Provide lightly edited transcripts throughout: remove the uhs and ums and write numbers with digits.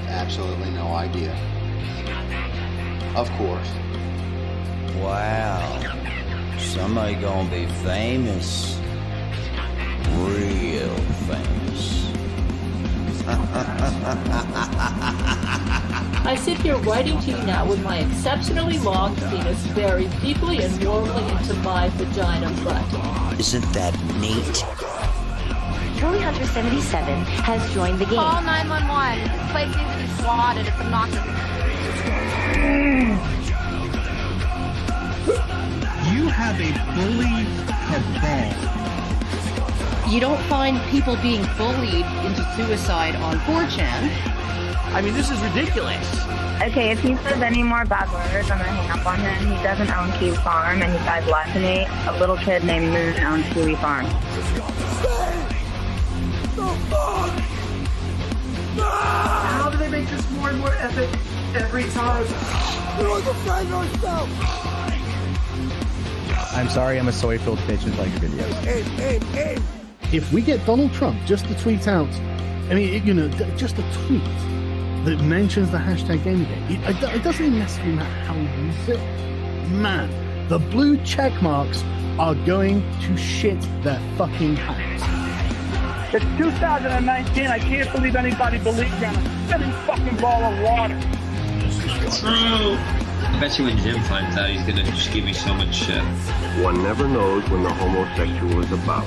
have absolutely no idea. Of course. Wow. Somebody gonna be famous. Real famous. I sit here writing to you now with my exceptionally long penis very deeply and warmly into my vagina butt. Isn't that neat? Charlie Hunter 77 has joined the game. Call 911. This place needs to be swatted. It's obnoxious. You have a bully cabal. You don't find people being bullied into suicide on 4chan. I mean, this is ridiculous. Okay, if he says any more bad words, I'm gonna hang up on him. He doesn't own Kiwi Farm, and you guys lied to me. A little kid named Moon owns Kiwi Farm. How do they make this more and more epic every time? We'll defend ourselves! I'm sorry I'm a soy-filled bitch with like videos. Hey. If we get Donald Trump just to tweet out, I mean, you know, just a tweet that mentions the hashtag Gamergate, it doesn't even necessarily matter how we use it. Man, the blue check marks are going to shit their fucking pants. It's 2019. I can't believe anybody believes me on a spinning fucking ball of water. True. I bet you when Jim finds out, he's gonna just give me so much shit. One never knows when the homosexual is about.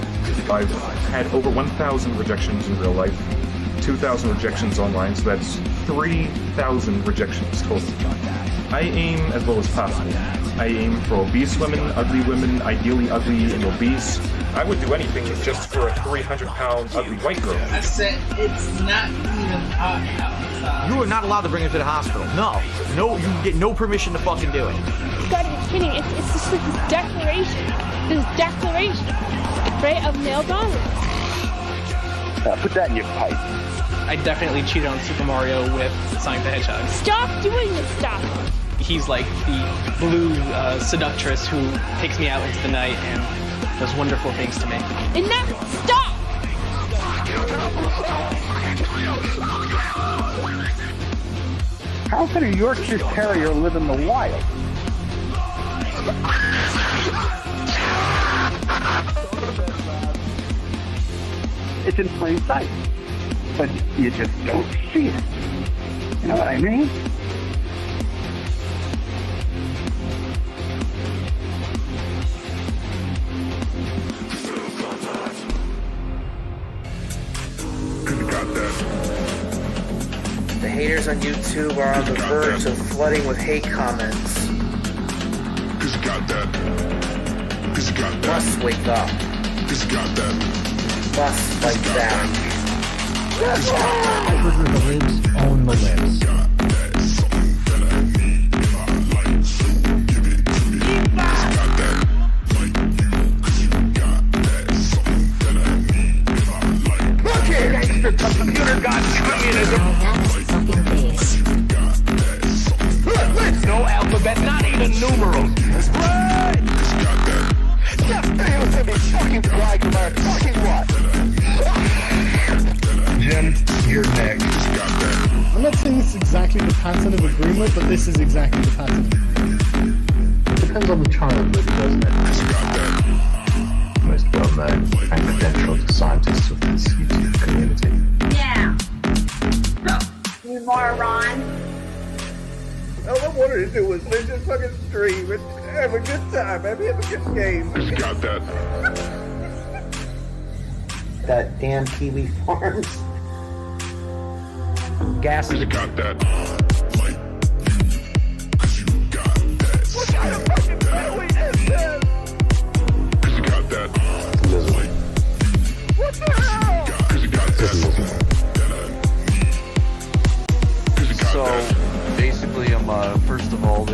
I've had over 1,000 rejections in real life, 2,000 rejections online, so that's 3,000 rejections total. I aim as low as possible. I aim for obese women, ugly women, ideally ugly and obese. I would do anything just for a 300-pound ugly white girl. I said it's not even hot. You are not allowed to bring her to the hospital. No, you get no permission to fucking do it. You gotta be kidding. It's just like this declaration, right, of male dominance. Put that in your pipe. I definitely cheated on Super Mario with Sonic the Hedgehog. Stop doing this stuff. He's like the blue seductress who takes me out into the night and does wonderful things to me. Enough! Stop! How can a Yorkshire Terrier live in the wild? It's in plain sight, but you just don't see it. You know what I mean? The haters on YouTube are on the verge of flooding with hate comments. Must wake up. Must fight back. The libs own the libs. Computer got communism. No alphabet, not even numerals. Right! Just fails to be fucking quiet about fucking what? Jim, you're next. I'm not saying this is exactly the pattern of agreement, but this is exactly the pattern. It depends on the child, really, doesn't it? Most well-known and credentialed scientists of this YouTube community. Yeah. You moron. All I wanted to do was live this fucking stream and have a good time, have a good game. Just got that. That damn Kiwi Farms. Gas is got that. What kind of fucking family is this? Got that. What the hell? So basically, first of all, I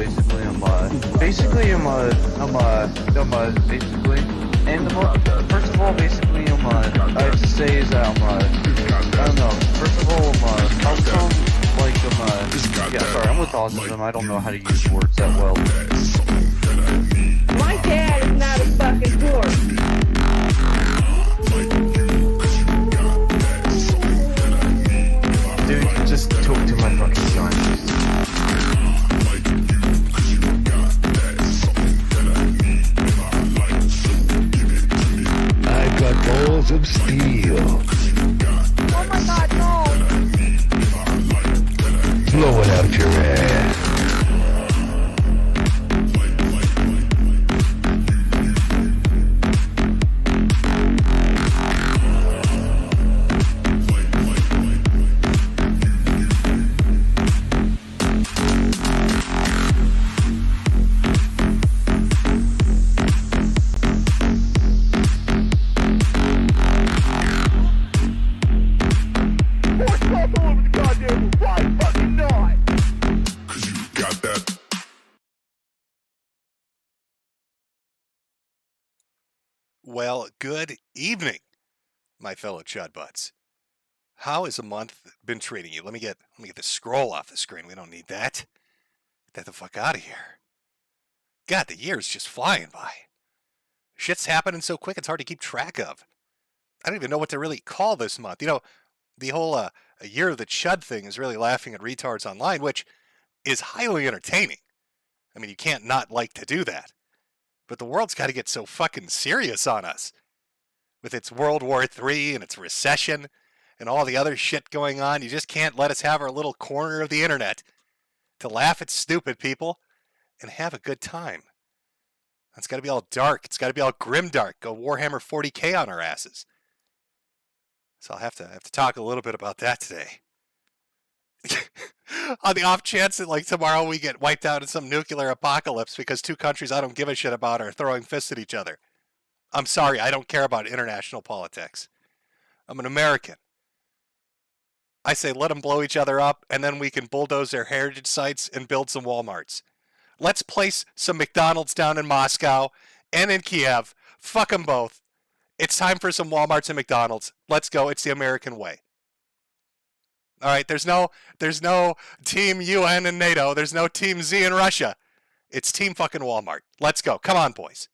have to say is that I don't know. First of all, how come, like, yeah, sorry, I'm with autism. I don't know how to use words that well. My dad is not a fucking horse. Dude, just talk to my fucking scientist. I've got balls of steel. Oh my god, no! Blow it out your ass. Well, good evening, my fellow Chud Butts. How has a month been treating you? Let me get the scroll off the screen. We don't need that. Get that the fuck out of here. God, the year's just flying by. Shit's happening so quick it's hard to keep track of. I don't even know what to really call this month. You know, the whole a year of the Chud thing is really laughing at retards online, which is highly entertaining. I mean, you can't not like to do that. But the world's got to get so fucking serious on us. With its World War III and its recession and all the other shit going on, you just can't let us have our little corner of the internet to laugh at stupid people and have a good time. It's got to be all dark. It's got to be all grimdark. Go Warhammer 40k on our asses. So I'll have to talk a little bit about that today. On the off chance that like tomorrow we get wiped out in some nuclear apocalypse because two countries I don't give a shit about are throwing fists at each other. I'm sorry, I don't care about international politics. I'm an American. I say let them blow each other up and then we can bulldoze their heritage sites and build some Walmarts. Let's place some McDonald's down in Moscow and in Kiev. Fuck them both. It's time for some Walmarts and McDonald's. Let's go. It's the American way. All right, there's no Team UN and NATO. There's no Team Z in Russia. It's Team fucking Walmart. Let's go. Come on, boys.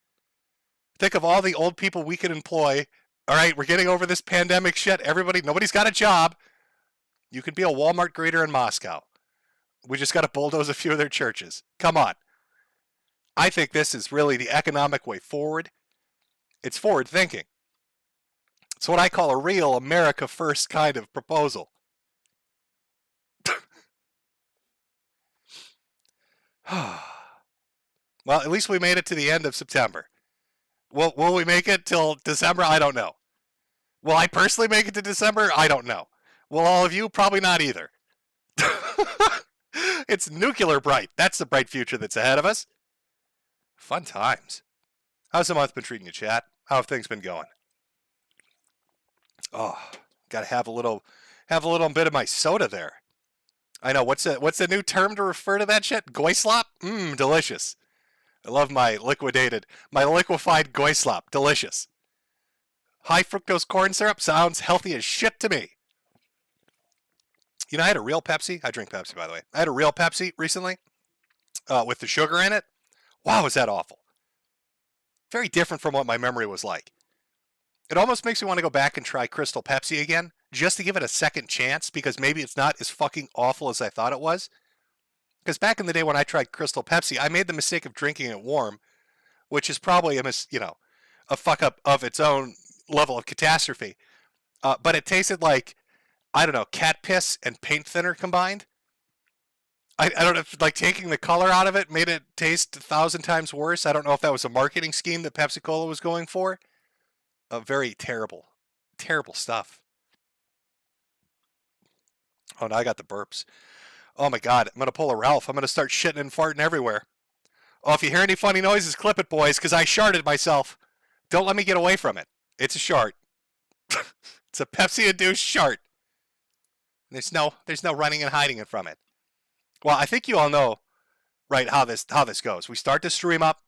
Think of all the old people we could employ. All right, we're getting over this pandemic shit. Nobody's got a job. You could be a Walmart greeter in Moscow. We just got to bulldoze a few of their churches. Come on. I think this is really the economic way forward. It's forward thinking. It's what I call a real America First kind of proposal. Well, at least we made it to the end of September. Will we make it till December? I don't know. Will I personally make it to December? I don't know. Will all of you? Probably not either. It's nuclear bright. That's the bright future that's ahead of us. Fun times. How's the month been treating you, chat? How have things been going? Oh, got to have a little bit of my soda there. I know, what's the new term to refer to that shit? Goislop? Delicious. I love my liquefied goislop. Delicious. High fructose corn syrup sounds healthy as shit to me. You know, I had a real Pepsi. I drink Pepsi, by the way. I had a real Pepsi recently with the sugar in it. Wow, was that awful. Very different from what my memory was like. It almost makes me want to go back and try Crystal Pepsi again, just to give it a second chance, because maybe it's not as fucking awful as I thought it was. Because back in the day when I tried Crystal Pepsi, I made the mistake of drinking it warm, which is probably a fuck up of its own level of catastrophe. But it tasted like, I don't know, cat piss and paint thinner combined. I don't know if like taking the color out of it made it taste 1,000 times worse. I don't know if that was a marketing scheme that Pepsi-Cola was going for. Very terrible, terrible stuff. Oh, now I got the burps. Oh my God, I'm going to pull a Ralph. I'm going to start shitting and farting everywhere. Oh, if you hear any funny noises, clip it, boys, because I sharted myself. Don't let me get away from it. It's a shart. It's a Pepsi-induced shart. There's no running and hiding it from it. Well, I think you all know, right, how this goes. We start the stream up.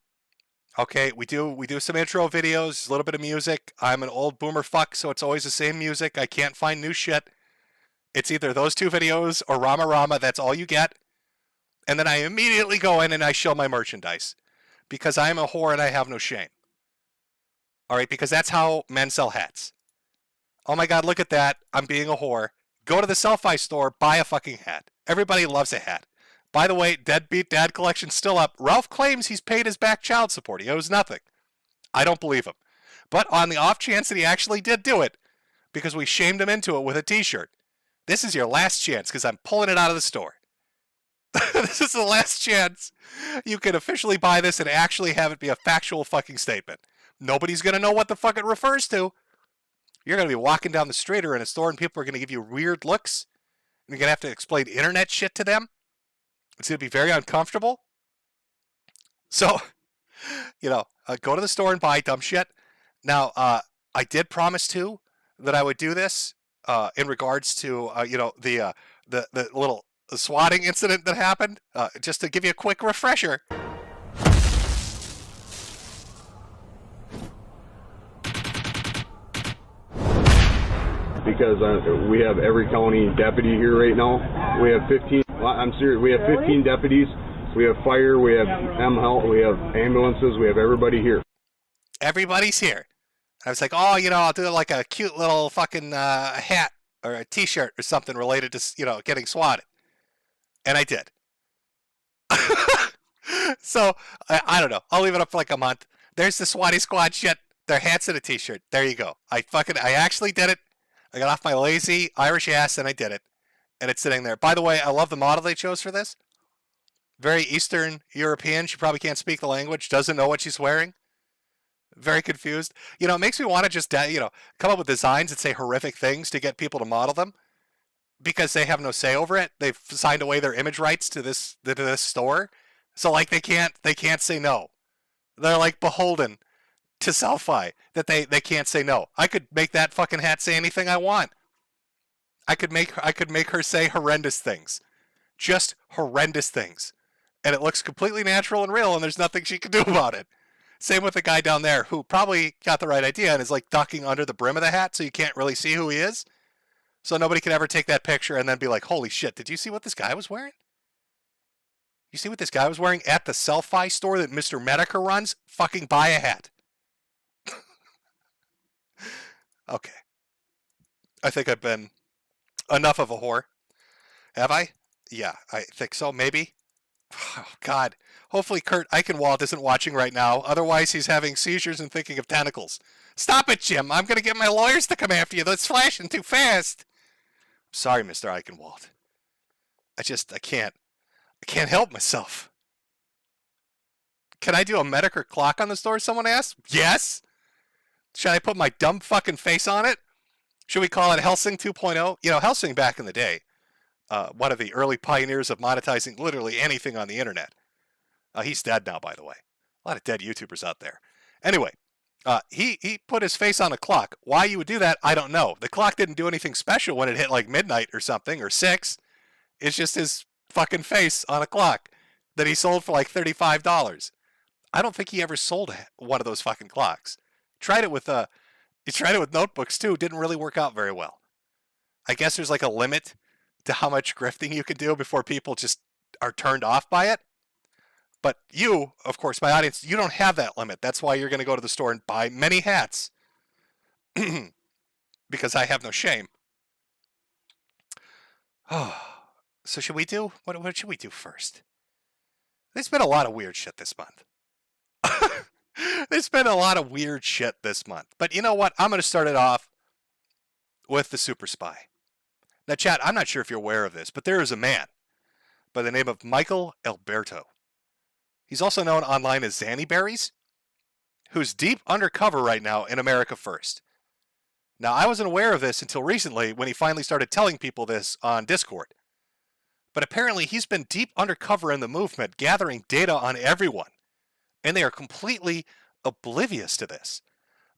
Okay, we do some intro videos, a little bit of music. I'm an old boomer fuck, so it's always the same music. I can't find new shit. It's either those two videos or Rama Rama. That's all you get. And then I immediately go in and I show my merchandise. Because I'm a whore and I have no shame. All right, because that's how men sell hats. Oh my God, look at that. I'm being a whore. Go to the Selfie store, buy a fucking hat. Everybody loves a hat. By the way, Deadbeat Dad collection's still up. Ralph claims he's paid his back child support. He owes nothing. I don't believe him. But on the off chance that he actually did do it, because we shamed him into it with a t-shirt, this is your last chance, because I'm pulling it out of the store. This is the last chance you can officially buy this and actually have it be a factual fucking statement. Nobody's going to know what the fuck it refers to. You're going to be walking down the street or in a store and people are going to give you weird looks. And you're going to have to explain internet shit to them. It's going to be very uncomfortable. So, go to the store and buy dumb shit. Now, I did promise, too, that I would do this in regards to, the little swatting incident that happened. Just to give you a quick refresher. Because we have every county deputy here right now. We have 15. I'm serious. We have 15 deputies. We have fire. We have M-Health. We have ambulances. We have everybody here. Everybody's here. I was like, I'll do like a cute little fucking hat or a T-shirt or something related to getting swatted, and I did. So I don't know. I'll leave it up for like a month. There's the Swatty Squad shit. Their hats and a T-shirt. There you go. I actually did it. I got off my lazy Irish ass and I did it. And it's sitting there. By the way, I love the model they chose for this. Very Eastern European. She probably can't speak the language. Doesn't know what she's wearing. Very confused. It makes me want to just, come up with designs that say horrific things to get people to model them. Because they have no say over it. They've signed away their image rights to this store. So like they can't say no. They're like beholden to Selfie that they can't say no. I could make that fucking hat say anything I want. I could make her say horrendous things. Just horrendous things. And it looks completely natural and real and there's nothing she can do about it. Same with the guy down there who probably got the right idea and is like ducking under the brim of the hat so you can't really see who he is. So nobody can ever take that picture and then be like, holy shit, did you see what this guy was wearing? You see what this guy was wearing at the Selfie store that Mr. Metokur runs? Fucking buy a hat. Okay. I think I've been enough of a whore. Have I? Yeah, I think so, maybe. Oh, God. Hopefully Kurt Eichenwald isn't watching right now. Otherwise, he's having seizures and thinking of tentacles. Stop it, Jim. I'm going to get my lawyers to come after you. That's flashing too fast. Sorry, Mr. Eichenwald. I can't help myself. Can I do a Metokur clock on the store, someone asked? Yes. Should I put my dumb fucking face on it? Should we call it Helsing 2.0? Helsing back in the day, one of the early pioneers of monetizing literally anything on the internet. He's dead now, by the way. A lot of dead YouTubers out there. Anyway, he put his face on a clock. Why you would do that, I don't know. The clock didn't do anything special when it hit like midnight or something, or 6. It's just his fucking face on a clock that he sold for like $35. I don't think he ever sold one of those fucking clocks. He tried it with notebooks too. Didn't really work out very well. I guess there's like a limit to how much grifting you can do before people just are turned off by it. But you, of course, my audience, you don't have that limit. That's why you're going to go to the store and buy many hats. Because I have no shame. Oh, so should we do, what should we do first? There's been a lot of weird shit this month. There's been a lot of weird shit this month. But you know what? I'm going to start it off with the super spy. Now, chat, I'm not sure if you're aware of this, but there is a man by the name of Michael Alberto. He's also known online as Zanny Berries, who's deep undercover right now in America First. Now, I wasn't aware of this until recently when he finally started telling people this on Discord. But apparently he's been deep undercover in the movement, gathering data on everyone. And they are completely oblivious to this.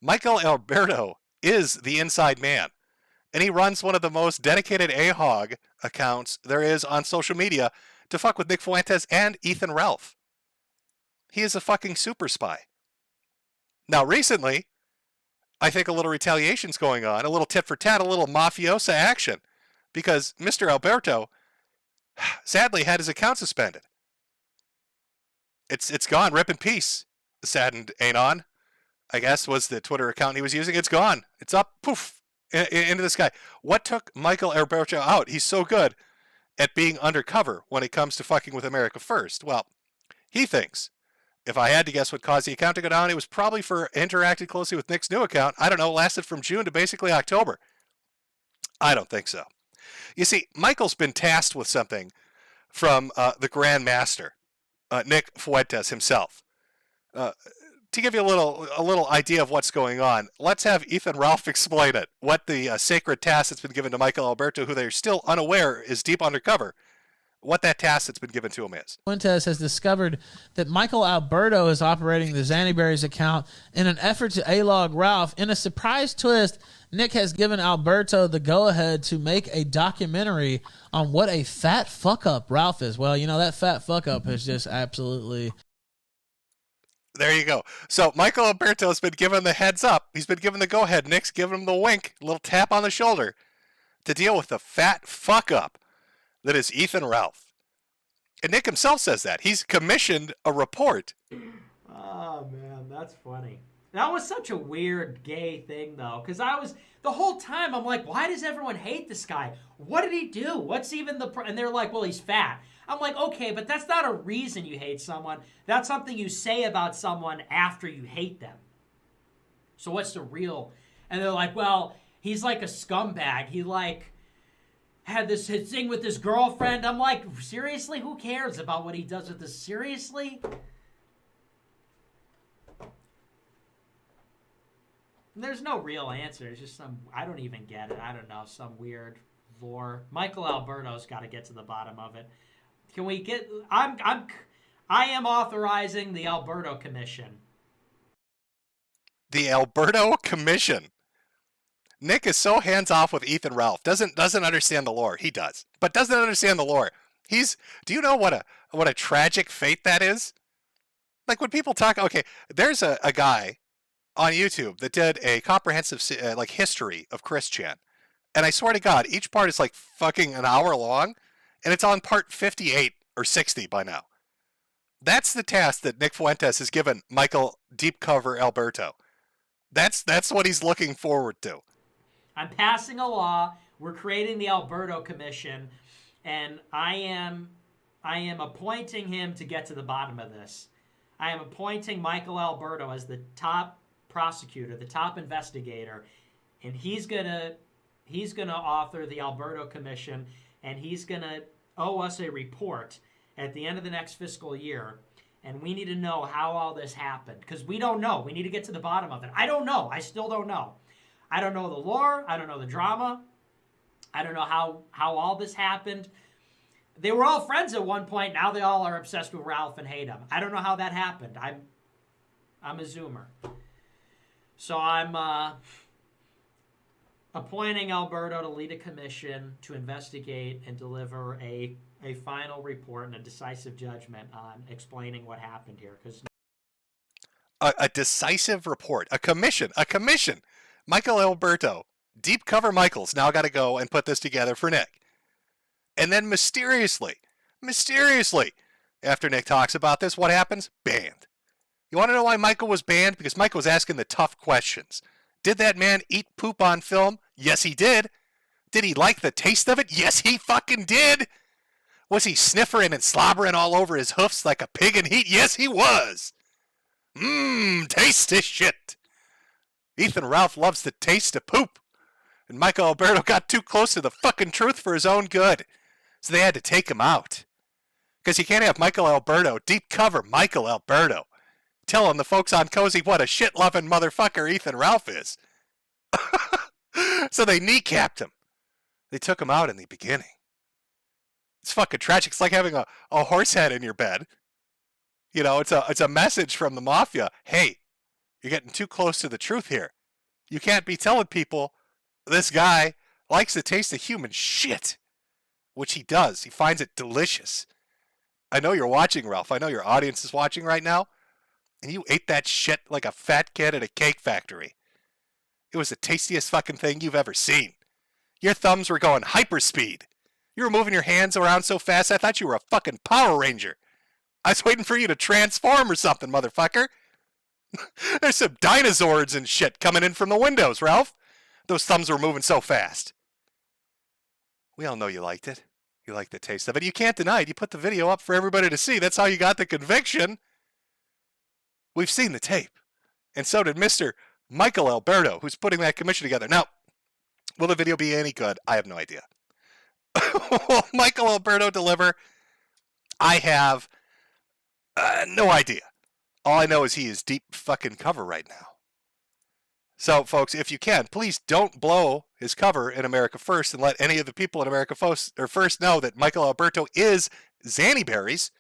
Michael Alberto is the inside man. And he runs one of the most dedicated AHOG accounts there is on social media to fuck with Nick Fuentes and Ethan Ralph. He is a fucking super spy. Now recently, I think a little retaliation's going on, a little tit for tat, a little mafiosa action. Because Mr. Alberto sadly had his account suspended. It's gone. Rip in peace. Saddened ain't on, I guess, was the Twitter account he was using. It's gone. It's up. Poof. into this guy. What took Michael Alberto out? He's so good at being undercover when it comes to fucking with America First. Well, he thinks, if I had to guess what caused the account to go down, it was probably for interacting closely with Nick's new account. I don't know, lasted from June to basically October. I don't think so. You see, Michael's been tasked with something from the Grand Master, Nick Fuentes himself. To give you a little idea of what's going on, let's have Ethan Ralph explain it. What the sacred task that's been given to Michael Alberto, who they're still unaware is deep undercover, what that task that's been given to him is. Fuentes has discovered that Michael Alberto is operating the Zannyberries account in an effort to A-log Ralph. In a surprise twist, Nick has given Alberto the go-ahead to make a documentary on what a fat fuck-up Ralph is. Well, you know, that fat fuck-up is just absolutely... There you go. So Michael Alberto has been given the heads up. He's been given the go-ahead. Nick's given him the wink, a little tap on the shoulder to deal with the fat fuck-up that is Ethan Ralph. And Nick himself says that. He's commissioned a report. Oh, man, that's funny. That was such a weird gay thing, though, because the whole time, I'm like, why does everyone hate this guy? What did he do? What's even and they're like, well, he's fat. I'm like, okay, but that's not a reason you hate someone. That's something you say about someone after you hate them. So what's the real? And they're like, well, he's like a scumbag. He had this thing with his girlfriend. I'm like, seriously? Who cares about what he does with this? Seriously? There's no real answer. It's just I don't even get it. I don't know, some weird lore. Michael Alberto's got to get to the bottom of it. Can we get... I am authorizing the Alberto Commission. The Alberto Commission. Nick is so hands-off with Ethan Ralph. Doesn't understand the lore. He does. But doesn't understand the lore. Do you know what a tragic fate that is? Like when people talk... Okay, there's a guy on YouTube that did a comprehensive history of Chris Chan. And I swear to God, each part is like fucking an hour long. And it's on part 58 or 60 by now. That's the task that Nick Fuentes has given Michael Deep Cover Alberto. That's what he's looking forward to. I'm passing a law. We're creating the Alberto Commission. And I am appointing him to get to the bottom of this. I am appointing Michael Alberto as the top prosecutor, the top investigator. And he's gonna author the Alberto Commission. And he's going to owe us a report at the end of the next fiscal year. And we need to know how all this happened. Because we don't know. We need to get to the bottom of it. I don't know. I still don't know. I don't know the lore. I don't know the drama. I don't know how all this happened. They were all friends at one point. Now they all are obsessed with Ralph and hate him. I don't know how that happened. I'm a Zoomer. So I'm... appointing Alberto to lead a commission to investigate and deliver a final report and a decisive judgment on explaining what happened here. Because a decisive report, a commission. Michael Alberto, Deep Cover Michael's now got to go and put this together for Nick. And then mysteriously, after Nick talks about this, what happens? Banned. You want to know why Michael was banned? Because Michael was asking the tough questions. Did that man eat poop on film? Yes, he did. Did he like the taste of it? Yes, he fucking did. Was he sniffering and slobbering all over his hoofs like a pig in heat? Yes, he was. Taste this shit. Ethan Ralph loves the taste of poop. And Michael Alberto got too close to the fucking truth for his own good. So they had to take him out. Because you can't have Michael Alberto, Deep Cover Michael Alberto, telling the folks on Cozy what a shit-loving motherfucker Ethan Ralph is. So they kneecapped him. They took him out in the beginning. It's fucking tragic. It's like having a horse head in your bed. You know, it's a message from the mafia. Hey, you're getting too close to the truth here. You can't be telling people this guy likes the taste of human shit. Which he does. He finds it delicious. I know you're watching, Ralph. I know your audience is watching right now. And you ate that shit like a fat kid at a cake factory. It was the tastiest fucking thing you've ever seen. Your thumbs were going hyperspeed. You were moving your hands around so fast I thought you were a fucking Power Ranger. I was waiting for you to transform or something, motherfucker. There's some dinosaurs and shit coming in from the windows, Ralph. Those thumbs were moving so fast. We all know you liked it. You liked the taste of it. You can't deny it. You put the video up for everybody to see. That's how you got the conviction. We've seen the tape. And so did Mr. Michael Alberto, who's putting that commission together. Now, will the video be any good? I have no idea. Will Michael Alberto deliver? I have no idea. All I know is he is deep fucking cover right now. So, folks, if you can, please don't blow his cover in America First and let any of the people in America First know that Michael Alberto is Zannyberries.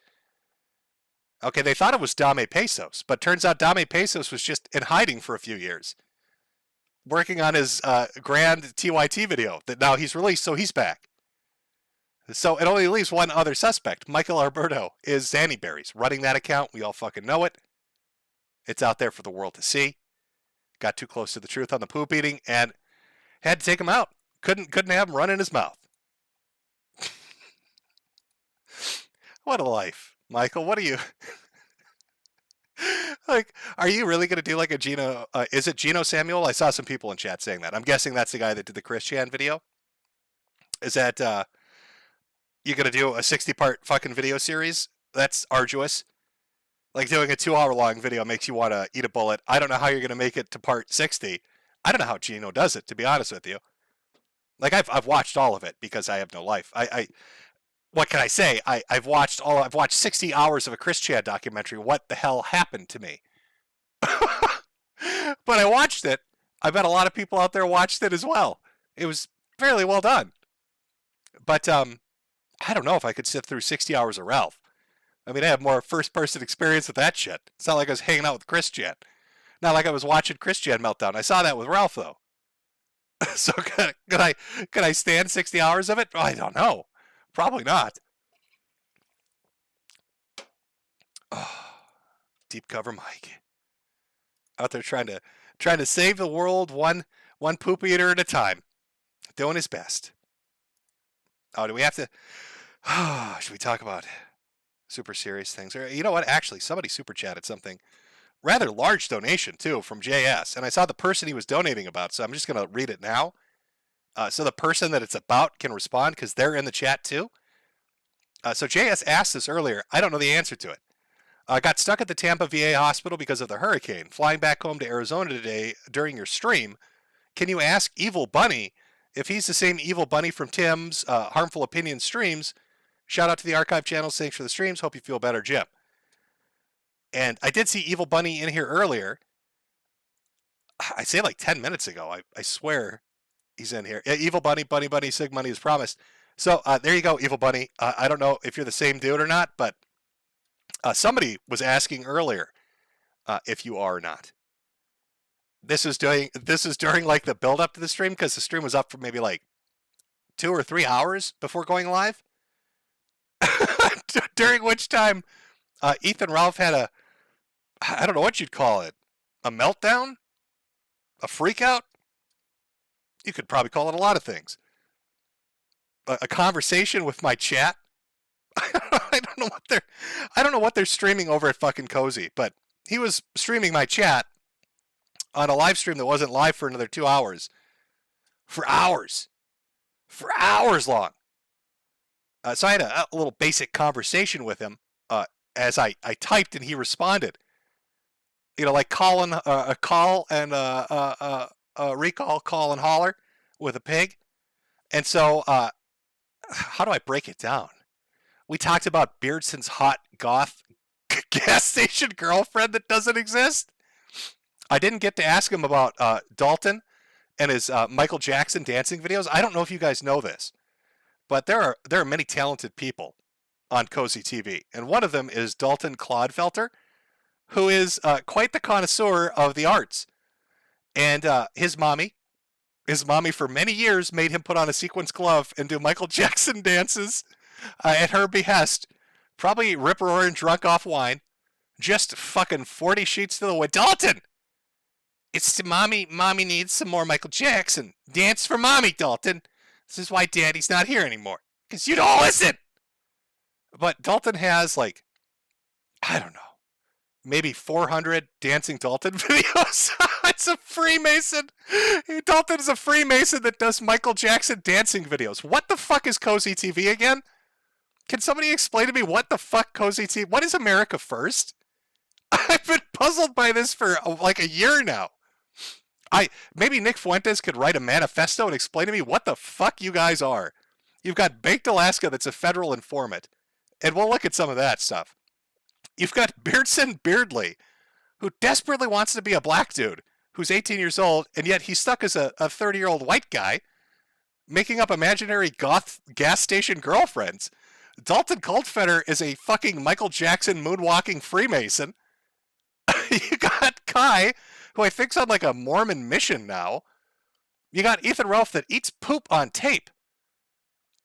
Okay, they thought it was Dame Pesos, but turns out Dame Pesos was just in hiding for a few years, working on his grand TYT video that now he's released, so he's back. So it only leaves one other suspect. Michael Alberto is Zannyberries, running that account. We all fucking know it. It's out there for the world to see. Got too close to the truth on the poop eating and had to take him out. Couldn't have him run in his mouth. What a life, Michael. What are you? Like, are you really going to do like a Gino? Is it Gino Samuel? I saw some people in chat saying that. I'm guessing that's the guy that did the Chris Chan video. Is that you going to do a 60-part fucking video series? That's arduous. Like doing a 2-hour-long video makes you want to eat a bullet. I don't know how you're going to make it to part 60. I don't know how Gino does it, to be honest with you. Like I've watched all of it because I have no life. What can I say? I've watched 60 hours of a Chris Chan documentary. What the hell happened to me? But I watched it. I bet a lot of people out there watched it as well. It was fairly well done. But I don't know if I could sit through 60 hours of Ralph. I mean, I have more first-person experience with that shit. It's not like I was hanging out with Chris Chan. Not like I was watching Chris Chan meltdown. I saw that with Ralph, though. So could I stand 60 hours of it? I don't know. Probably not. Oh, deep cover Mike. Out there trying to save the world one poop eater at a time. Doing his best. Oh, do we have to... Oh, should we talk about super serious things? Or, you know what? Actually, somebody super chatted something. Rather large donation, too, from JS. And I saw the person he was donating about, so I'm just going to read it now. So the person that it's about can respond, because they're in the chat, too. So JS asked this earlier. I don't know the answer to it. Got stuck at the Tampa VA hospital because of the hurricane. Flying back home to Arizona today during your stream. Can you ask Evil Bunny if he's the same Evil Bunny from Tim's Harmful Opinion streams? Shout out to the archive channel. Thanks for the streams. Hope you feel better, Jim. And I did see Evil Bunny in here earlier. I say like 10 minutes ago. I swear he's in here. Yeah, Evil Bunny, Bunny, Sig Money as promised. So there you go, Evil Bunny. I don't know if you're the same dude or not, but somebody was asking earlier if you are or not. This is during like the build up to the stream, because the stream was up for maybe like 2 or 3 hours before going live. During which time Ethan Ralph had I don't know what you'd call it, a meltdown, a freak out. You could probably call it a lot of things. A conversation with my chat. I don't know what they're streaming over at fucking Cozy, but he was streaming my chat on a live stream that wasn't live for another 2 hours. For hours long. So I had a little basic conversation with him as I typed and he responded. You know, like calling a call and a recall, call and holler with a pig. And so how do I break it down? We talked about Beardson's hot goth gas station girlfriend that doesn't exist. I didn't get to ask him about Dalton and his Michael Jackson dancing videos. I don't know if you guys know this, but there are many talented people on Cozy TV, and one of them is Dalton Clodfelter, who is quite the connoisseur of the arts. And his mommy for many years made him put on a sequins glove and do Michael Jackson dances at her behest. Probably rip-roaring drunk off wine. Just fucking 40 sheets to the wind. Dalton! It's to mommy. Mommy needs some more Michael Jackson. Dance for mommy, Dalton. This is why daddy's not here anymore. Because you don't listen! But Dalton has, like, I don't know, maybe 400 Dancing Dalton videos. It's a Freemason. Dalton is a Freemason that does Michael Jackson dancing videos. What the fuck is Cozy TV again? Can somebody explain to me what the fuck Cozy TV? What is America First? I've been puzzled by this for like a year now. Maybe Nick Fuentes could write a manifesto and explain to me what the fuck you guys are. You've got Baked Alaska that's a federal informant. And we'll look at some of that stuff. You've got Beardson Beardley, who desperately wants to be a black dude who's 18 years old, and yet he's stuck as a 30-year-old white guy making up imaginary goth gas station girlfriends. Dalton Cultfetter is a fucking Michael Jackson moonwalking Freemason. You got Kai, who I think's on like a Mormon mission now. You got Ethan Ralph that eats poop on tape.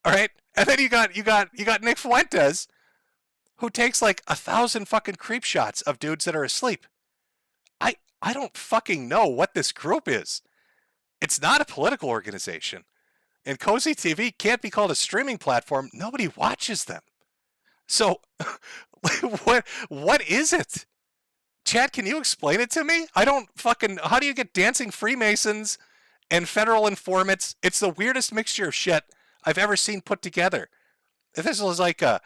All right, and then you got Nick Fuentes, who takes like 1,000 fucking creep shots of dudes that are asleep. I don't fucking know what this group is. It's not a political organization. And Cozy TV can't be called a streaming platform. Nobody watches them. So what is it? Chad, can you explain it to me? I don't fucking... How do you get dancing Freemasons and federal informants? It's the weirdest mixture of shit I've ever seen put together. If this was like a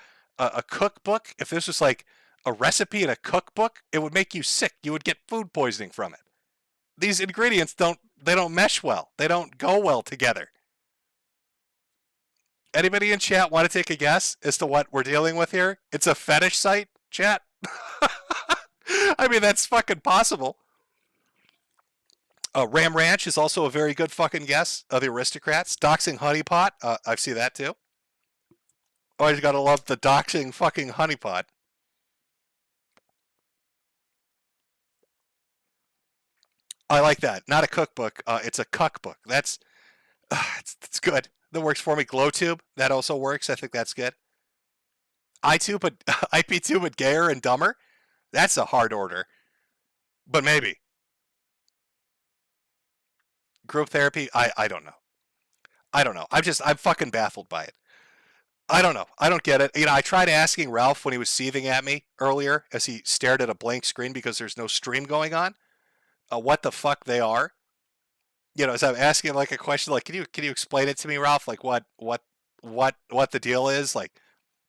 cookbook, if this was like a recipe in a cookbook, it would make you sick. You would get food poisoning from it. These ingredients don't mesh well. They don't go well together. Anybody in chat want to take a guess as to what we're dealing with here? It's a fetish site, chat? I mean, that's fucking possible. Ram Ranch is also a very good fucking guess of the aristocrats. Doxing Honeypot, I've seen that too. Always gotta love the doxing fucking honeypot. I like that. Not a cookbook. It's a cuckbook. That's good. That works for me. GlowTube, that also works. I think that's good. IP2, but gayer and dumber. That's a hard order. But maybe. Group therapy, I don't know. I don't know. I'm fucking baffled by it. I don't know. I don't get it. You know, I tried asking Ralph when he was seething at me earlier as he stared at a blank screen because there's no stream going on. What the fuck they are. You know, as I'm asking like a question, like, can you explain it to me, Ralph? Like what the deal is? Like,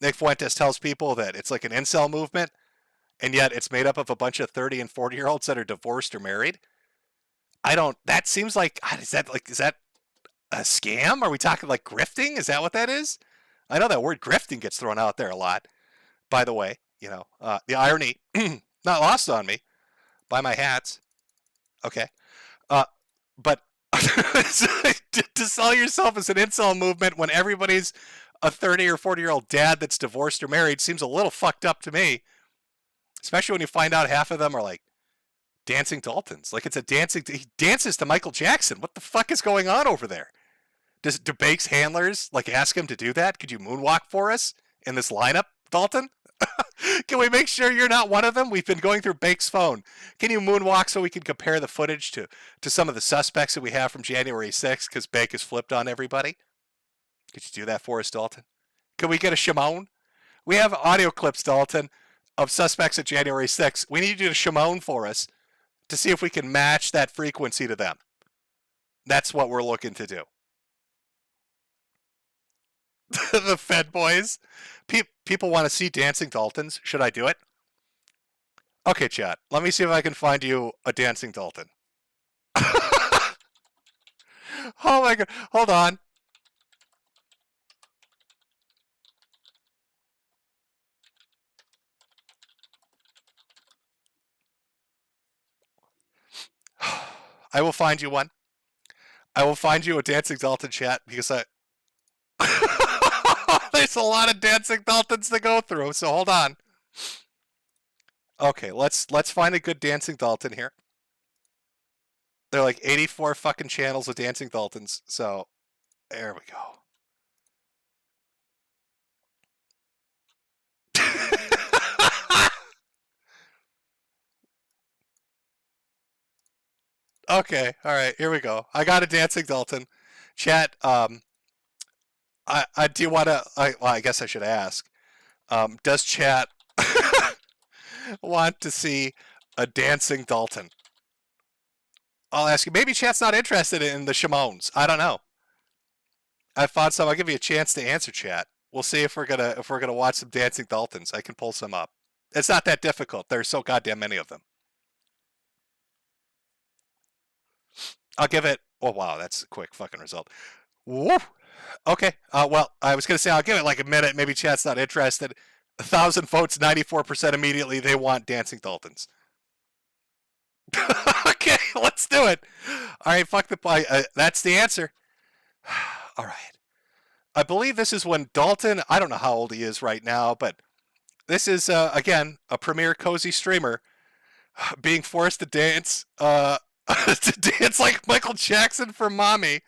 Nick Fuentes tells people that it's like an incel movement, and yet it's made up of a bunch of 30 and 40-year-olds that are divorced or married. That seems like, is that a scam? Are we talking like grifting? Is that what that is? I know that word grifting gets thrown out there a lot, by the way. You know, the irony, not lost on me. Buy my hats. Okay. But to sell yourself as an incel movement when everybody's a 30 or 40-year-old dad that's divorced or married seems a little fucked up to me. Especially when you find out half of them are like dancing Daltons. Like it's he dances to Michael Jackson. What the fuck is going on over there? Do Bake's handlers like ask him to do that? Could you moonwalk for us in this lineup, Dalton? Can we make sure you're not one of them? We've been going through Bake's phone. Can you moonwalk so we can compare the footage to some of the suspects that we have from January 6th because Bake has flipped on everybody? Could you do that for us, Dalton? Can we get a Shimon? We have audio clips, Dalton, of suspects at January 6th. We need you to Shimon for us to see if we can match that frequency to them. That's what we're looking to do. The Fed boys. People want to see dancing Daltons. Should I do it? Okay, chat. Let me see if I can find you a dancing Dalton. Oh my god. Hold on. I will find you one. I will find you a dancing Dalton, chat, because there's a lot of dancing Daltons to go through, so hold on. Okay, let's find a good dancing Dalton here. There are like 84 fucking channels of dancing Daltons, so there we go. Okay, all right, here we go. I got a dancing Dalton. Chat, do you want to? Well, I guess I should ask. Does chat want to see a dancing Dalton? I'll ask you. Maybe chat's not interested in the Shimones. I don't know. I found some. I'll give you a chance to answer, chat. We'll see if we're gonna watch some dancing Daltons. I can pull some up. It's not that difficult. There's so goddamn many of them. I'll give it. Oh wow, that's a quick fucking result. Woo. Okay. Well, I was gonna say I'll give it like a minute. Maybe chat's not interested. 1,000 votes, 94% immediately. They want dancing Daltons. Okay, let's do it. All right, fuck the. That's the answer. All right. I believe this is when Dalton. I don't know how old he is right now, but this is again a premier cozy streamer being forced to dance. To dance like Michael Jackson for mommy.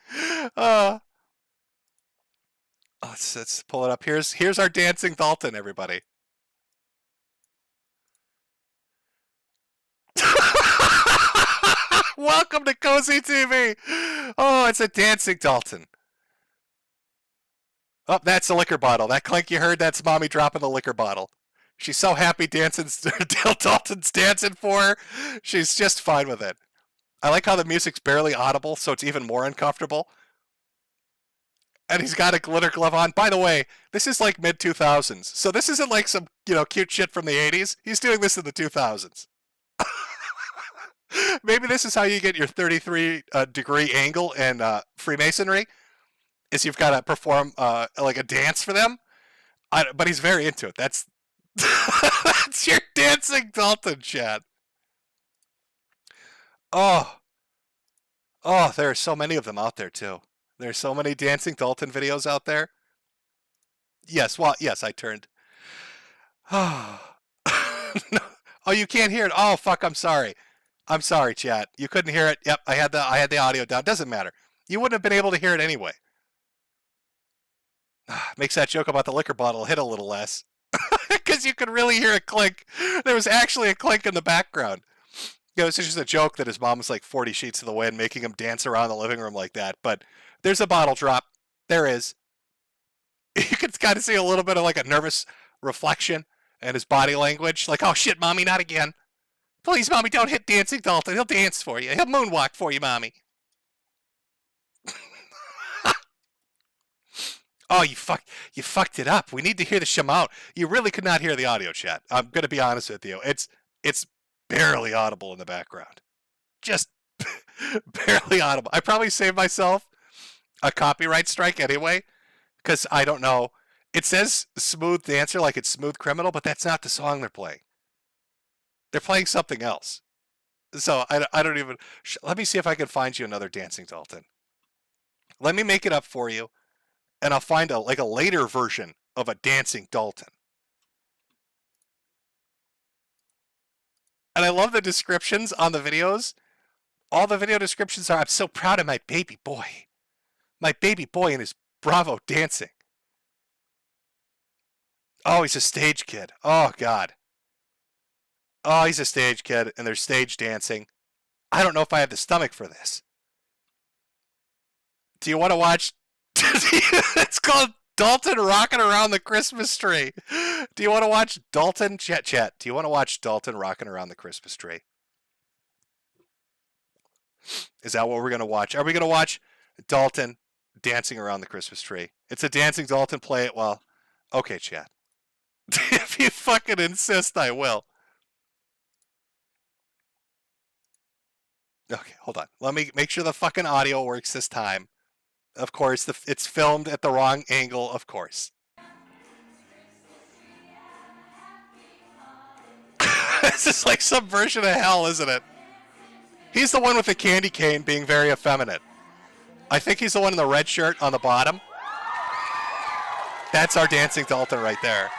Let's pull it up. Here's our dancing Dalton, everybody. Welcome to Cozy TV. Oh, it's a dancing Dalton. Oh, that's a liquor bottle. That clink you heard, that's mommy dropping the liquor bottle. She's so happy dancing. Dalton's dancing for her. She's just fine with it. I like how the music's barely audible, so it's even more uncomfortable. And he's got a glitter glove on. By the way, this is like mid-2000s. So this isn't like some, cute shit from the 80s. He's doing this in the 2000s. Maybe this is how you get your 33-degree angle in Freemasonry, is you've got to perform like a dance for them. But he's very into it. That's your dancing Dalton, chat. Oh, there are so many of them out there, too. There's so many dancing Dalton videos out there. Yes, I turned. Oh, you can't hear it. Oh, fuck, I'm sorry. I'm sorry, chat. You couldn't hear it. Yep, I had the audio down. Doesn't matter. You wouldn't have been able to hear it anyway. Makes that joke about the liquor bottle hit a little less. Because you could really hear a clink. There was actually a clink in the background. It's just a joke that his mom was like 40 sheets to the wind, making him dance around the living room like that. But there's a bottle drop. There is. You can kind of see a little bit of like a nervous reflection in his body language. Like, oh shit, mommy, not again. Please, mommy, don't hit dancing Dalton. He'll dance for you. He'll moonwalk for you, mommy. Oh, you fucked it up. We need to hear the Shimon. You really could not hear the audio, chat. I'm going to be honest with you. It's barely audible in the background. Just barely audible. I probably saved myself a copyright strike anyway, because I don't know. It says Smooth Dancer like it's Smooth Criminal, but that's not the song they're playing. They're playing something else. So I don't even... Let me see if I can find you another dancing Dalton. Let me make it up for you, and I'll find a later version of a dancing Dalton. And I love the descriptions on the videos. All the video descriptions are, I'm so proud of my baby boy. My baby boy and his Bravo dancing. Oh, he's a stage kid. Oh, God. Oh, he's a stage kid, and they're stage dancing. I don't know if I have the stomach for this. Do you want to watch... It's called Dalton Rocking Around the Christmas Tree. Do you want to watch Dalton? Chat. Do you want to watch Dalton Rocking Around the Christmas Tree? Is that what we're going to watch? Are we going to watch Dalton dancing around the Christmas tree? It's a dancing Dalton. Play it. Well, okay, chat. If you fucking insist, I will. Okay, hold on. Let me make sure the fucking audio works this time. Of course, it's filmed at the wrong angle, of course. This is like some version of hell, isn't it? He's the one with the candy cane being very effeminate. I think he's the one in the red shirt on the bottom. That's our dancing Dalton right there.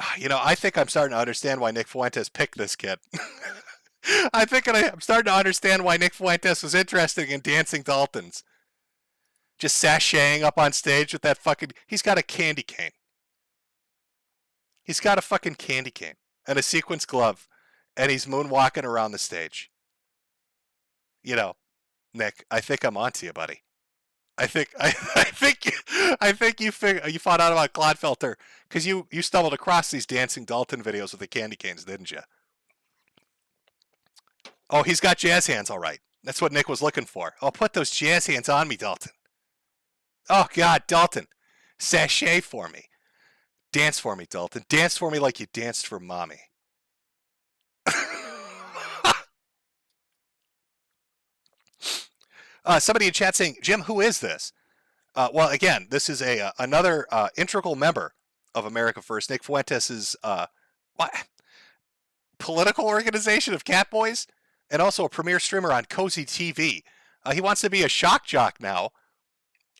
I think I'm starting to understand why Nick Fuentes picked this kid. I'm starting to understand why Nick Fuentes was interested in dancing Daltons. Just sashaying up on stage with that fucking... He's got a candy cane. He's got a fucking candy cane and a sequins glove, and he's moonwalking around the stage. Nick, I think I'm onto you, buddy. I think you found out about Clodfelter because you stumbled across these dancing Dalton videos with the candy canes, didn't you? Oh, he's got jazz hands, all right. That's what Nick was looking for. Oh, put those jazz hands on me, Dalton. Oh God, Dalton, sashay for me, dance for me, Dalton. Dance for me like you danced for mommy. Somebody in chat saying, Jim, who is this? Well, again, this is another integral member of America First. Nick Fuentes is what? Political organization of Catboys, and also a premier streamer on Cozy TV. He wants to be a shock jock now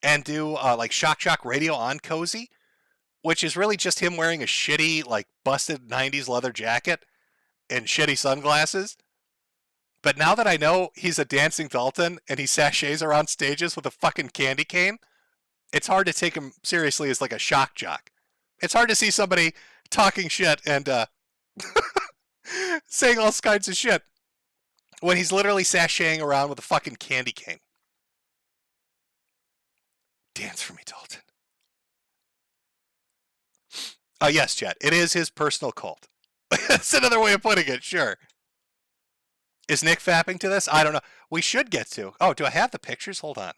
and do like shock jock radio on Cozy, which is really just him wearing a shitty, like busted 90s leather jacket and shitty sunglasses. But now that I know he's a dancing Dalton and he sachets around stages with a fucking candy cane, it's hard to take him seriously as like a shock jock. It's hard to see somebody talking shit and saying all kinds of shit when he's literally sashaying around with a fucking candy cane. Dance for me, Dalton. Yes, Chad. It is his personal cult. That's another way of putting it, sure. Is Nick fapping to this? I don't know. We should get to. Oh, do I have the pictures? Hold on.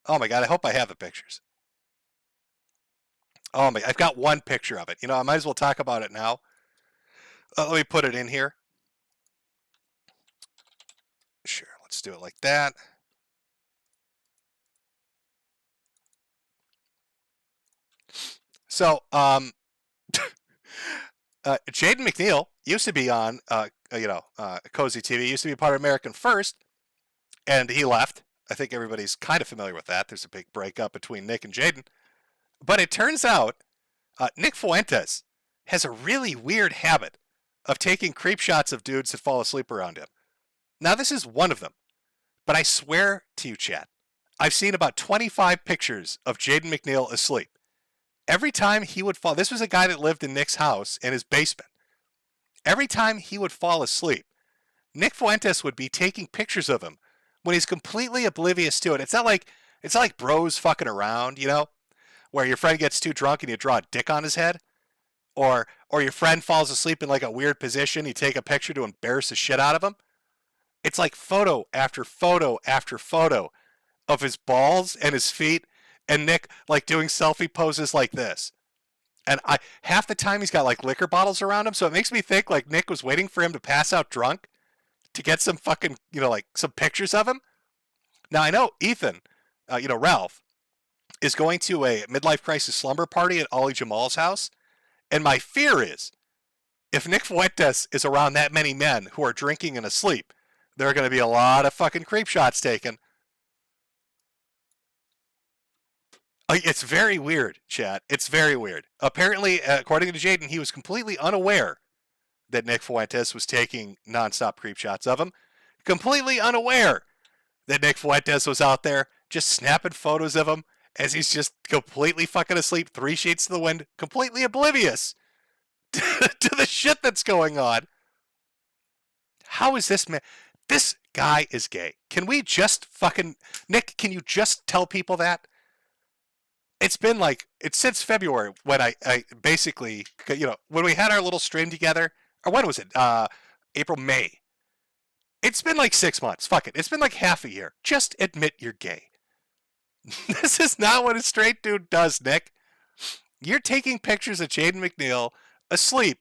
Oh my God, I hope I have the pictures. Oh my, I've got one picture of it. You know, I might as well talk about it now. Let me put it in here. Sure, let's do it like that. So, Jaden McNeil used to be on, Cozy TV, used to be part of American First, and he left. I think everybody's kind of familiar with that. There's a big breakup between Nick and Jaden. But it turns out Nick Fuentes has a really weird habit of taking creep shots of dudes that fall asleep around him. Now, this is one of them. But I swear to you, chat, I've seen about 25 pictures of Jaden McNeil asleep. Every time he would fall, this was a guy that lived in Nick's house in his basement. Every time he would fall asleep, Nick Fuentes would be taking pictures of him when he's completely oblivious to it. It's not like bros fucking around, you know, where your friend gets too drunk and you draw a dick on his head, or your friend falls asleep in like a weird position, you take a picture to embarrass the shit out of him. It's like photo after photo after photo of his balls and his feet, and Nick like doing selfie poses like this. And half the time he's got like liquor bottles around him, so it makes me think like Nick was waiting for him to pass out drunk to get some fucking, like some pictures of him. Now I know Ethan, Ralph, is going to a midlife crisis slumber party at Ollie Jamal's house. And my fear is, if Nick Fuentes is around that many men who are drinking and asleep, there are going to be a lot of fucking creep shots taken. It's very weird, chat. It's very weird. Apparently, according to Jaden, he was completely unaware that Nick Fuentes was taking nonstop creep shots of him. Completely unaware that Nick Fuentes was out there just snapping photos of him as he's just completely fucking asleep, 3 sheets to the wind, completely oblivious to the shit that's going on. How is this man? This guy is gay. Can we just fucking... Nick, can you just tell people that? It's been like... It's since February when I basically... when we had our little stream together. Or when was it? April, May. It's been like 6 months. Fuck it. It's been like half a year. Just admit you're gay. This is not what a straight dude does, Nick. You're taking pictures of Jaden McNeil asleep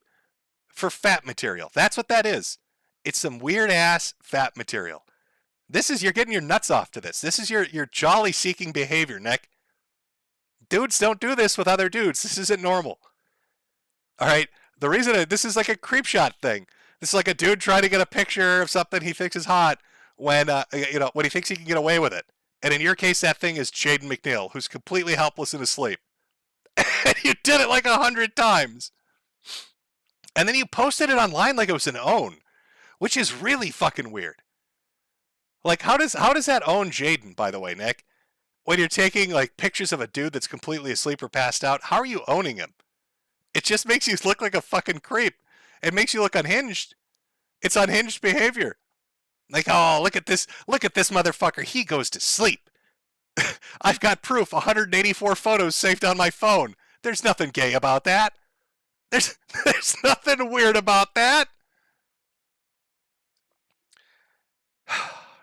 for fat material. That's what that is. It's some weird-ass fat material. You're getting your nuts off to this. This is your jolly-seeking behavior, Nick. Dudes don't do this with other dudes. This isn't normal. All right? The reason this is like a creep shot thing. This is like a dude trying to get a picture of something he thinks is hot when he thinks he can get away with it. And in your case, that thing is Jaden McNeil, who's completely helpless and asleep. And you did it like 100 times. And then you posted it online like it was an own, which is really fucking weird. Like, how does that own Jaden, by the way, Nick? When you're taking like pictures of a dude that's completely asleep or passed out, how are you owning him? It just makes you look like a fucking creep. It makes you look unhinged. It's unhinged behavior. Like, oh, look at this motherfucker. He goes to sleep. I've got proof, 184 photos saved on my phone. There's nothing gay about that. There's nothing weird about that.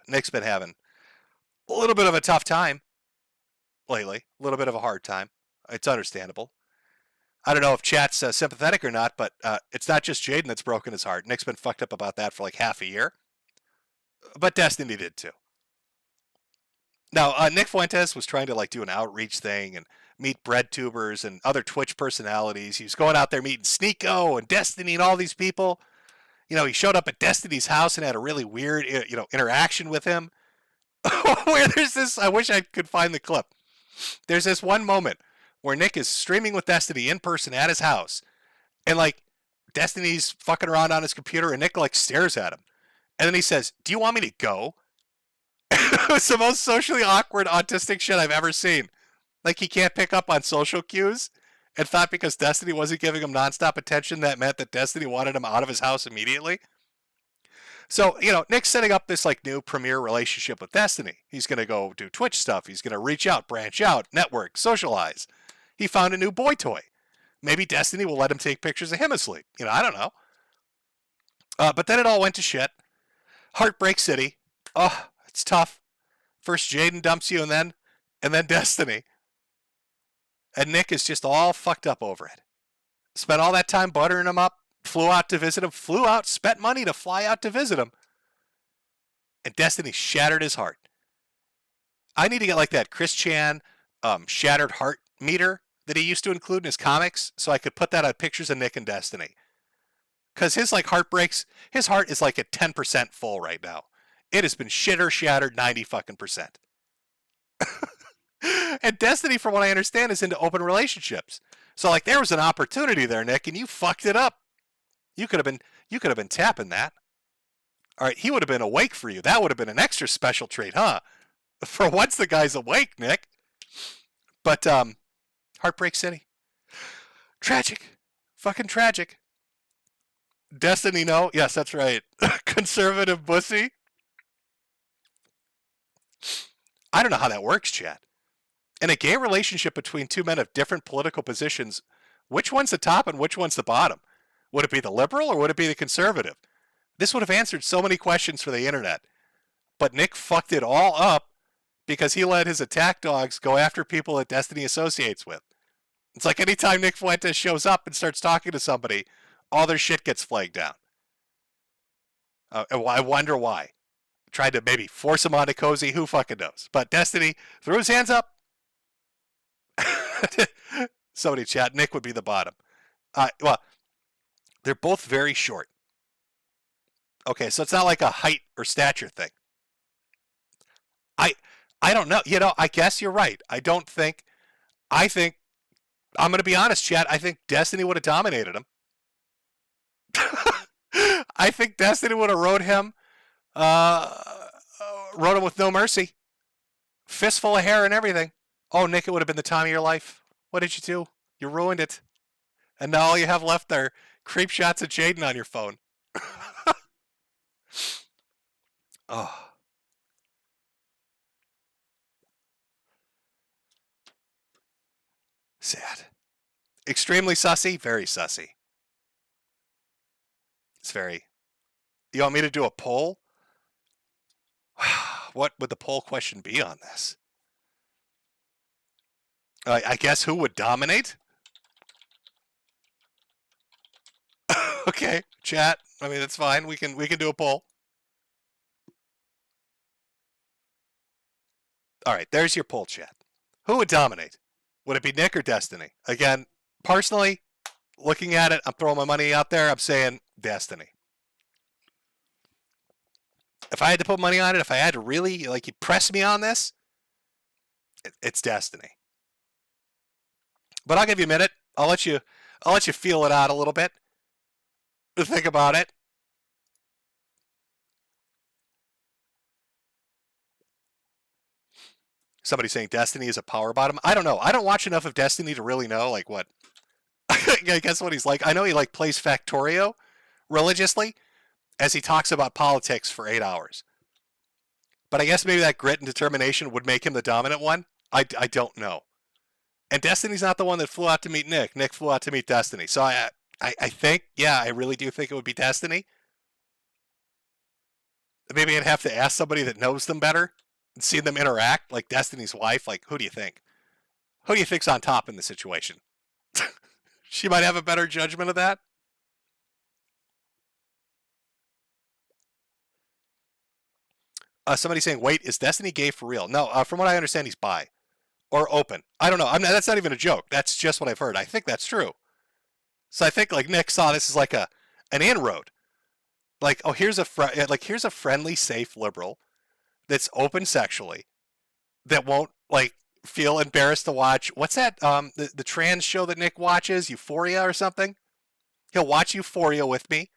Nick's been having a little bit of a tough time lately. A little bit of a hard time. It's understandable. I don't know if chat's sympathetic or not, but it's not just Jaden that's broken his heart. Nick's been fucked up about that for like half a year. But Destiny did too. Now, Nick Fuentes was trying to like do an outreach thing and meet bread tubers and other Twitch personalities. He was going out there meeting Sneeko and Destiny and all these people. You know, he showed up at Destiny's house and had a really weird, interaction with him. Where there's this, I wish I could find the clip. There's this one moment where Nick is streaming with Destiny in person at his house. And like, Destiny's fucking around on his computer and Nick like stares at him. And then he says, "Do you want me to go?" It was the most socially awkward autistic shit I've ever seen. Like he can't pick up on social cues and thought because Destiny wasn't giving him nonstop attention that meant that Destiny wanted him out of his house immediately. So, Nick's setting up this like new premier relationship with Destiny. He's going to go do Twitch stuff. He's going to reach out, branch out, network, socialize. He found a new boy toy. Maybe Destiny will let him take pictures of him asleep. I don't know. But then it all went to shit. Heartbreak City. Oh, it's tough. First Jaden dumps you and then Destiny. And Nick is just all fucked up over it. Spent all that time buttering him up. Flew out to visit him. Spent money to fly out to visit him. And Destiny shattered his heart. I need to get like that Chris Chan shattered heart meter that he used to include in his comics so I could put that on pictures of Nick and Destiny. Because his like heartbreaks, his heart is like at 10% full right now. It has been shattered 90 fucking %. And Destiny, from what I understand, is into open relationships. So like there was an opportunity there, Nick, and you fucked it up. You could have been tapping that. All right, he would have been awake for you. That would have been an extra special treat, huh? For once the guy's awake, Nick. But Heartbreak City. Tragic. Fucking tragic. Destiny, no? Yes, that's right. Conservative pussy. I don't know how that works, chat. In a gay relationship between two men of different political positions, which one's the top and which one's the bottom? Would it be the liberal or would it be the conservative? This would have answered so many questions for the internet. But Nick fucked it all up because he let his attack dogs go after people that Destiny associates with. It's like anytime Nick Fuentes shows up and starts talking to somebody, all their shit gets flagged down. I wonder why. Tried to maybe force him onto Cozy, who fucking knows? But Destiny threw his hands up. Somebody chat, Nick would be the bottom. Well, they're both very short. Okay, so it's not like a height or stature thing. I don't know. I guess you're right. I think, I'm going to be honest, chat, I think Destiny would have dominated him. I think Destiny would have rode him with no mercy. Fistful of hair and everything. Oh, Nick, it would have been the time of your life. What did you do? You ruined it. And now all you have left are creep shots of Jaden on your phone. Oh. Sad. Extremely sussy, very sussy. It's very... You want me to do a poll? What would the poll question be on this? I guess who would dominate? Okay, chat. I mean, that's fine. We can do a poll. All right, there's your poll, chat. Who would dominate? Would it be Nick or Destiny? Again, personally, looking at it, I'm throwing my money out there. I'm saying Destiny. If I had to put money on it, if I had to really, like, you press me on this, it's Destiny. But I'll give you a minute. I'll let you feel it out a little bit. Think about it. Somebody saying Destiny is a power bottom. I don't know. I don't watch enough of Destiny to really know like what. I guess what he's like. I know he like plays Factorio religiously as he talks about politics for 8 hours. But I guess maybe that grit and determination would make him the dominant one. I don't know. And Destiny's not the one that flew out to meet Nick. Nick flew out to meet Destiny. So I think, yeah, I really do think it would be Destiny. Maybe I'd have to ask somebody that knows them better and see them interact, like Destiny's wife. Like, who do you think? Who do you think's on top in the situation? She might have a better judgment of that. Somebody saying, wait, is Destiny gay for real? No, from what I understand, he's bi. Or open. I don't know. That's not even a joke. That's just what I've heard. I think that's true. So I think like Nick saw this as like an inroad. Like, oh, here's a friendly, safe liberal that's open sexually that won't like feel embarrassed to watch. What's that? The trans show that Nick watches, Euphoria or something. He'll watch Euphoria with me.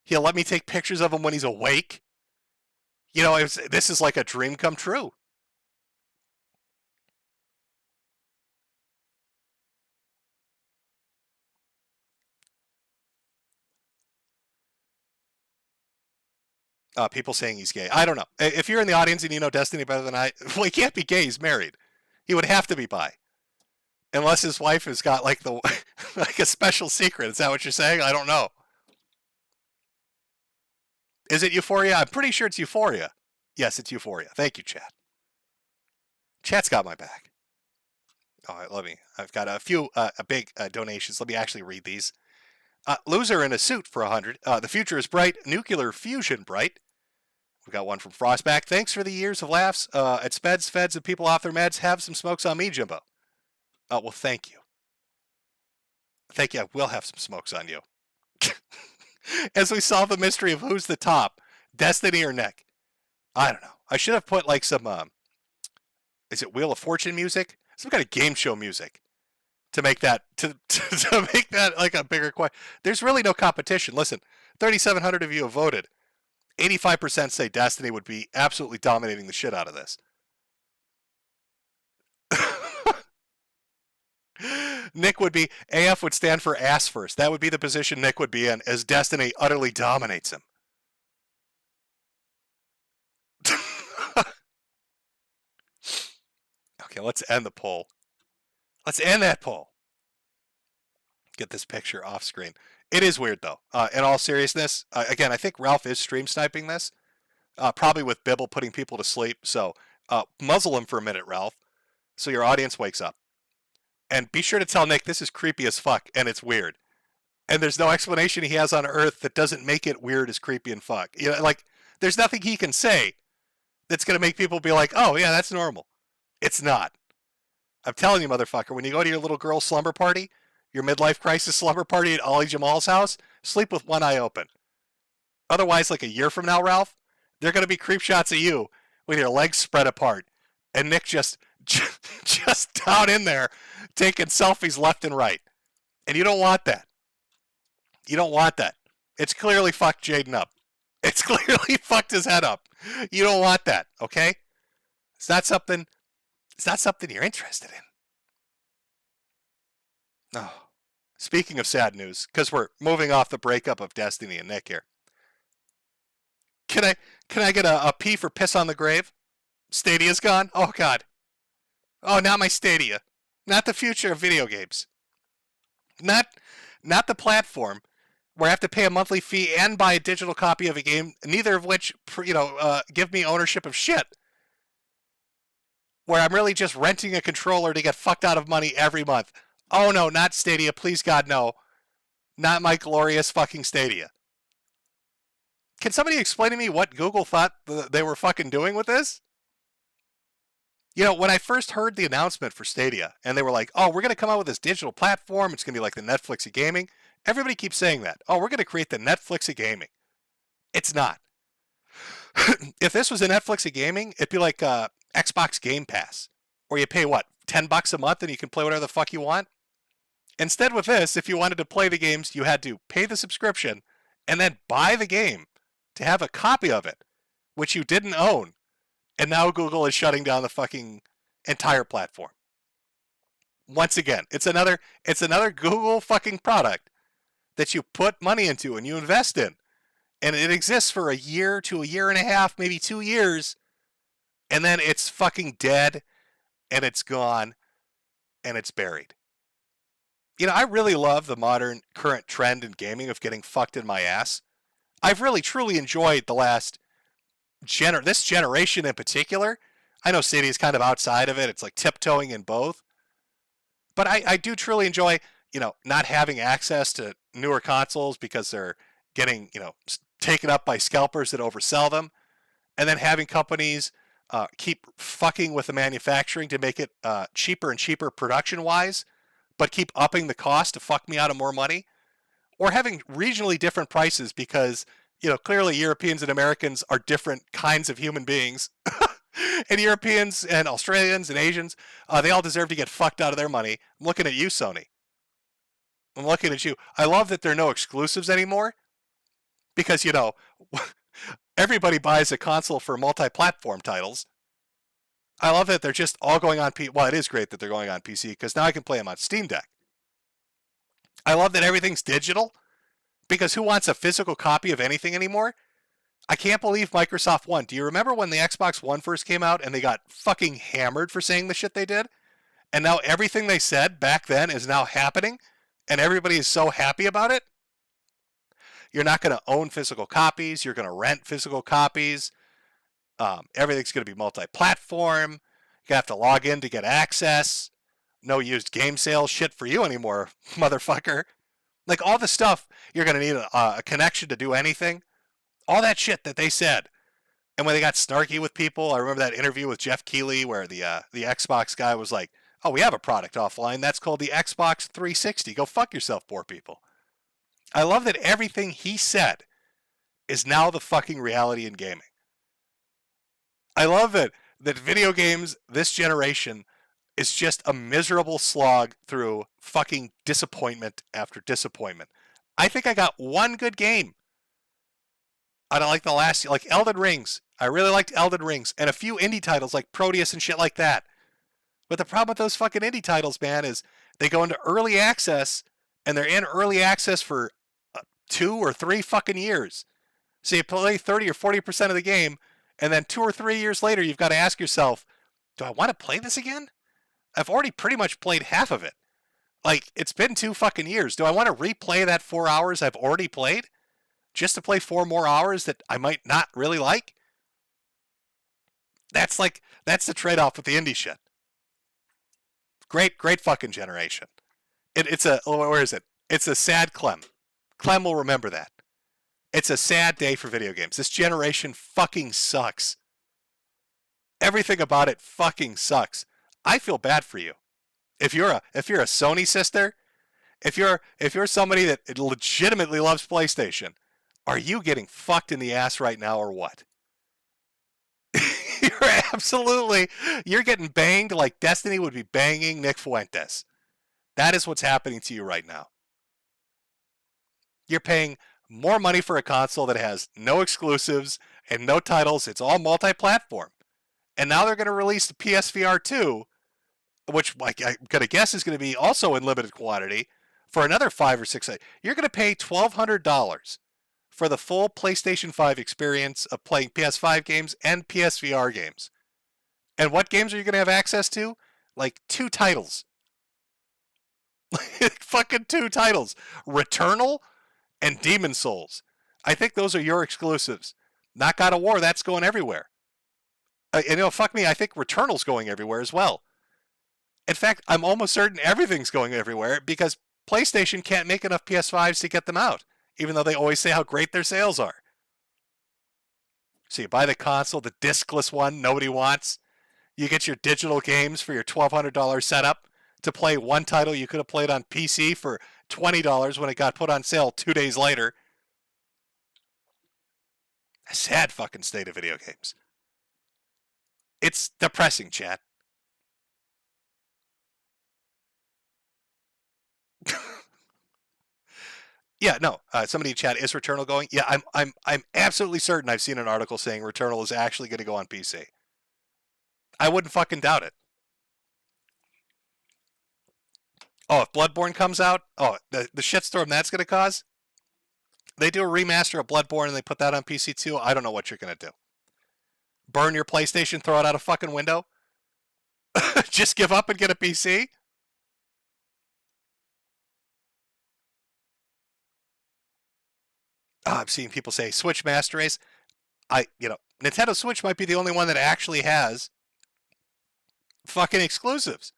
He'll let me take pictures of him when he's awake. You know, this is like a dream come true. People saying he's gay. I don't know. If you're in the audience and you know Destiny better than I, well, he can't be gay. He's married. He would have to be bi. Unless his wife has got like like a special secret. Is that what you're saying? I don't know. Is it Euphoria? I'm pretty sure it's Euphoria. Yes, it's Euphoria. Thank you, chat. Chat's got my back. All right, let me. I've got a few big donations. Let me actually read these. Loser in a suit for 100. The future is bright. Nuclear fusion bright. We've got one from Frostback. Thanks for the years of laughs at Speds, Feds, and people off their meds. Have some smokes on me, Jimbo. Well, thank you. Thank you. I will have some smokes on you. As we solve the mystery of who's the top, Destiny or Nick. I don't know. I should have put like some, is it Wheel of Fortune music? Some kind of game show music to make that, to make that like a bigger question. There's really no competition. Listen, 3,700 of you have voted. 85% say Destiny would be absolutely dominating the shit out of this. Nick would be, AF would stand for ass first. That would be the position Nick would be in as Destiny utterly dominates him. Okay, let's end the poll. Let's end that poll. Get this picture off screen. It is weird, though. In all seriousness, again, I think Ralph is stream sniping this, probably with Bibble putting people to sleep. So muzzle him for a minute, Ralph, so your audience wakes up. And be sure to tell Nick this is creepy as fuck, and it's weird. And there's no explanation he has on Earth that doesn't make it weird as creepy and fuck. You know, like, there's nothing he can say that's going to make people be like, oh, yeah, that's normal. It's not. I'm telling you, motherfucker, when you go to your little girl's slumber party, your midlife crisis slumber party at Ollie Jamal's house, sleep with one eye open. Otherwise, like a year from now, Ralph, they're going to be creep shots of you with your legs spread apart. And Nick just down in there taking selfies left and right. And you don't want that. You don't want that. It's clearly fucked Jaden up. It's clearly fucked his head up. You don't want that, okay? It's not something you're interested in. Oh. Speaking of sad news, because we're moving off the breakup of Destiny and Nick here. Can I get a P for piss on the grave? Stadia's gone? Oh, God. Oh, not my Stadia. Not the future of video games. Not the platform where I have to pay a monthly fee and buy a digital copy of a game, neither of which, give me ownership of shit. Where I'm really just renting a controller to get fucked out of money every month. Oh, no, not Stadia. Please, God, no. Not my glorious fucking Stadia. Can somebody explain to me what Google thought they were fucking doing with this? You know, when I first heard the announcement for Stadia, and they were like, oh, we're going to come out with this digital platform. It's going to be like the Netflix of gaming. Everybody keeps saying that. Oh, we're going to create the Netflix of gaming. It's not. If this was a Netflix of gaming, it'd be like Xbox Game Pass, where you pay, what, $10 a month and you can play whatever the fuck you want? Instead with this, if you wanted to play the games, you had to pay the subscription and then buy the game to have a copy of it, which you didn't own. And now Google is shutting down the fucking entire platform. Once again, it's another Google fucking product that you put money into and you invest in. And it exists for a year to a year and a half, maybe 2 years, and then it's fucking dead, and it's gone, and it's buried. You know, I really love the modern current trend in gaming of getting fucked in my ass. I've really truly enjoyed the last this generation in particular. I know Stadia is kind of outside of it. It's like tiptoeing in both. But I do truly enjoy, you know, not having access to newer consoles because they're getting, you know, taken up by scalpers that oversell them. And then having companies keep fucking with the manufacturing to make it cheaper and cheaper production-wise, but keep upping the cost to fuck me out of more money. Or having regionally different prices because, you know, clearly Europeans and Americans are different kinds of human beings. And Europeans and Australians and Asians, they all deserve to get fucked out of their money. I'm looking at you, Sony. I'm looking at you. I love that there are no exclusives anymore because, you know, everybody buys a console for multi-platform titles. I love that they're just all going on PC. Well, it is great that they're going on PC because now I can play them on Steam Deck. I love that everything's digital because who wants a physical copy of anything anymore? I can't believe Microsoft won. Do you remember when the Xbox One first came out and they got fucking hammered for saying the shit they did? And now everything they said back then is now happening and everybody is so happy about it? You're not going to own physical copies. You're going to rent physical copies. Everything's going to be multi-platform. You have to log in to get access. No used game sales shit for you anymore, motherfucker. Like all the stuff, you're going to need a connection to do anything. All that shit that they said. And when they got snarky with people, I remember that interview with Jeff Keighley where the Xbox guy was like, oh, we have a product offline. That's called the Xbox 360. Go fuck yourself, poor people. I love that everything he said is now the fucking reality in gaming. I love that video games this generation is just a miserable slog through fucking disappointment after disappointment. I think I got one good game. I don't like the last, like Elden Rings. I really liked Elden Rings and a few indie titles like Proteus and shit like that. But the problem with those fucking indie titles, man, is they go into early access and they're in early access for 2 or 3 fucking years. So you play 30 or 40% of the game and then 2 or 3 years later, you've got to ask yourself, do I want to play this again? I've already pretty much played half of it. Like, it's been 2 fucking years. Do I want to replay that 4 hours I've already played? Just to play 4 more hours that I might not really like? That's the trade-off with the indie shit. Great fucking generation. Where is it? It's a sad Clem. Clem will remember that. It's a sad day for video games. This generation fucking sucks. Everything about it fucking sucks. I feel bad for you. If you're a Sony sister, if you're somebody that legitimately loves PlayStation, are you getting fucked in the ass right now or what? You're getting banged like Destiny would be banging Nick Fuentes. That is what's happening to you right now. You're paying more money for a console that has no exclusives and no titles. It's all multi-platform. And now they're going to release the PSVR 2, which I'm going to guess is going to be also in limited quantity, for another 5 or 6. You're going to pay $1,200 for the full PlayStation 5 experience of playing PS5 games and PSVR games. And what games are you going to have access to? Like 2 titles. Fucking 2 titles. Returnal and Demon Souls. I think those are your exclusives. Not God of War, that's going everywhere. And you know, fuck me, I think Returnal's going everywhere as well. In fact, I'm almost certain everything's going everywhere because PlayStation can't make enough PS5s to get them out, even though they always say how great their sales are. So you buy the console, the discless one nobody wants. You get your digital games for your $1,200 setup to play one title you could have played on PC for $20 when it got put on sale 2 days later. A sad fucking state of video games. It's depressing, chat. Yeah, no. Somebody in chat, is Returnal going? Yeah, I'm absolutely certain I've seen an article saying Returnal is actually going to go on PC. I wouldn't fucking doubt it. Oh, if Bloodborne comes out, the shitstorm that's going to cause. They do a remaster of Bloodborne and they put that on PC too. I don't know what you're going to do. Burn your PlayStation, throw it out a fucking window? Just give up and get a PC? Oh, I'm seeing people say Switch Master Race. Nintendo Switch might be the only one that actually has fucking exclusives.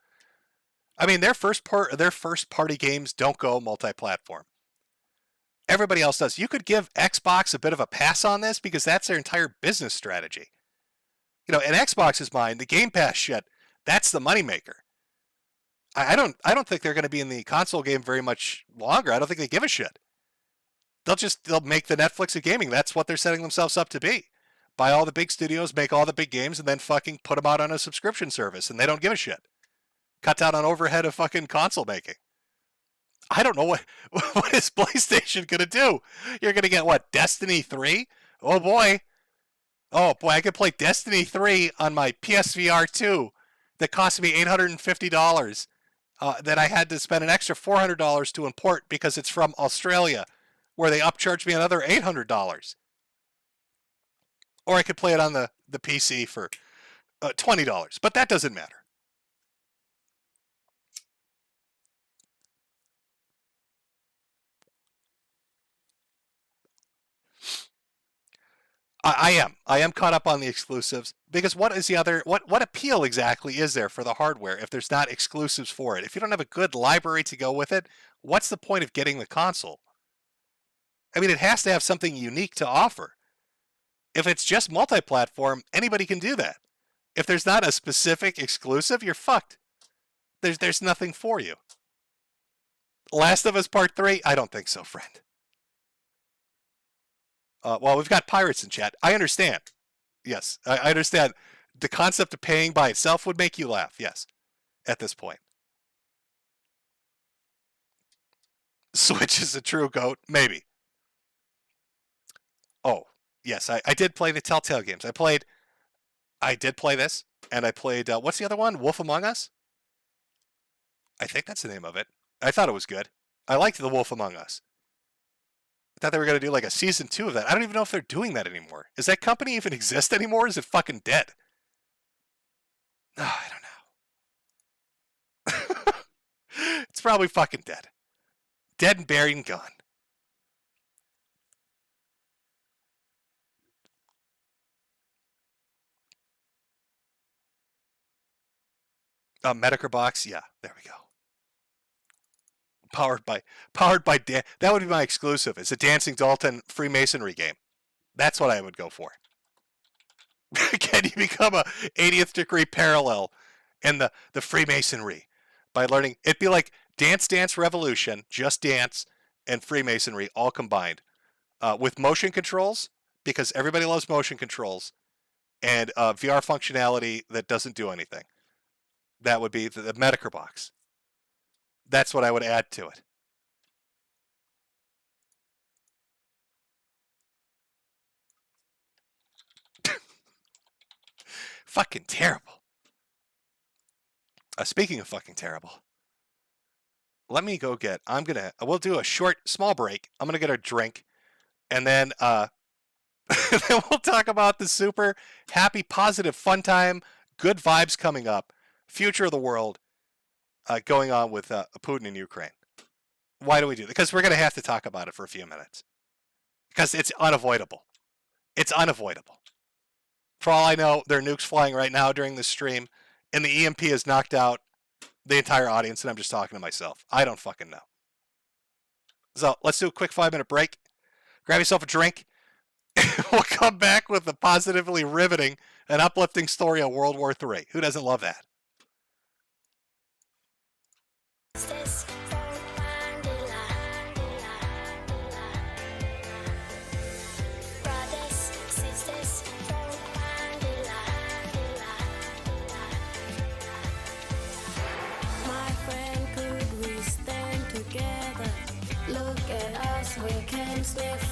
I mean, their first party games don't go multi-platform. Everybody else does. You could give Xbox a bit of a pass on this because that's their entire business strategy. In Xbox's mind, the Game Pass shit, that's the moneymaker. I don't think they're going to be in the console game very much longer. I don't think they give a shit. They'll make the Netflix of gaming. That's what they're setting themselves up to be. Buy all the big studios, make all the big games, and then fucking put them out on a subscription service, and they don't give a shit. Cut down on overhead of fucking console making. I don't know what is PlayStation going to do. You're going to get, what, Destiny 3? Oh, boy. I could play Destiny 3 on my PSVR 2 that cost me $850 that I had to spend an extra $400 to import because it's from Australia, where they upcharged me another $800. Or I could play it on the PC for $20, but that doesn't matter. I am caught up on the exclusives because what is the other, what appeal exactly is there for the hardware if there's not exclusives for it? If you don't have a good library to go with it, what's the point of getting the console? I mean, it has to have something unique to offer. If it's just multi-platform, anybody can do that. If there's not a specific exclusive, you're fucked. There's nothing for you. Last of Us Part 3? I don't think so, friend. Well, we've got pirates in chat. I understand. Yes, I understand. The concept of paying by itself would make you laugh. Yes, at this point. Switch is a true GOAT. Maybe. Oh, yes, I did play the Telltale games. I did play this, and I played, what's the other one? Wolf Among Us? I think that's the name of it. I thought it was good. I liked The Wolf Among Us. I thought they were going to do like a season 2 of that. I don't even know if they're doing that anymore. Does that company even exist anymore? Or is it fucking dead? Oh, I don't know. It's probably fucking dead. Dead and buried and gone. Metokur box, yeah, there we go. Powered by that would be my exclusive. It's a Dancing Dalton Freemasonry game. That's what I would go for. Can you become a 80th degree parallel in the Freemasonry by learning? It'd be like Dance Dance Revolution, Just Dance, and Freemasonry all combined with motion controls, because everybody loves motion controls, and VR functionality that doesn't do anything. That would be the Metokur box. That's what I would add to it. Fucking terrible. Speaking of fucking terrible, let me go get, we'll do a small break. I'm going to get a drink, and then, then we'll talk about the super happy, positive, fun time, good vibes coming up, future of the world, going on with Putin in Ukraine. Why do we do that? Because we're going to have to talk about it for a few minutes. Because it's unavoidable. It's unavoidable. For all I know, there are nukes flying right now during this stream, and the EMP has knocked out the entire audience, and I'm just talking to myself. I don't fucking know. So let's do a quick 5-minute break. Grab yourself a drink. We'll come back with a positively riveting and uplifting story of World War III. Who doesn't love that?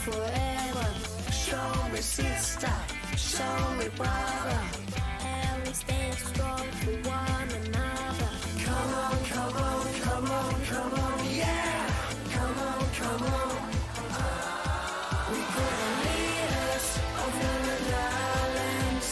Forever. Show me sister, show me brother, and we stand strong for one another. Come on, come on, come on, come on, yeah. Come on, come on. We put the leaders of the islands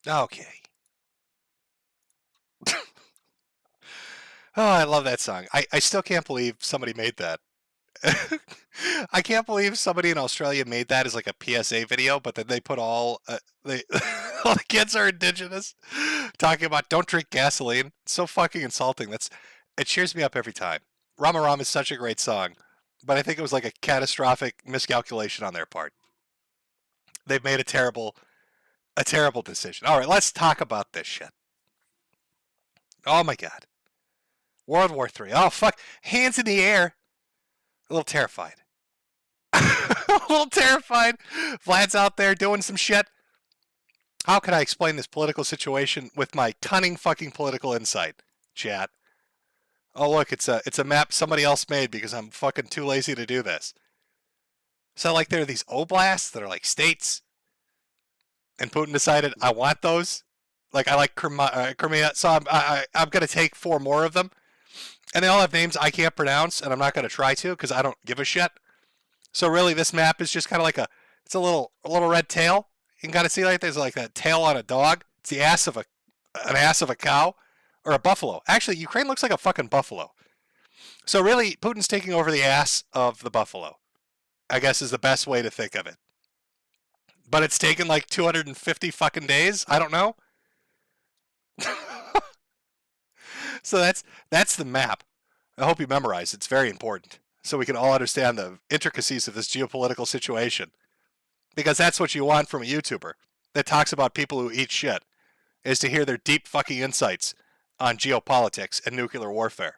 Okay. Oh, I love that song. I still can't believe somebody made that. I can't believe somebody in Australia made that as like a PSA video, but then they put all all the kids are indigenous, talking about don't drink gasoline. It's so fucking insulting. It cheers me up every time. Rama Ram is such a great song, but I think it was like a catastrophic miscalculation on their part. They've made a terrible decision. All right, let's talk about this shit. Oh my God. World War III. Oh fuck. Hands in the air. A little terrified. A little terrified. Vlad's out there doing some shit. How can I explain this political situation with my cunning fucking political insight, chat? Oh look, it's a map somebody else made because I'm fucking too lazy to do this. So like there are these oblasts that are like states, and Putin decided I want those. Like I like Crimea, so I'm gonna take 4 more of them. And they all have names I can't pronounce, and I'm not going to try to because I don't give a shit. So really, this map is just kind of like it's a little red tail. You can kind of see like there's like that tail on a dog. It's the ass of a cow or a buffalo. Actually, Ukraine looks like a fucking buffalo. So really, Putin's taking over the ass of the buffalo, I guess is the best way to think of it. But it's taken like 250 fucking days. I don't know. So that's the map. I hope you memorize. It's very important so we can all understand the intricacies of this geopolitical situation. Because that's what you want from a YouTuber that talks about people who eat shit, is to hear their deep fucking insights on geopolitics and nuclear warfare.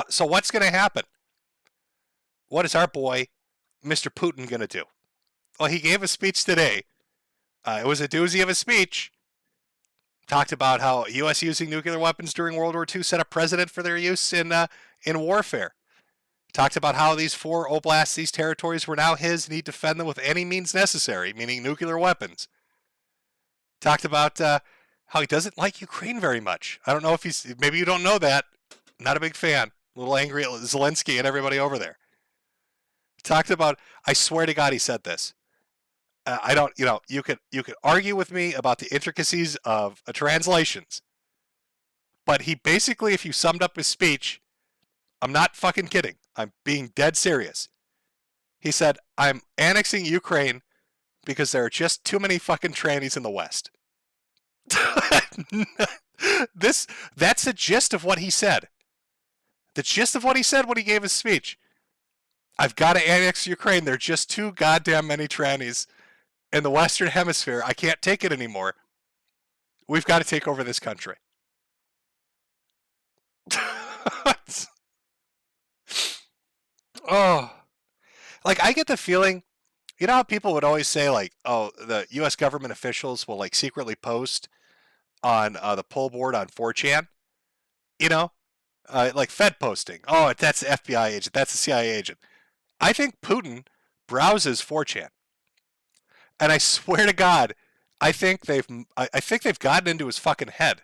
So what's going to happen? What is our boy, Mr. Putin, going to do? Well, he gave a speech today. It was a doozy of a speech. Talked about how U.S. using nuclear weapons during World War II set a precedent for their use in warfare. Talked about how these 4 oblasts, these territories, were now his, and he'd defend them with any means necessary, meaning nuclear weapons. Talked about how he doesn't like Ukraine very much. I don't know if maybe you don't know that. Not a big fan. A little angry at Zelensky and everybody over there. Talked about, I swear to God he said this. I don't, you could argue with me about the intricacies of translations, but he basically, if you summed up his speech, I'm not fucking kidding. I'm being dead serious. He said, I'm annexing Ukraine because there are just too many fucking trannies in the West. That's the gist of what he said. The gist of what he said when he gave his speech. I've got to annex Ukraine. There are just too goddamn many trannies in the Western Hemisphere. I can't take it anymore. We've got to take over this country. Oh, like I get the feeling, you know how people would always say like, oh, the U.S. government officials will like secretly post on the pull board on 4chan, like Fed posting. Oh, that's the FBI agent. That's the CIA agent. I think Putin browses 4chan. And I swear to God, I think they've gotten into his fucking head.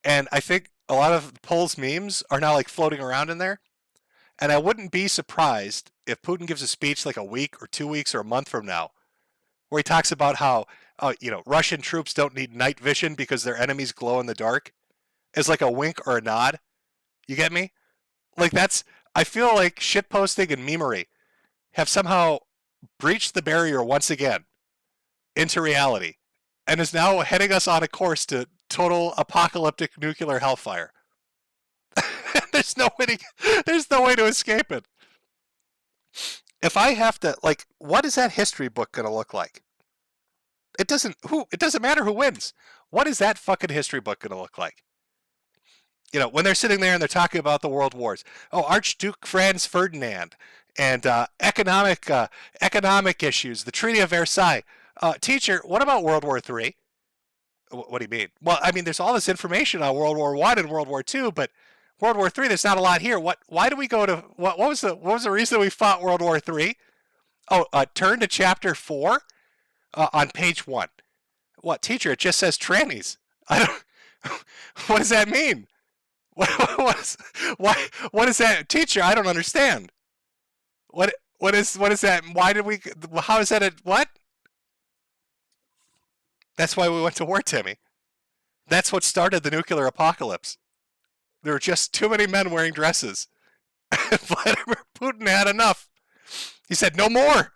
And I think a lot of the polls memes are now like floating around in there. And I wouldn't be surprised if Putin gives a speech like a week or 2 weeks or a month from now, where he talks about how, Russian troops don't need night vision because their enemies glow in the dark, as like a wink or a nod. You get me? Like I feel like shitposting and memery have somehow breached the barrier once again into reality, and is now heading us on a course to total apocalyptic nuclear hellfire. There's no way to escape it. If I have to, what is that history book going to look like? It doesn't matter who wins. What is that fucking history book going to look like? When they're sitting there and they're talking about the world wars. Oh, Archduke Franz Ferdinand and economic issues, the Treaty of Versailles. Teacher, what about World War III? What do you mean? Well, I mean, there's all this information on World War I and World War II, but World War III, there's not a lot here. Why do we go to what was the reason we fought World War III? Oh, turn to chapter 4 on page 1. What, teacher? It just says trannies. I don't. What does that mean? What is that, teacher? I don't understand. What is that? Why did we? How is that? What? That's why we went to war, Timmy. That's what started the nuclear apocalypse. There were just too many men wearing dresses. Vladimir Putin had enough. He said, no more.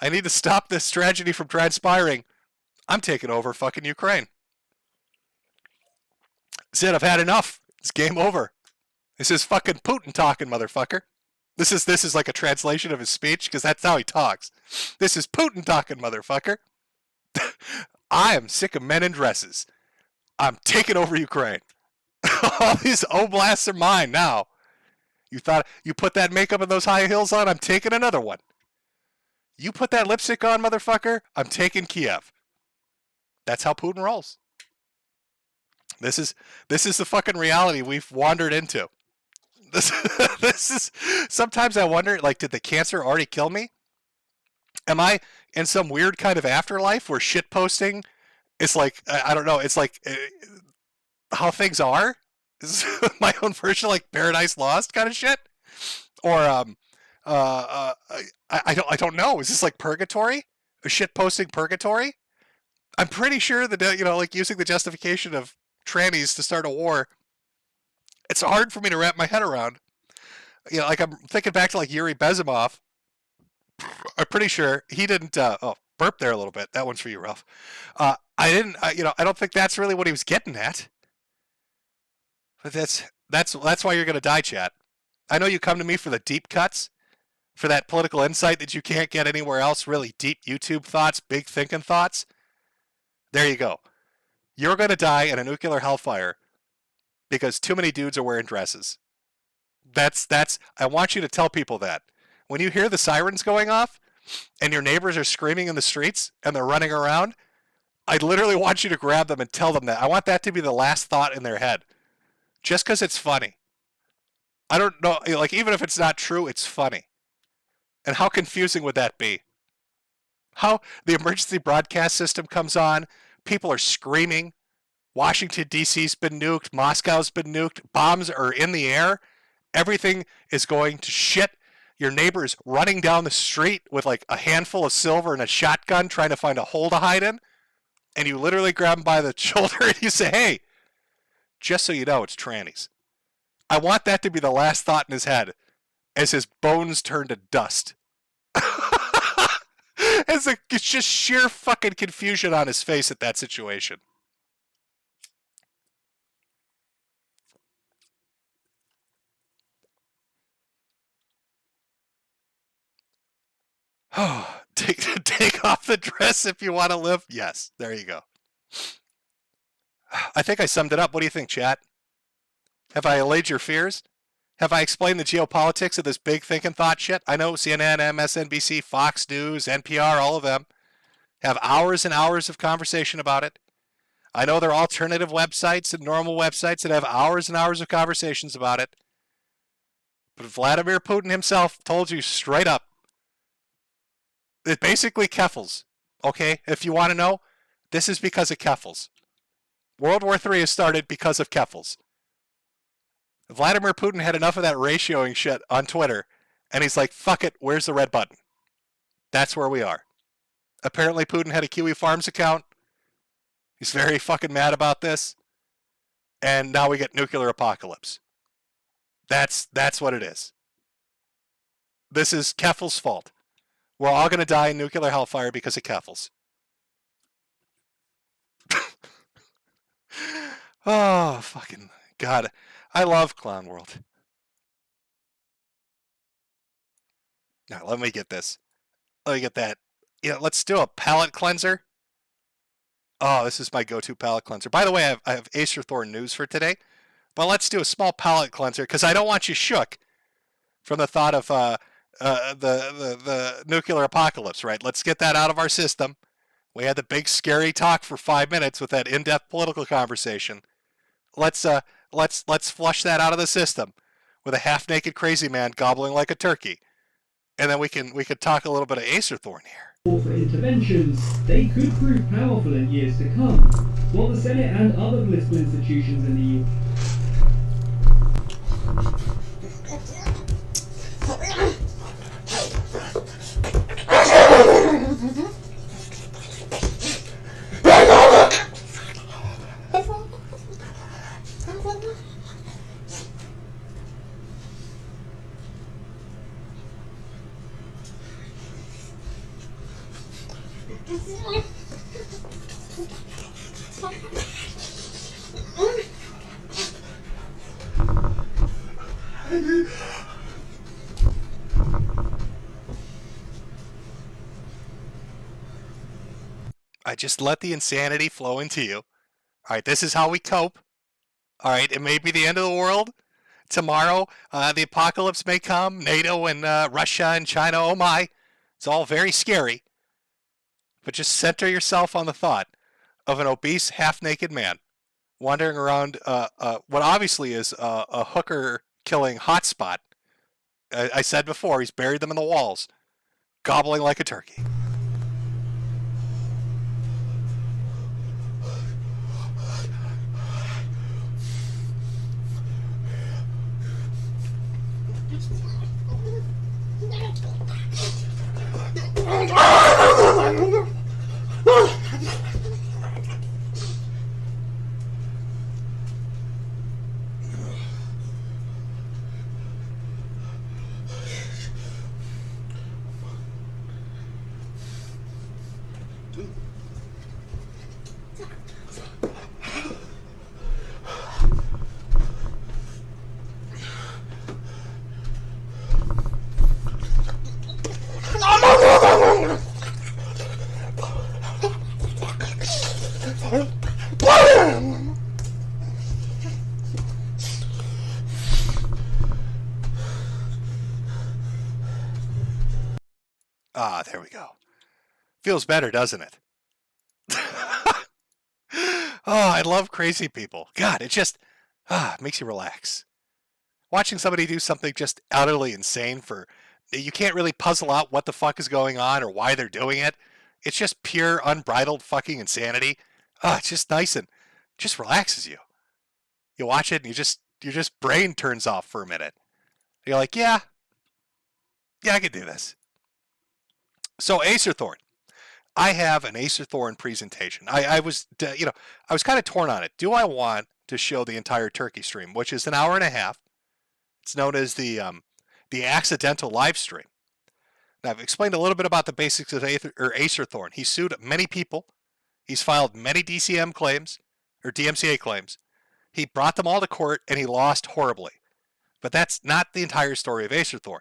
I need to stop this tragedy from transpiring. I'm taking over fucking Ukraine. He said, I've had enough. It's game over. This is fucking Putin talking, motherfucker. This is like a translation of his speech, because that's how he talks. This is Putin talking, motherfucker. I am sick of men in dresses. I'm taking over Ukraine. All these oblasts are mine now. You thought you put that makeup and those high heels on? I'm taking another one. You put that lipstick on, motherfucker? I'm taking Kiev. That's how Putin rolls. This is the fucking reality we've wandered into. This is. Sometimes I wonder, like, did the cancer already kill me? Am I in some weird kind of afterlife where shit posting is like, I don't know, it's like how things are? Is my own version of like Paradise Lost kind of shit? Or I don't know. Is this like purgatory? A shit posting purgatory? I'm pretty sure that, you know, like using the justification of trannies to start a war, it's hard for me to wrap my head around. You know, like I'm thinking back to like Yuri Bezimov. I'm pretty sure he didn't. Oh, burp there a little bit. That one's for you, Ralph. I don't think that's really what he was getting at. But that's why you're gonna die, chat. I know you come to me for the deep cuts, for that political insight that you can't get anywhere else. Really deep YouTube thoughts, big thinking thoughts. There you go. You're gonna die in a nuclear hellfire because too many dudes are wearing dresses. That's. I want you to tell people that. When you hear the sirens going off and your neighbors are screaming in the streets and they're running around, I literally want you to grab them and tell them that. I want that to be the last thought in their head. Just because it's funny. I don't know, like, even if it's not true, it's funny. And how confusing would that be? How the emergency broadcast system comes on, people are screaming, Washington, D.C.'s been nuked, Moscow's been nuked, bombs are in the air, everything is going to shit. Your neighbor's running down the street with like a handful of silver and a shotgun trying to find a hole to hide in, and you literally grab him by the shoulder and you say, hey, just so you know, it's trannies. I want that to be the last thought in his head as his bones turn to dust. It's just sheer fucking confusion on his face at that situation. Oh, take off the dress if you want to live. Yes, there you go. I think I summed it up. What do you think, chat? Have I allayed your fears? Have I explained the geopolitics of this big thinking thought shit? I know CNN, MSNBC, Fox News, NPR, all of them have hours and hours of conversation about it. I know there are alternative websites and normal websites that have hours and hours of conversations about it. But Vladimir Putin himself told you straight up, it's basically Keffels, okay? If you want to know, this is because of Keffels. World War III has started because of Keffels. Vladimir Putin had enough of that ratioing shit on Twitter, and he's like, fuck it, where's the red button? That's where we are. Apparently Putin had a Kiwi Farms account. He's very fucking mad about this. And now we get nuclear apocalypse. That's what it is. This is Keffels' fault. We're all going to die in nuclear hellfire because of Keffels. Oh, fucking God. I love Clown World. Now, let me get this. Let me get that. Yeah, let's do a palate cleanser. Oh, this is my go-to palate cleanser. By the way, I have Acer Thorn news for today. But let's do a small palate cleanser because I don't want you shook from the thought of the nuclear apocalypse, right? Let's get that out of our system. We had the big scary talk for 5 minutes with that in-depth political conversation. Let's flush that out of the system with a half-naked crazy man gobbling like a turkey, and then we can talk a little bit of Acer Thorn here. For interventions, they could prove powerful in years to come, while the Senate and other political institutions in the EU. I just let the insanity flow into you. All right, this is how we cope. All right, it may be the end of the world. Tomorrow, the apocalypse may come. NATO and Russia and China, oh my. It's all very scary. But just center yourself on the thought of an obese, half-naked man wandering around what obviously is a hooker-killing hotspot. I said before, he's buried them in the walls, gobbling like a turkey. Ah, there we go. Feels better, doesn't it? Oh, I love crazy people. God, it just makes you relax. Watching somebody do something just utterly insane you can't really puzzle out what the fuck is going on or why they're doing it. It's just pure, unbridled fucking insanity. It's just nice and just relaxes you. You watch it and your just brain turns off for a minute. You're like, yeah, I can do this. So Acerthorn. I have an Acerthorn presentation. I was kind of torn on it. Do I want to show the entire turkey stream, which is an hour and a half? It's known as the accidental live stream. Now, I've explained a little bit about the basics of Acerthorn. He sued many people. He's filed many DCM claims or DMCA claims. He brought them all to court and he lost horribly. But that's not the entire story of Acerthorn.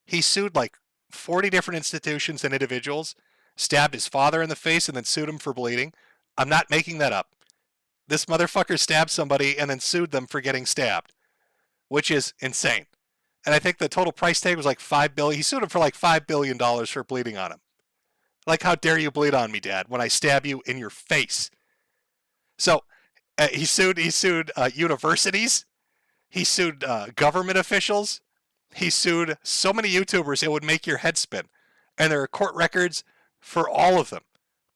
He sued like 40 different institutions and individuals, stabbed his father in the face and then sued him for bleeding. I'm not making that up. This motherfucker stabbed somebody and then sued them for getting stabbed, which is insane. And I think the total price tag was like $5 billion. He sued him for like $5 billion for bleeding on him. Like, how dare you bleed on me, Dad, when I stab you in your face? So he sued universities. He sued government officials. He sued so many YouTubers it would make your head spin. And there are court records for all of them,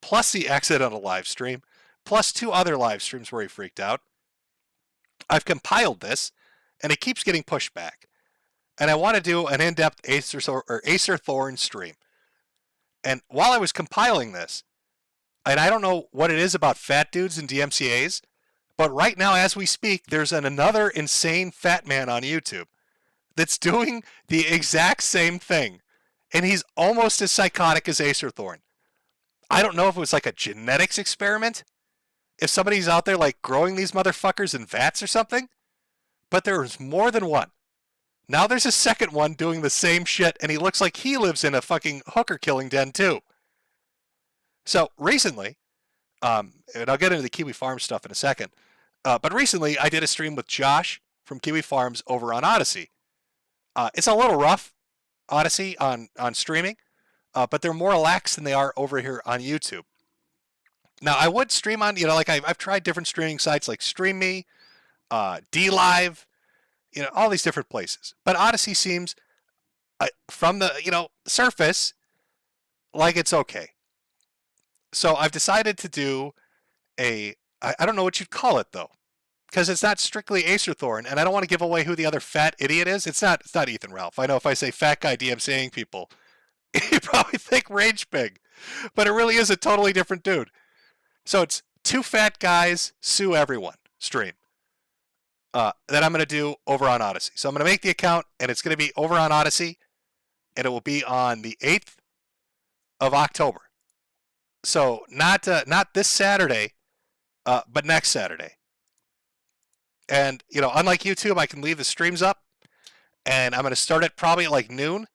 plus the accidental live stream, plus 2 other live streams where he freaked out. I've compiled this, and it keeps getting pushed back. And I want to do an in-depth Acerthorn stream. And while I was compiling this, and I don't know what it is about fat dudes and DMCAs, but right now as we speak, there's another insane fat man on YouTube that's doing the exact same thing. And he's almost as psychotic as Acerthorn. I don't know if it was like a genetics experiment, if somebody's out there like growing these motherfuckers in vats or something, but there's more than one. Now there's a second one doing the same shit, and he looks like he lives in a fucking hooker killing den too. So recently, and I'll get into the Kiwi Farm stuff in a second, but recently I did a stream with Josh from Kiwi Farms over on Odyssey. It's a little rough, Odyssey, on streaming, but they're more lax than they are over here on YouTube. Now, I would stream on, I've tried different streaming sites like StreamMe, DLive, all these different places. But Odyssey seems, from the, surface, like it's okay. So I've decided to do I don't know what you'd call it, though, because it's not strictly Acerthorn, and I don't want to give away who the other fat idiot is. It's not Ethan Ralph. I know if I say fat guy DMCAing people, you probably think Rage Pig, but it really is a totally different dude. So it's 2 fat guys sue everyone stream that I'm going to do over on Odyssey. So I'm going to make the account, and it's going to be over on Odyssey, and it will be on the 8th of October. So not this Saturday, but next Saturday. And, you know, unlike YouTube, I can leave the streams up, and I'm going to start it probably at like noon,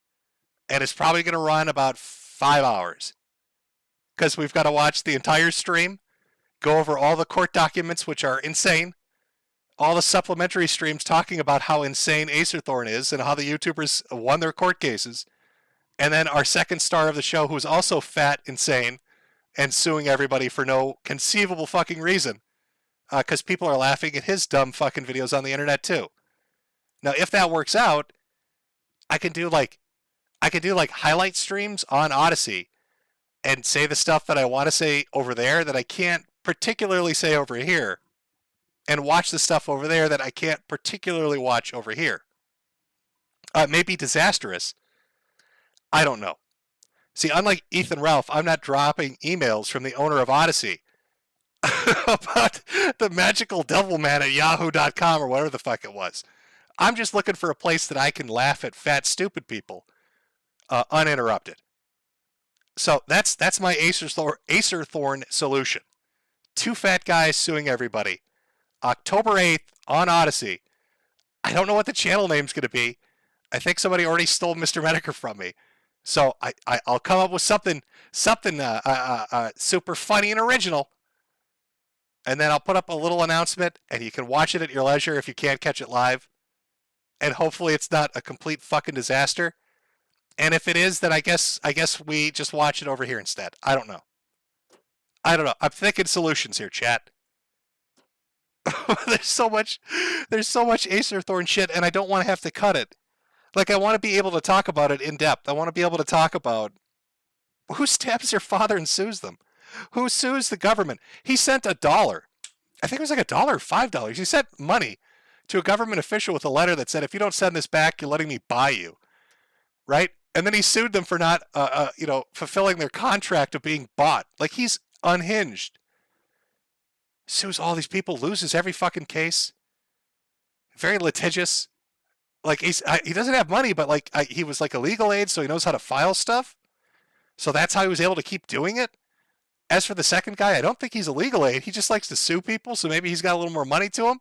and it's probably going to run about 5 hours. Because we've got to watch the entire stream, go over all the court documents, which are insane, all the supplementary streams talking about how insane Acerthorn is and how the YouTubers won their court cases, and then our second star of the show, who's also fat, insane, and suing everybody for no conceivable fucking reason, because people are laughing at his dumb fucking videos on the internet too. Now, if that works out, I can do like highlight streams on Odyssey and say the stuff that I want to say over there that I can't particularly say over here, and watch the stuff over there that I can't particularly watch over here. It may be disastrous. I don't know. See, unlike Ethan Ralph, I'm not dropping emails from the owner of Odyssey about the magical devil man at yahoo.com or whatever the fuck it was. I'm just looking for a place that I can laugh at fat, stupid people uninterrupted. So that's my Acerthorn solution. 2 fat guys suing everybody. October 8th on Odyssey. I don't know what the channel name's going to be. I think somebody already stole Mr. Metokur from me. So I'll come up with something super funny and original. And then I'll put up a little announcement, and you can watch it at your leisure if you can't catch it live. And hopefully it's not a complete fucking disaster. And if it is, then I guess we just watch it over here instead. I don't know. I'm thinking solutions here, chat. There's so much Acerthorn shit, and I don't want to have to cut it. Like, I want to be able to talk about it in depth. I want to be able to talk about who stabs their father and sues them. Who sues the government? He sent $1. I think it was like $1 or $5. He sent money to a government official with a letter that said, if you don't send this back, you're letting me buy you. Right? And then he sued them for not, fulfilling their contract of being bought. Like, he's unhinged. Sues all these people, loses every fucking case. Very litigious. Like, he doesn't have money, but he was like a legal aid, so he knows how to file stuff. So that's how he was able to keep doing it. As for the second guy, I don't think he's a legal aid. He just likes to sue people, so maybe he's got a little more money to him.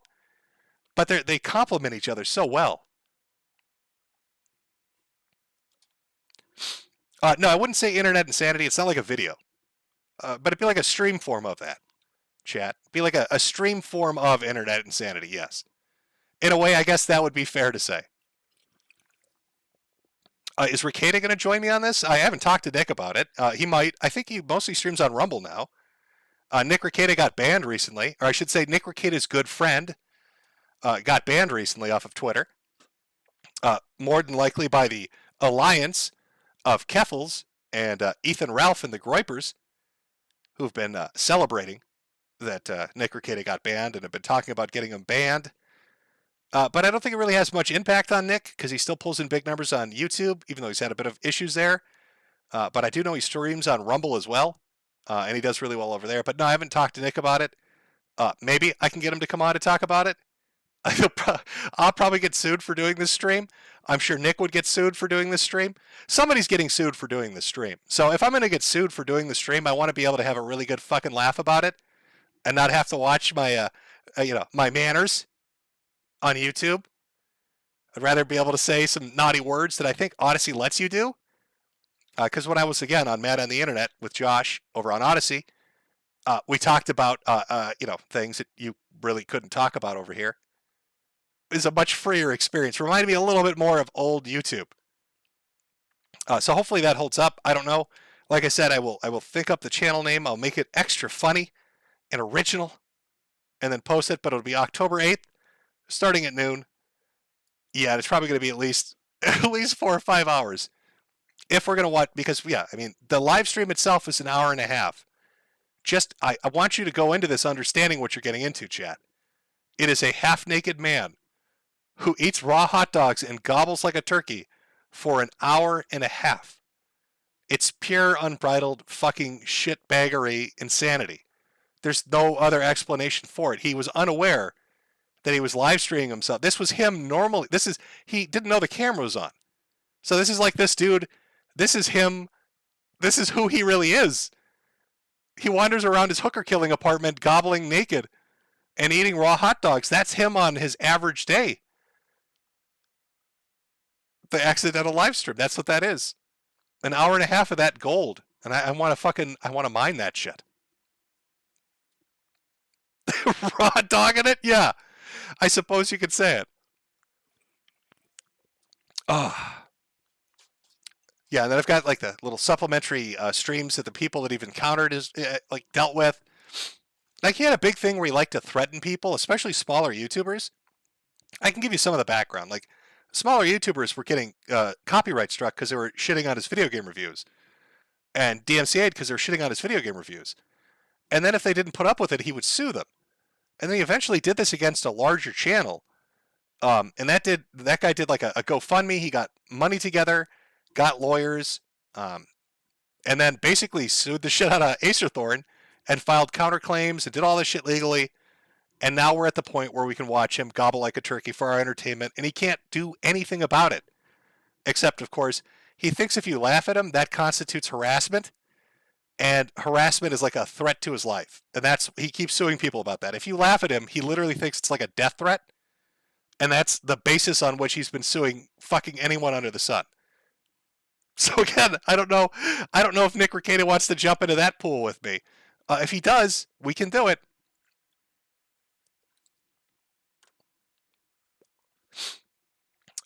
But they complement each other so well. No, I wouldn't say internet insanity. It's not like a video. But it'd be like a stream form of that, chat. It'd be like a stream form of internet insanity, yes. In a way, I guess that would be fair to say. Is Ricada going to join me on this? I haven't talked to Nick about it. He might. I think he mostly streams on Rumble now. Nick Ricada got banned recently. Or I should say Nick Ricada's good friend got banned recently off of Twitter. More than likely by the alliance of Keffels and Ethan Ralph and the Groypers, who've been celebrating that Nick Ricada got banned and have been talking about getting him banned. But I don't think it really has much impact on Nick because he still pulls in big numbers on YouTube, even though he's had a bit of issues there. But I do know he streams on Rumble as well, and he does really well over there. But no, I haven't talked to Nick about it. Maybe I can get him to come on to talk about it. I'll probably get sued for doing this stream. I'm sure Nick would get sued for doing this stream. Somebody's getting sued for doing this stream. So if I'm going to get sued for doing the stream, I want to be able to have a really good fucking laugh about it and not have to watch my, my manners on YouTube. I'd rather be able to say some naughty words that I think Odyssey lets you do. Because when I was, again, on Mad on the Internet with Josh over on Odyssey, we talked about, things that you really couldn't talk about over here. It was a much freer experience. Reminded me a little bit more of old YouTube. So hopefully that holds up. I don't know. Like I said, I will think up the channel name. I'll make it extra funny and original and then post it. But it'll be October 8th, starting at noon. Yeah, it's probably going to be at least 4 or 5 hours. If we're going to watch, because, the live stream itself is an hour and a half. I want you to go into this understanding what you're getting into, chat. It is a half-naked man who eats raw hot dogs and gobbles like a turkey for an hour and a half. It's pure, unbridled fucking shitbaggery insanity. There's no other explanation for it. He was unaware that he was live streaming himself. This was him normally. He didn't know the camera was on. So this is like this dude. This is him. This is who he really is. He wanders around his hooker killing apartment gobbling naked and eating raw hot dogs. That's him on his average day. The accidental live stream. That's what that is. An hour and a half of that gold. And I want to mine that shit. Raw dogging it? Yeah. I suppose you could say it. Yeah, and then I've got like the little supplementary streams that the people that he've encountered is like dealt with. Like he had a big thing where he liked to threaten people, especially smaller YouTubers. I can give you some of the background. Like smaller YouTubers were getting copyright struck because they were shitting on his video game reviews, and DMCA'd because they were shitting on his video game reviews. And then if they didn't put up with it, he would sue them. And then he eventually did this against a larger channel. And that guy did like a GoFundMe. He got money together, got lawyers, and then basically sued the shit out of Acerthorn and filed counterclaims and did all this shit legally. And now we're at the point where we can watch him gobble like a turkey for our entertainment, and he can't do anything about it. Except, of course, he thinks if you laugh at him, that constitutes harassment. And harassment is like a threat to his life. And he keeps suing people about that. If you laugh at him, he literally thinks it's like a death threat. And that's the basis on which he's been suing fucking anyone under the sun. So again, I don't know if Nick Recato wants to jump into that pool with me. If he does, we can do it.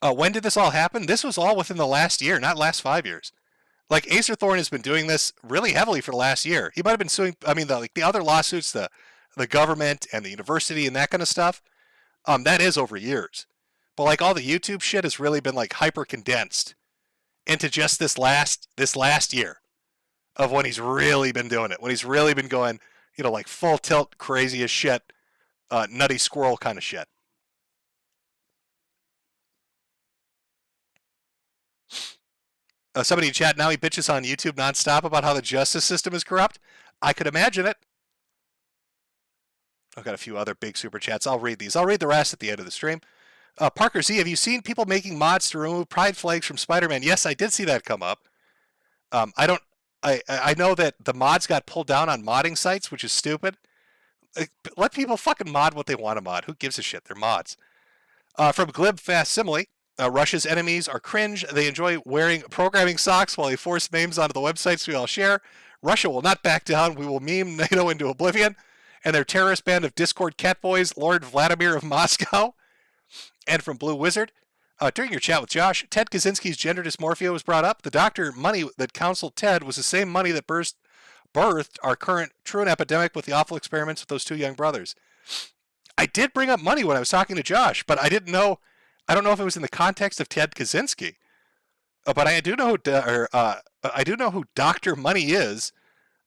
When did this all happen? This was all within the last year, not last 5 years. Like Acerthorn has been doing this really heavily for the last year. He might have been suing. I mean, the other lawsuits, the government and the university and that kind of stuff. That is over years. But like all the YouTube shit has really been like hyper condensed into just this last year of when he's really been doing it. When he's really been going, like full tilt, crazy as shit, nutty squirrel kind of shit. Somebody in chat now, he bitches on YouTube nonstop about how the justice system is corrupt. I could imagine it. I've got a few other big super chats. I'll read these. I'll read the rest at the end of the stream. Parker Z, have you seen people making mods to remove pride flags from Spider-Man? Yes, I did see that come up. I know that the mods got pulled down on modding sites, which is stupid. Let people fucking mod what they want to mod. Who gives a shit? They're mods. From Glib Fast Simile, Russia's enemies are cringe. They enjoy wearing programming socks while they force memes onto the websites we all share. Russia will not back down. We will meme NATO into oblivion. And their terrorist band of Discord catboys, Lord Vladimir of Moscow. And from Blue Wizard, during your chat with Josh, Ted Kaczynski's gender dysmorphia was brought up. The doctor money that counseled Ted was the same money that birthed our current truant epidemic with the awful experiments with those two young brothers. I did bring up money when I was talking to Josh, but I don't know if it was in the context of Ted Kaczynski. But I do know who Dr. Money is,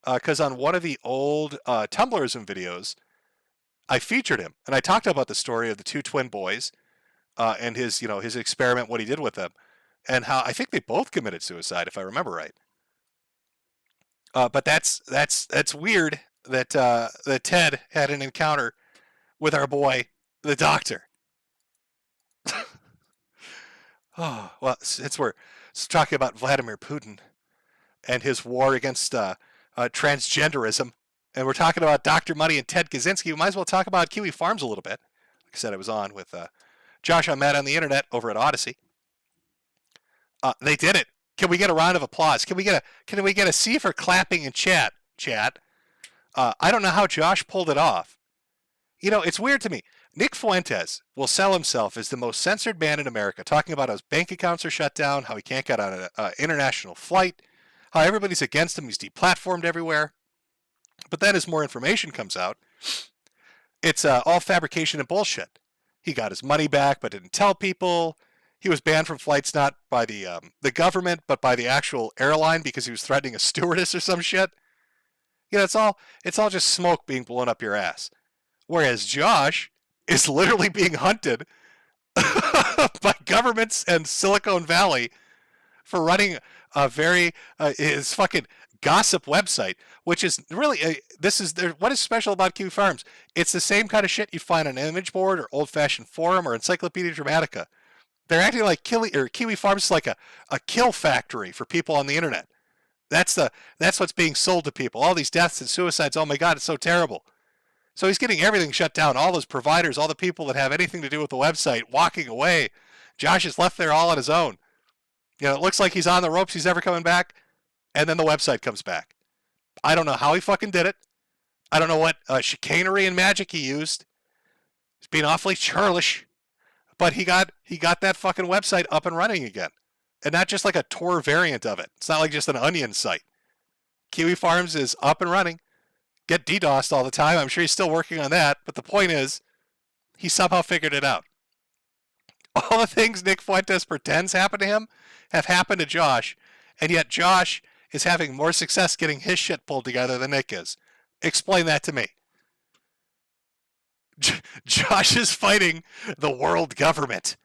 because on one of the old Tumblrism videos, I featured him, and I talked about the story of the two twin boys and his experiment, what he did with them, and how I think they both committed suicide, if I remember right. But that's weird that Ted had an encounter with our boy, the doctor. Oh, well, since we're talking about Vladimir Putin and his war against transgenderism, and we're talking about Dr. Money and Ted Kaczynski, we might as well talk about Kiwi Farms a little bit. Like I said, I was on with Josh on Matt on the internet over at Odyssey. They did it. Can we get a round of applause? Can we get a C for clapping in chat? I don't know how Josh pulled it off. It's weird to me. Nick Fuentes will sell himself as the most censored man in America, talking about how his bank accounts are shut down, how he can't get on an international flight, how everybody's against him, he's deplatformed everywhere. But then as more information comes out, it's all fabrication and bullshit. He got his money back but didn't tell people. He was banned from flights not by the government but by the actual airline because he was threatening a stewardess or some shit. It's all just smoke being blown up your ass. Whereas Josh is literally being hunted by governments and Silicon Valley for running his fucking gossip website, which is really what is special about Kiwi Farms? It's the same kind of shit you find on an image board or old-fashioned forum or Encyclopedia Dramatica. They're acting like Kiwi Farms is like a kill factory for people on the internet. That's what's being sold to people. All these deaths and suicides. Oh my God, it's so terrible. So he's getting everything shut down. All those providers, all the people that have anything to do with the website, walking away. Josh is left there all on his own. You know, it looks like he's on the ropes. He's never coming back. And then the website comes back. I don't know how he fucking did it. I don't know what chicanery and magic he used. He's being awfully churlish. But he got that fucking website up and running again. And not just like a Tor variant of it. It's not like just an onion site. Kiwi Farms is up and running. Get DDoSed all the time. I'm sure he's still working on that. But the point is, he somehow figured it out. All the things Nick Fuentes pretends happened to him have happened to Josh. And yet Josh is having more success getting his shit pulled together than Nick is. Explain that to me. Josh is fighting the world government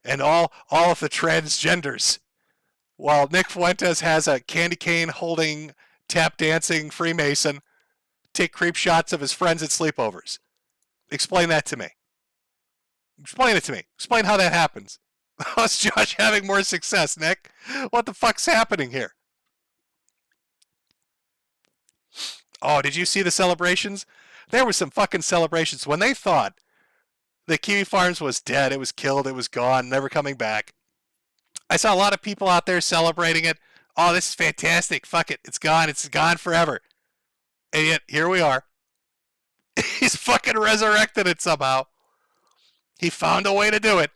and all of the transgenders, while Nick Fuentes has a candy cane holding, tap dancing Freemason take creep shots of his friends at sleepovers. Explain that to me. Explain it to me. Explain how that happens. How's Josh having more success, Nick? What the fuck's happening here? Oh, did you see the celebrations? There were some fucking celebrations when they thought that Kiwi Farms was dead. It was killed. It was gone. Never coming back. I saw a lot of people out there celebrating it. Oh, this is fantastic. Fuck it. It's gone. It's gone forever. And yet, here we are. He's fucking resurrected it somehow. He found a way to do it.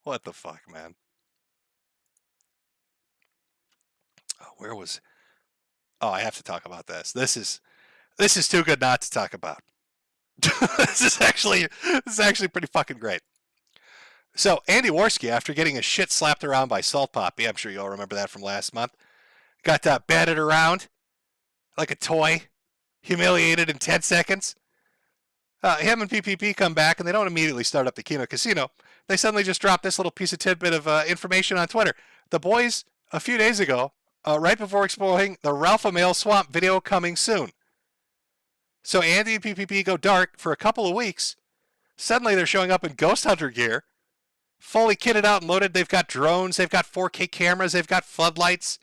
What the fuck, man? Oh, where was... Oh, I have to talk about this. This is too good not to talk about. This is actually pretty fucking great. So, Andy Worski, after getting his shit slapped around by Salt Poppy, I'm sure you all remember that from last month, got batted around like a toy, humiliated in 10 seconds. Him and PPP come back, and they don't immediately start up the Keno Casino. They suddenly just drop this little piece of tidbit of information on Twitter. The boys, a few days ago, right before exploring the Ralph Amail Swamp video coming soon. So Andy and PPP go dark for a couple of weeks. Suddenly they're showing up in Ghost Hunter gear, fully kitted out and loaded. They've got drones, they've got 4K cameras, they've got floodlights,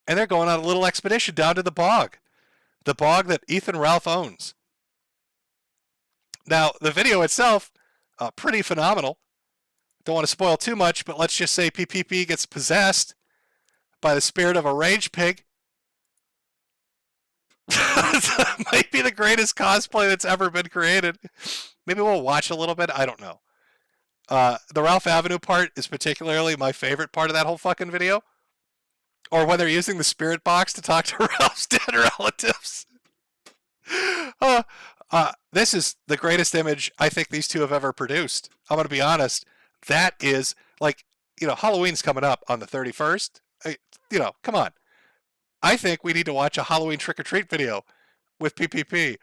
and they're going on a little expedition down to the bog that Ethan Ralph owns. Now, the video itself, pretty phenomenal. Don't want to spoil too much, but let's just say PPP gets possessed by the spirit of a rage pig. Might be the greatest cosplay that's ever been created. Maybe we'll watch a little bit. I don't know. The Ralph Avenue part is particularly my favorite part of that whole fucking video. Or when they're using the spirit box to talk to Ralph's dead relatives. This is the greatest image I think these two have ever produced. I'm going to be honest. That is, like, Halloween's coming up on the 31st. Come on. I think we need to watch a Halloween trick-or-treat video with PPP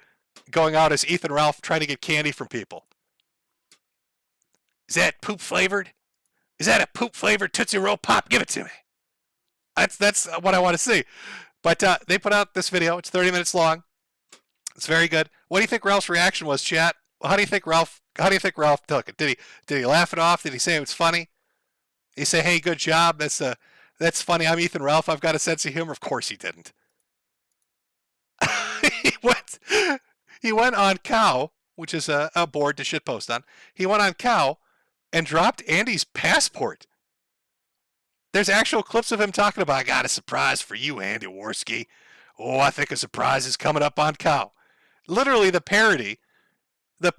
going out as Ethan Ralph trying to get candy from people. Is that poop flavored? Is that a poop flavored Tootsie Roll Pop? Give it to me. That's what I want to see. But they put out this video. It's 30 minutes long. It's very good. What do you think Ralph's reaction was, chat? How do you think Ralph took it? Did he laugh it off? Did he say it was funny? Did he say, "Hey, good job. That's funny. I'm Ethan Ralph. I've got a sense of humor." Of course he didn't. He went on Cow, which is a board to shitpost on. He went on Cow and dropped Andy's passport. There's actual clips of him talking about, "I got a surprise for you, Andy Worski. Oh, I think a surprise is coming up on Cow." Literally the parody that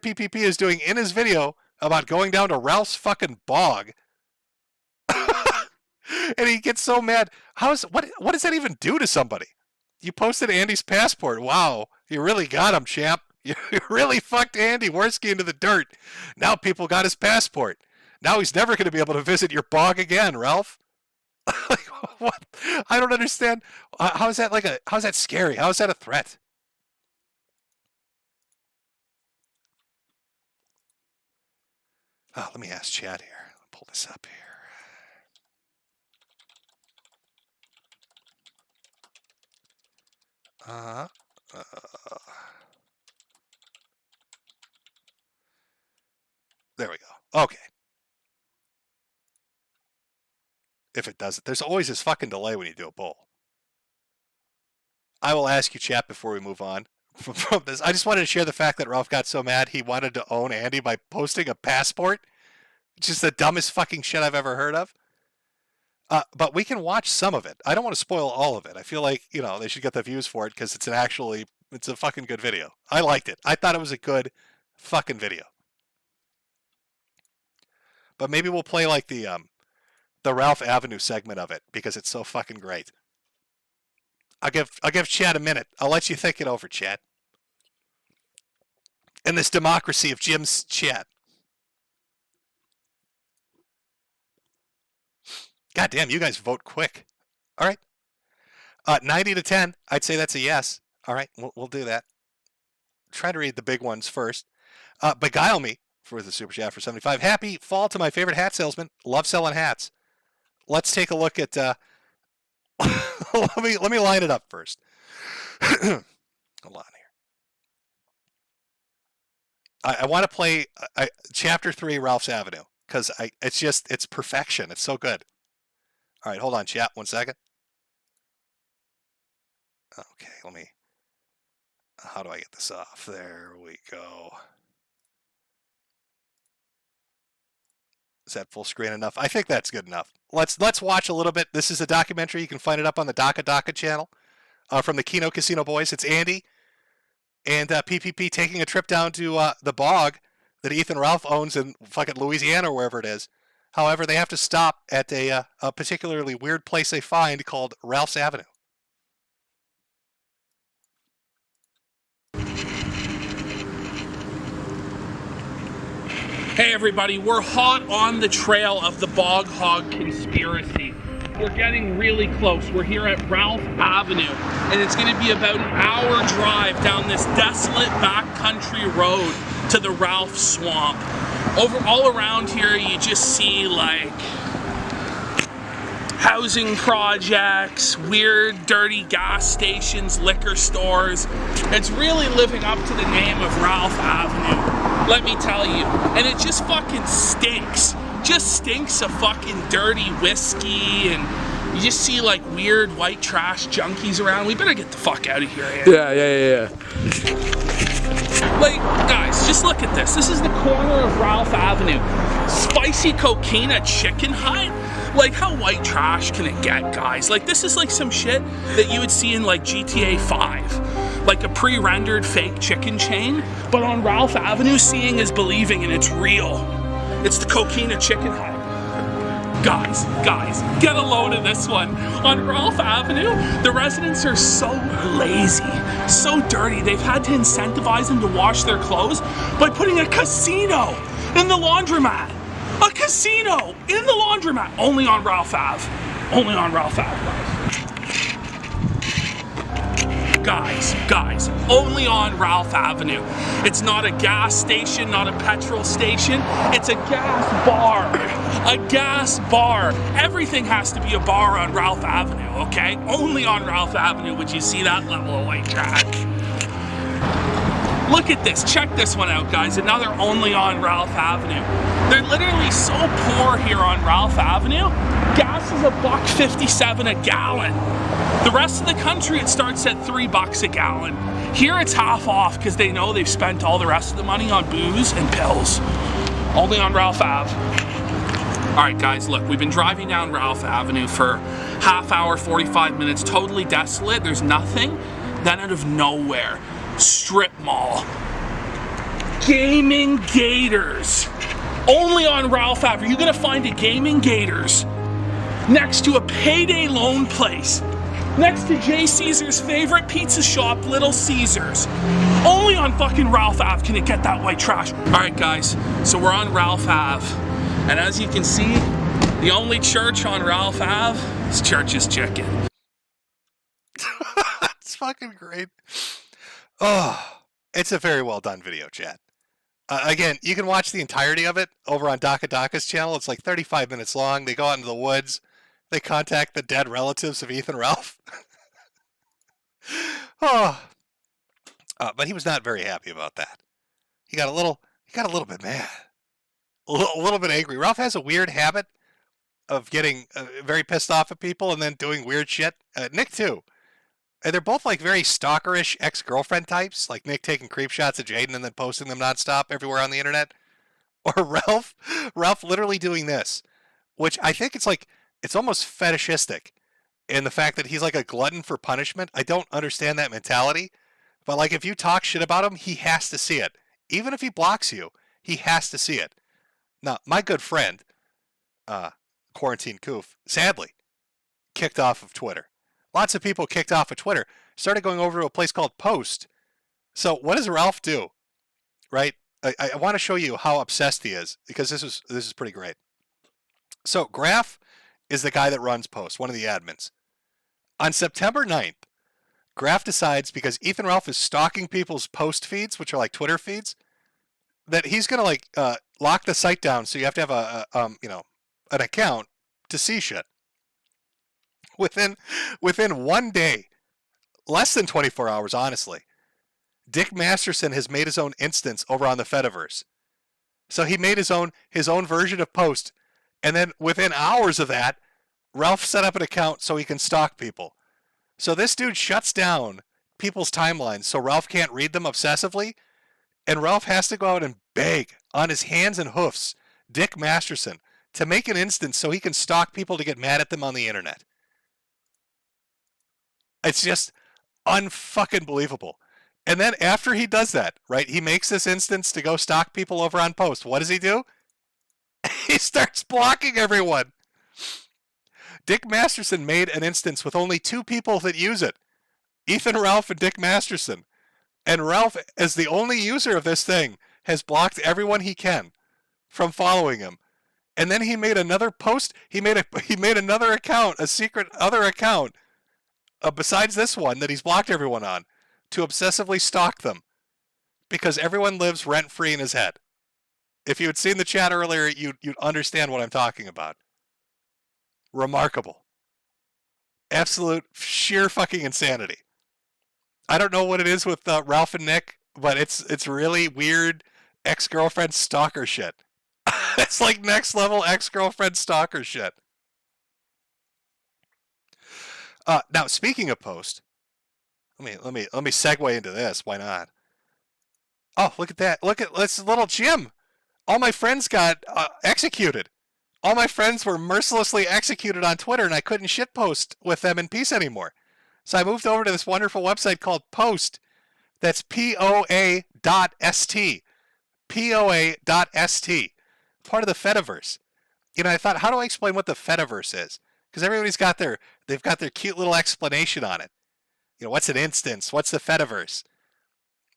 PPP is doing in his video about going down to Ralph's fucking bog. And he gets so mad. What does that even do to somebody? You posted Andy's passport. Wow, you really got him, champ. You really fucked Andy Worski into the dirt. Now people got his passport. Now he's never going to be able to visit your bog again, Ralph. What? I don't understand. How's that scary? How is that a threat? Oh, let me ask chat here. I'll pull this up here. There we go. Okay. If it doesn't, there's always this fucking delay when you do a poll. I will ask you, chat, before we move on from this. I just wanted to share the fact that Ralph got so mad he wanted to own Andy by posting a passport. Which is the dumbest fucking shit I've ever heard of. But we can watch some of it. I don't want to spoil all of it. I feel like, they should get the views for it because it's a fucking good video. I liked it. I thought it was a good fucking video. But maybe we'll play like the Ralph Avenue segment of it because it's so fucking great. I'll give Chad a minute. I'll let you think it over, Chad. In this democracy of Jim's chat. God damn, you guys vote quick. All right. 90 to 10. I'd say that's a yes. All right, we'll do that. Try to read the big ones first. Beguile Me for the super chat for 75. Happy fall to my favorite hat salesman. Love selling hats. Let's take a look at. Let me line it up first. Hold on here. I want to play Chapter 3, Ralph's Avenue, because it's perfection. It's so good. All right, hold on, chat. 1 second. Okay, how do I get this off? There we go. Is that full screen enough? I think that's good enough. Let's watch a little bit. This is a documentary. You can find it up on the Daka channel from the Keno Casino Boys. It's Andy and PPP taking a trip down to the bog that Ethan Ralph owns in fucking Louisiana or wherever it is. However, they have to stop at a particularly weird place they find called Ralph's Avenue. Hey everybody, we're hot on the trail of the Bog Hog conspiracy. We're getting really close. We're here at Ralph Avenue, and it's going to be about an hour drive down this desolate backcountry road to the Ralph Swamp. All around here, you just see like housing projects, weird, dirty gas stations, liquor stores. It's really living up to the name of Ralph Avenue, let me tell you. And it just fucking stinks. Just stinks of fucking dirty whiskey, and you just see like weird white trash junkies around. We better get the fuck out of here, Andy. Yeah. Like, guys, just look at this. This is the corner of Ralph Avenue. Spicy coquina chicken hut? Like, how white trash can it get, guys? Like, this is like some shit that you would see in like GTA 5. Like a pre-rendered fake chicken chain. But on Ralph Avenue, seeing is believing, and it's real. It's the coquina chicken hut. Guys, get a load of this one. On Ralph Avenue, the residents are so lazy, so dirty, they've had to incentivize them to wash their clothes by putting a casino in the laundromat. A casino in the laundromat. Only on Ralph Ave. Only on Ralph Ave. Guys, only on Ralph Avenue. It's not a gas station, not a petrol station. It's a gas bar. A gas bar. Everything has to be a bar on Ralph Avenue, okay? Only on Ralph Avenue would you see that level of white trash. Look at this. Check this one out, guys. Another only on Ralph Avenue. They're literally so poor here on Ralph Avenue. Gas is $1.57 a gallon. The rest of the country, it starts at $3 a gallon. Here it's half off because they know they've spent all the rest of the money on booze and pills. Only on Ralph Ave. All right, guys, look, we've been driving down Ralph Avenue for half hour, 45 minutes, totally desolate. There's nothing. Then out of nowhere, strip mall. Gaming Gators. Only on Ralph Avenue. You're gonna find a Gaming Gators next to a payday loan place. Next to J. Caesar's favorite pizza shop, Little Caesars. Only on fucking Ralph Ave can it get that white trash. All right, guys, so we're on Ralph Ave. And as you can see, the only church on Ralph Ave is Church's Chicken. It's fucking great. Oh, it's a very well done video, chat. Again, you can watch the entirety of it over on Daka's channel. It's like 35 minutes long. They go out into the woods. They contact the dead relatives of Ethan Ralph. Oh, but he was not very happy about that. He got a little bit mad, a little bit angry. Ralph has a weird habit of getting very pissed off at people and then doing weird shit. Nick too. And they're both like very stalkerish ex-girlfriend types, like Nick taking creep shots of Jaden and then posting them nonstop everywhere on the internet. Or Ralph literally doing this, which I think it's almost fetishistic in the fact that he's like a glutton for punishment. I don't understand that mentality, but like if you talk shit about him, he has to see it. Even if he blocks you, he has to see it. Now, my good friend, Quarantine Coof, sadly, kicked off of Twitter. Lots of people kicked off of Twitter, started going over to a place called Post. So what does Ralph do? Right? I want to show you how obsessed he is, because this is pretty great. So Graf is the guy that runs Post, one of the admins. On September 9th, Graf decides, because Ethan Ralph is stalking people's Post feeds, which are like Twitter feeds, that he's going to lock the site down, so you have to have an account to see shit. Within 1 day, less than 24 hours, honestly, Dick Masterson has made his own instance over on the Fediverse. So he made his own version of Post, and then within hours of that, Ralph set up an account so he can stalk people. So this dude shuts down people's timelines so Ralph can't read them obsessively, and Ralph has to go out and beg on his hands and hoofs Dick Masterson to make an instance so he can stalk people to get mad at them on the internet. It's just unfucking believable. And then after he does that, right, he makes this instance to go stalk people over on Post. What does he do? He starts blocking everyone. Dick Masterson made an instance with only 2 people that use it. Ethan Ralph and Dick Masterson. And Ralph, as the only user of this thing, has blocked everyone he can from following him. And then he made another post. He made another account, a secret other account, besides this one that he's blocked everyone on, to obsessively stalk them, because everyone lives rent-free in his head. If you had seen the chat earlier, you'd understand what I'm talking about. Remarkable. Absolute sheer fucking insanity. I don't know what it is with Ralph and Nick, but it's really weird ex-girlfriend stalker shit. It's like next level ex-girlfriend stalker shit. Now, speaking of Post, let me segue into this. Why not? Oh, look at that! Look at this little Jim. All my friends got executed. All my friends were mercilessly executed on Twitter, and I couldn't shitpost with them in peace anymore. So I moved over to this wonderful website called Post. That's POA.st. POA.st. Part of the Fediverse. You know, I thought, how do I explain what the Fediverse is? Because everybody's got they've got their cute little explanation on it. You know, what's an instance? What's the Fediverse?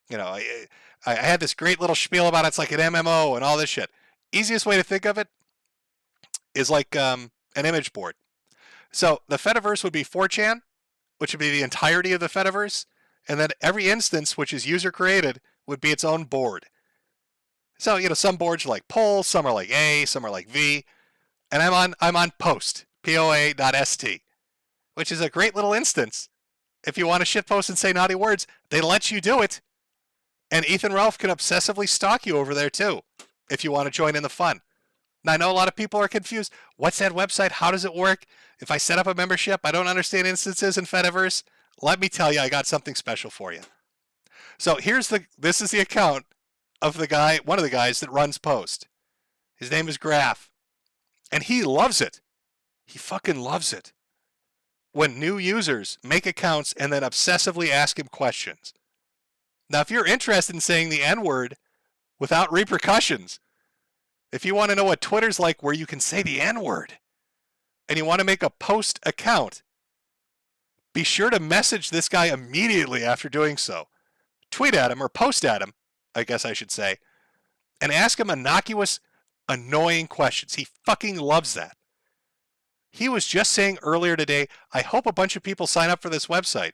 You know, I had this great little spiel about it. It's like an MMO and all this shit. Easiest way to think of it is like an image board. So the Fediverse would be 4chan, which would be the entirety of the Fediverse, and then every instance, which is user created, would be its own board. So, you know, some boards are like Pol, some are like A, some are like V, and I'm on Post, POA.st, which is a great little instance. If you want to shitpost and say naughty words, they let you do it. And Ethan Ralph can obsessively stalk you over there too, if you want to join in the fun. Now, I know a lot of people are confused. What's that website? How does it work? If I set up a membership, I don't understand instances in Fediverse. Let me tell you, I got something special for you. So this is the account of the guy, one of the guys that runs Post. His name is Graf. And he loves it. He fucking loves it when new users make accounts and then obsessively ask him questions. Now, if you're interested in saying the N-word without repercussions, if you want to know what Twitter's like where you can say the N-word, and you want to make a Post account, be sure to message this guy immediately after doing so. Tweet at him, or post at him, I guess I should say, and ask him innocuous, annoying questions. He fucking loves that. He was just saying earlier today, I hope a bunch of people sign up for this website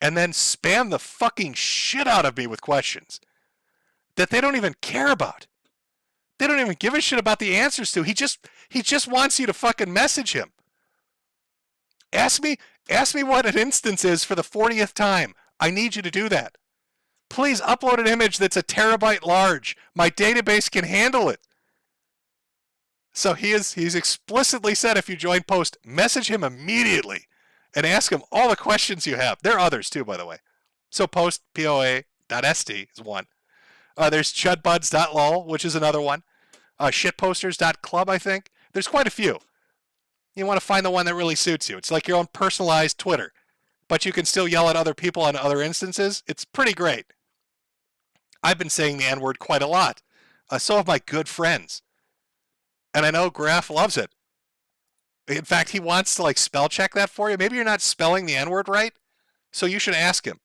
and then spam the fucking shit out of me with questions that they don't even care about. They don't even give a shit about the answers to. He just wants you to fucking message him. Ask me Ask me what an instance is for the 40th time. I need you to do that. Please upload an image that's a terabyte large. My database can handle it. So he's explicitly said if you join post, message him immediately and ask him all the questions you have. There are others too, by the way. So post poa.st is one. There's chudbuds.lol, which is another one. Shitposters.club, I think. There's quite a few. You want to find the one that really suits you. It's like your own personalized Twitter, but you can still yell at other people on other instances. It's pretty great. I've been saying the N-word quite a lot. So have my good friends. And I know Graf loves it. In fact, he wants to like spell check that for you. Maybe you're not spelling the N-word right, so you should ask him.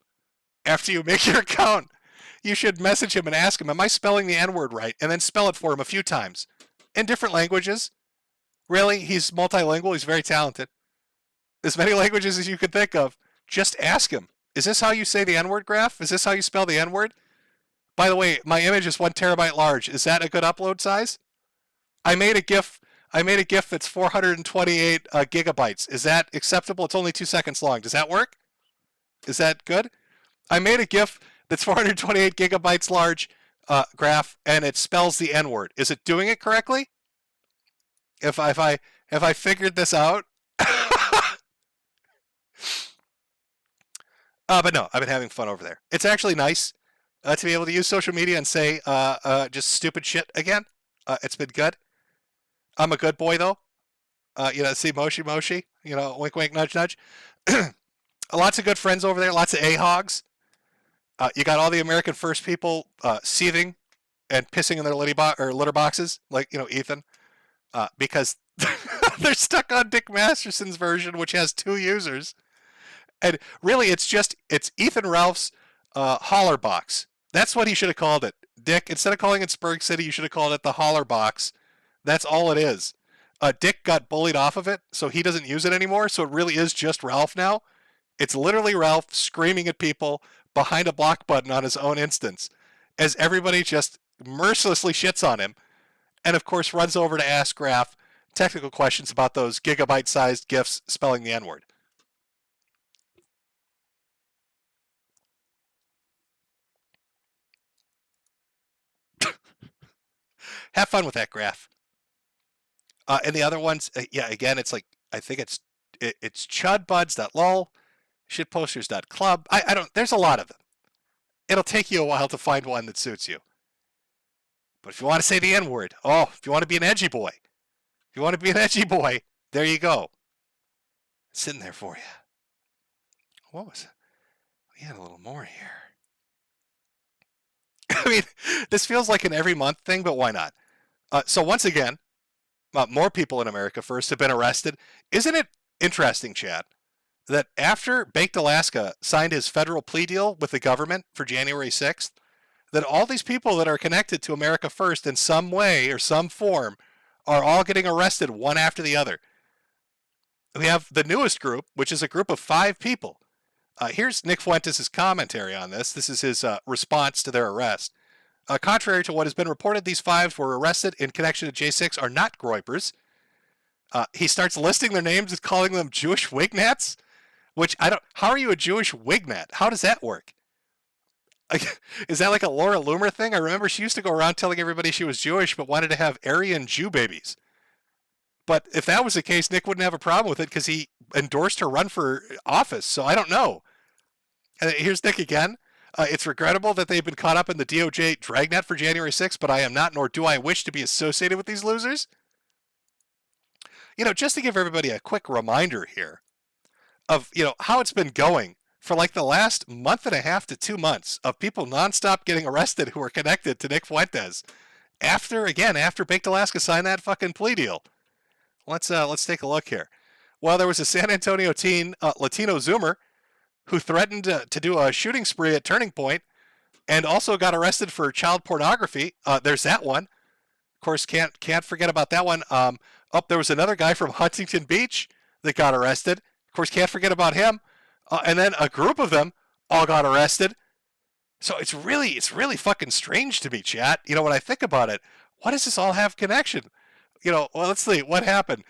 After you make your account, you should message him and ask him, am I spelling the N-word right? And then spell it for him a few times in different languages. Really, he's multilingual. He's very talented. As many languages as you could think of. Just ask him. Is this how you say the N-word, Graf? Is this how you spell the N-word? By the way, my image is 1 terabyte large. Is that a good upload size? I made a GIF that's 428 gigabytes. Is that acceptable? It's only 2 seconds long. Does that work? Is that good? I made a GIF that's 428 gigabytes large, Graf, and it spells the N-word. Is it doing it correctly? If I figured this out? But no, I've been having fun over there. It's actually nice to be able to use social media and say just stupid shit again. It's been good. I'm a good boy, though. See Moshi Moshi. Wink, wink, nudge, nudge. Lots of good friends over there. Lots of A-hogs. You got all the American First people seething and pissing in their litter boxes, like, Ethan. Because they're stuck on Dick Masterson's version, which has 2 users. And really, it's Ethan Ralph's holler box. That's what he should have called it. Dick, instead of calling it Spurg City, you should have called it the holler box. That's all it is. Dick got bullied off of it, so he doesn't use it anymore. So it really is just Ralph now. It's literally Ralph screaming at people behind a block button on his own instance, as everybody just mercilessly shits on him. And of course, runs over to ask Graf technical questions about those gigabyte-sized GIFs spelling the N-word. Have fun with that, Graf. And the other ones, again, it's like, I think it's chudbuds.lol, shitposters.club. I don't, there's a lot of them. It'll take you a while to find one that suits you. But if you want to say the N-word, if you want to be an edgy boy, there you go. It's sitting there for you. What was it? We had a little more here. I mean, this feels like an every month thing, but why not? So once again, more people in America First have been arrested. Isn't it interesting, Chad, that after Baked Alaska signed his federal plea deal with the government for January 6th, that all these people that are connected to America First in some way or some form are all getting arrested one after the other? We have the newest group, which is a group of 5 people. Here's Nick Fuentes' commentary on this. This is his response to their arrest. Contrary to what has been reported, these 5 were arrested in connection to J6 are not Groypers. He starts listing their names and calling them Jewish Wignats, which how are you a Jewish Wignat? How does that work? Is that like a Laura Loomer thing? I remember she used to go around telling everybody she was Jewish, but wanted to have Aryan Jew babies. But if that was the case, Nick wouldn't have a problem with it because he endorsed her run for office. So I don't know. And here's Nick again. It's regrettable that they've been caught up in the DOJ dragnet for January 6th, but I am not, nor do I wish to be associated with these losers. Just to give everybody a quick reminder here of, how it's been going for like the last month and a half to 2 months of people nonstop getting arrested who are connected to Nick Fuentes after Baked Alaska signed that fucking plea deal. Let's take a look here. Well, there was a San Antonio teen, Latino Zoomer, who threatened to do a shooting spree at Turning Point and also got arrested for child pornography. There's that one. Of course, can't forget about that one. There was another guy from Huntington Beach that got arrested. Of course, can't forget about him. And then a group of them all got arrested. So it's really fucking strange to me, chat. When I think about it, what does this all have connection? Well, let's see what happened.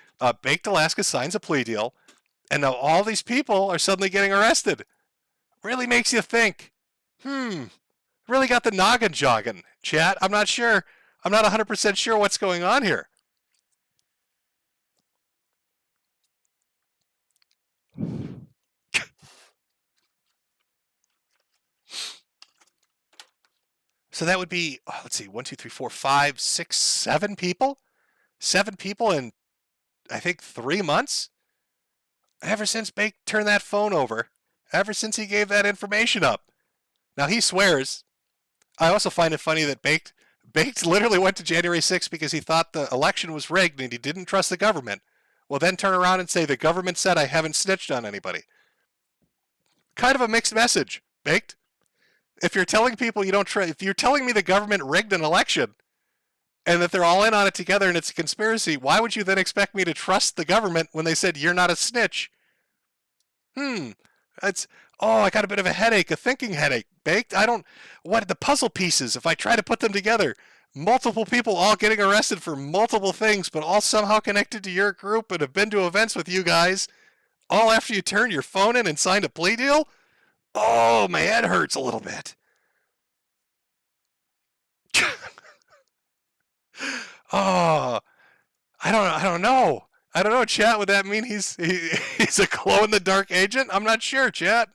Baked Alaska signs a plea deal, And now all these people are suddenly getting arrested. Really makes you think. Really got the noggin jogging, chat. I'm not sure. I'm not 100% sure what's going on here. So that would be, let's see, 1, 2, 3, 4, 5, 6, 7 people? 7 people in, I think, 3 months? Ever since Bake turned that phone over. Ever since he gave that information up. Now, he swears. I also find it funny that Baked literally went to January 6th because he thought the election was rigged and he didn't trust the government. Will then turn around and say the government said I haven't snitched on anybody. Kind of a mixed message, Baked. If you're telling people you don't trust, if you're telling me the government rigged an election and that they're all in on it together and it's a conspiracy, why would you then expect me to trust the government when they said you're not a snitch? I got a bit of a headache, a thinking headache, Baked. What the puzzle pieces, if I try to put them together, multiple people all getting arrested for multiple things, but all somehow connected to your group and have been to events with you guys, all after you turned your phone in and signed a plea deal? Oh, my head hurts a little bit. Oh, I don't know. I don't know, chat. Would that mean he's a glow-in-the-dark agent? I'm not sure, chat.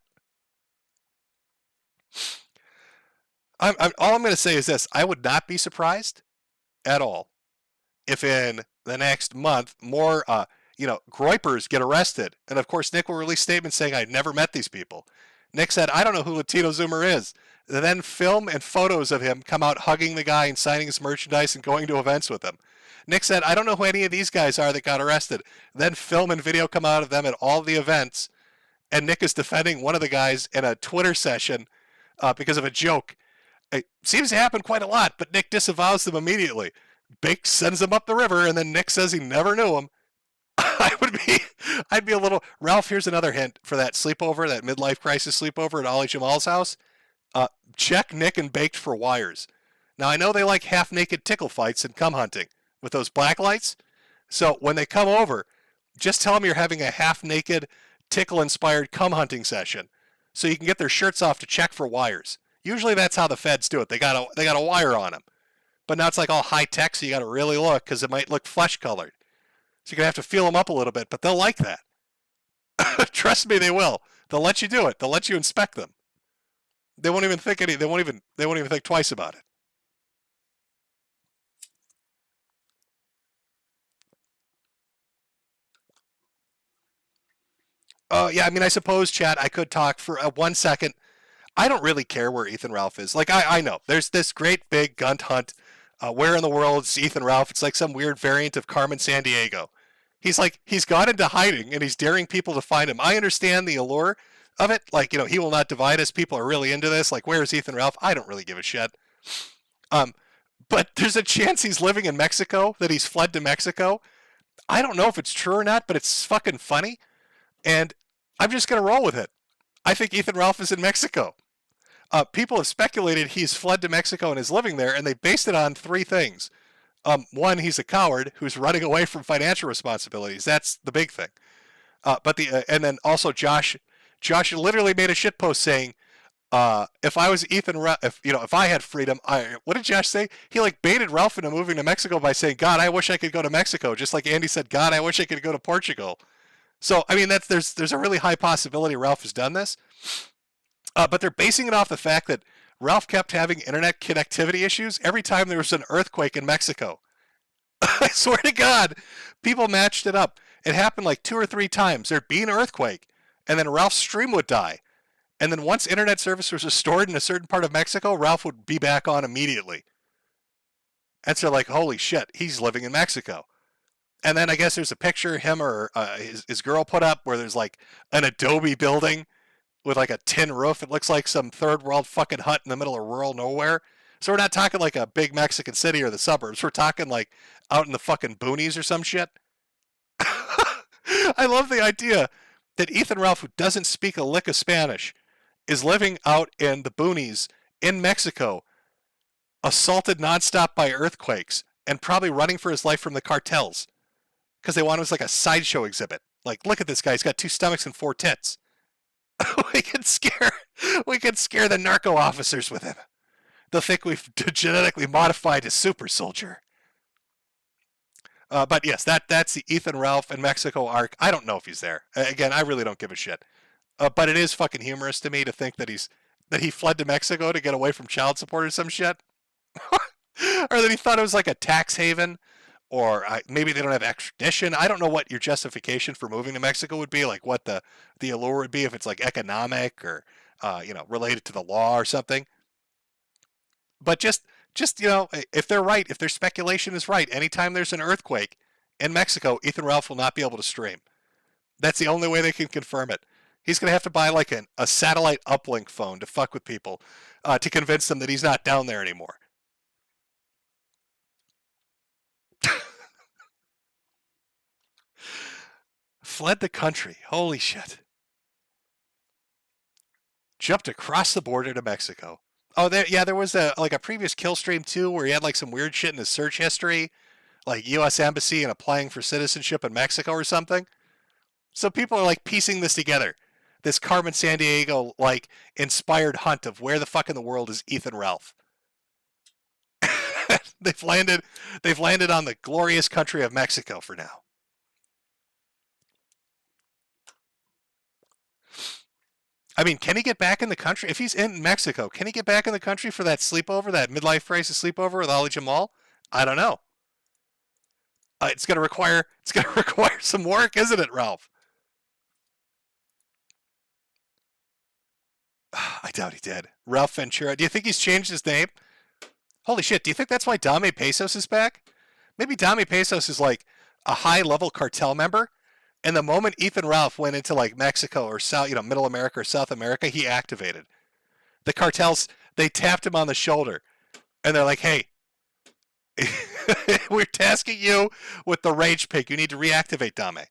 All I'm going to say is this. I would not be surprised at all if in the next month more, groypers get arrested. And, of course, Nick will release statements saying, I've never met these people. Nick said, I don't know who Latino Zoomer is. Then film and photos of him come out hugging the guy and signing his merchandise and going to events with him. Nick said, I don't know who any of these guys are that got arrested. Then film and video come out of them at all the events. And Nick is defending one of the guys in a Twitter session because of a joke. It seems to happen quite a lot, but Nick disavows them immediately. Bake sends them up the river, and then Nick says he never knew him. I'd be a little, Ralph, here's another hint for that sleepover, that midlife crisis sleepover at Ollie Jamal's house. Check Nick and Baked for wires. Now, I know they like half-naked tickle fights and cum hunting with those black lights. So when they come over, just tell them you're having a half-naked, tickle-inspired cum hunting session so you can get their shirts off to check for wires. Usually that's how the feds do it. They got a wire on them. But now it's like all high-tech, so you got to really look because it might look flesh-colored. So you're going to have to feel them up a little bit, but they'll like that. Trust me, they will. They'll let you do it. They'll let you inspect them. They won't even think they won't even think twice about it. Yeah, I mean, I suppose, chat, I could talk for 1 second. I don't really care where Ethan Ralph is. Like, I know. There's this great big gun hunt. Where in the world is Ethan Ralph? It's like some weird variant of Carmen Sandiego. He's gone into hiding, and he's daring people to find him. I understand the allure of it. Like, he will not divide us. People are really into this. Like, where is Ethan Ralph? I don't really give a shit. But there's a chance he's living in Mexico, that he's fled to Mexico. I don't know if it's true or not, but it's fucking funny. And I'm just going to roll with it. I think Ethan Ralph is in Mexico. People have speculated he's fled to Mexico and is living there, and they based it on 3 things. One, he's a coward who's running away from financial responsibilities. That's the big thing. And then also Josh literally made a shitpost saying, if I was Ethan Ralph, if I had freedom, what did Josh say? He baited Ralph into moving to Mexico by saying, God, I wish I could go to Mexico. Just like Andy said, God, I wish I could go to Portugal. So, I mean, there's a really high possibility Ralph has done this. But they're basing it off the fact that Ralph kept having internet connectivity issues every time there was an earthquake in Mexico. I swear to God, people matched it up. It happened 2 or 3 times. There'd be an earthquake, and then Ralph's stream would die. And then once internet service was restored in a certain part of Mexico, Ralph would be back on immediately. And so holy shit, he's living in Mexico. And then I guess there's a picture him or his girl put up where there's an adobe building with a tin roof. It looks like some third world fucking hut in the middle of rural nowhere. So we're not talking a big Mexican city or the suburbs. We're talking out in the fucking boonies or some shit. I love the idea that Ethan Ralph, who doesn't speak a lick of Spanish, is living out in the boonies in Mexico, assaulted nonstop by earthquakes, and probably running for his life from the cartels because they want him as a sideshow exhibit. Like, look at this guy. He's got 2 stomachs and 4 tits. we can scare the narco officers with him. They'll think we've genetically modified a super soldier. But yes, that's the Ethan Ralph in Mexico arc. I don't know if he's there. Again, I really don't give a shit. But it is fucking humorous to me to think that he fled to Mexico to get away from child support or some shit. Or that he thought it was like a tax haven, or maybe they don't have extradition. I don't know what your justification for moving to Mexico would be, like what the allure would be, if it's like economic or related to the law or something. But just if they're right, if their speculation is right, anytime there's an earthquake in Mexico, Ethan Ralph will not be able to stream. That's the only way they can confirm it. He's going to have to buy like a satellite uplink phone to fuck with people to convince them that he's not down there anymore. Fled the country. Holy shit. Jumped across the border to Mexico. Oh, there was a previous kill stream too, where he had like some weird shit in his search history, like U.S. Embassy and applying for citizenship in Mexico or something. So people are like piecing this together. This Carmen Sandiego like inspired hunt of where the fuck in the world is Ethan Ralph. They've landed on the glorious country of Mexico for now. I mean, can he get back in the country? If he's in Mexico, can he get back in the country for that sleepover, that midlife crisis sleepover with Ali Jamal? I don't know. It's gonna require some work, isn't it, Ralph? I doubt he did. Ralph Ventura. Do you think he's changed his name? Holy shit, do you think that's why Dame Pesos is back? Maybe Dame Pesos is like a high-level cartel member, and the moment Ethan Ralph went into like Mexico or South, Middle America or South America, he activated. The cartels, they tapped him on the shoulder, and they're like, hey, we're tasking you with the Rage Pig. You need to reactivate Dame.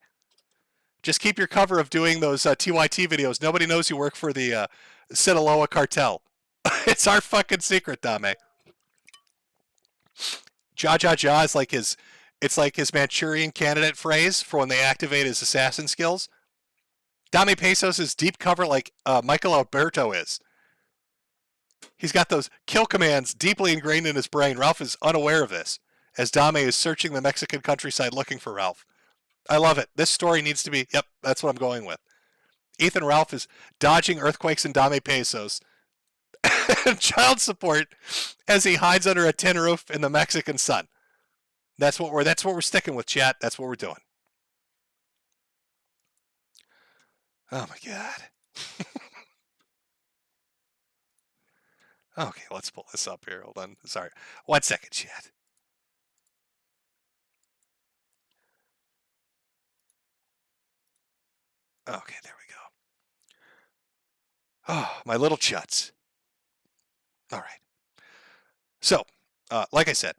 Just keep your cover of doing those TYT videos. Nobody knows you work for the Sinaloa cartel. It's our fucking secret, Dame. Ja Ja Ja is like it's like his Manchurian candidate phrase for when they activate his assassin skills. Dame Pesos is deep cover like Michael Alberto is. He's got those kill commands deeply ingrained in his brain. Ralph is unaware of this, as Dame is searching the Mexican countryside looking for Ralph. I love it. This story needs to be, yep, that's what I'm going with. Ethan Ralph is dodging earthquakes in Dame Pesos and child support as he hides under a tin roof in the Mexican sun. That's what we're sticking with, chat. That's what we're doing. Oh my god. Okay, let's pull this up here. Hold on. Sorry. 1 second, chat. Okay, there we go. Oh, my little chuts. All right. So, like I said,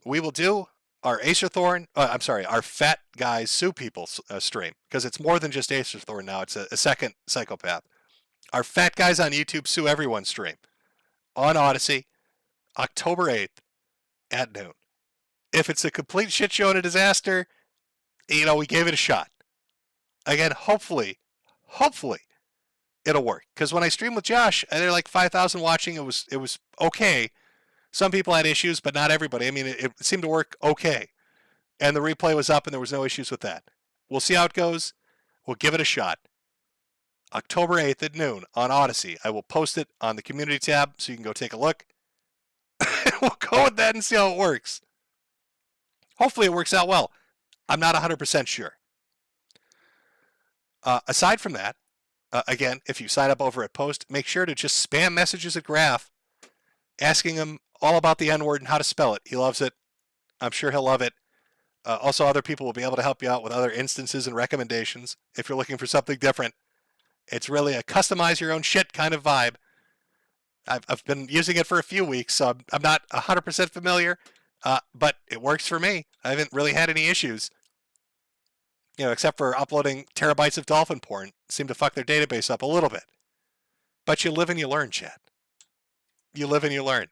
we will do our our Fat Guys Sue People stream, because it's more than just Acer Thorn now. It's a second psychopath. Our Fat Guys on YouTube Sue Everyone stream on Odyssey, October 8th at noon. If it's a complete shit show and a disaster, we gave it a shot. Again, hopefully, it'll work. Because when I streamed with Josh, and there were like 5,000 watching, it was okay. Some people had issues, but not everybody. I mean, it seemed to work okay. And the replay was up, and there was no issues with that. We'll see how it goes. We'll give it a shot. October 8th at noon on Odyssey. I will post it on the community tab so you can go take a look. We'll go with that and see how it works. Hopefully it works out well. I'm not 100% sure. Aside from that, again, if you sign up over at Post, make sure to just spam messages at Graph, asking him all about the N-word and how to spell it. He loves it. I'm sure he'll love it. Also, other people will be able to help you out with other instances and recommendations if you're looking for something different. It's really a customize your own shit kind of vibe. I've been using it for a few weeks, so I'm not 100% familiar, but it works for me. I haven't really had any issues. Except for uploading terabytes of dolphin porn, seem to fuck their database up a little bit. But you live and you learn, chat. You live and you learn.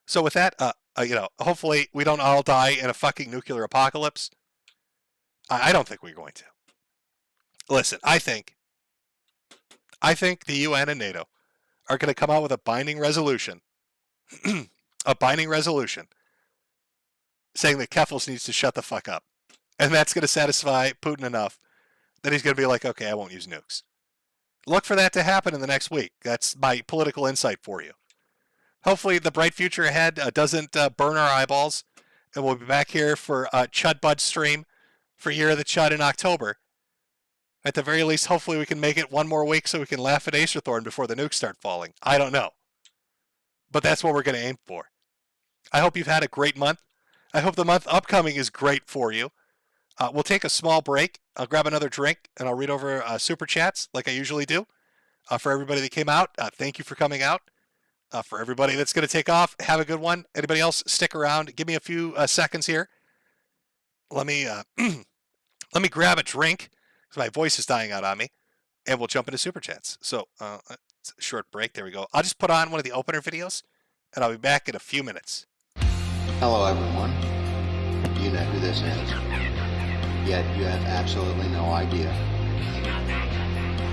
So with that, hopefully we don't all die in a fucking nuclear apocalypse. I don't think we're going to. Listen, I think the UN and NATO are going to come out with a binding resolution, a binding resolution saying that Keffels needs to shut the fuck up. And that's going to satisfy Putin enough that he's going to be like, okay, I won't use nukes. Look for that to happen in the next week. That's my political insight for you. Hopefully the bright future ahead doesn't burn our eyeballs, and we'll be back here for Chud Bud stream for Year of the Chud in October. At the very least, hopefully we can make it one more week so we can laugh at Acerthorn before the nukes start falling. I don't know. But that's what we're going to aim for. I hope you've had a great month. I hope the month upcoming is great for you. We'll take a small break. I'll grab another drink, and I'll read over Super Chats like I usually do. For everybody that came out, thank you for coming out. For everybody that's going to take off, have a good one. Anybody else, stick around. Give me a few seconds here. Let me let me grab a drink, because my voice is dying out on me, and we'll jump into Super Chats. So, it's a short break. There we go. I'll just put on one of the opener videos, and I'll be back in a few minutes. Hello, everyone. You know who this is. Yet you have absolutely no idea.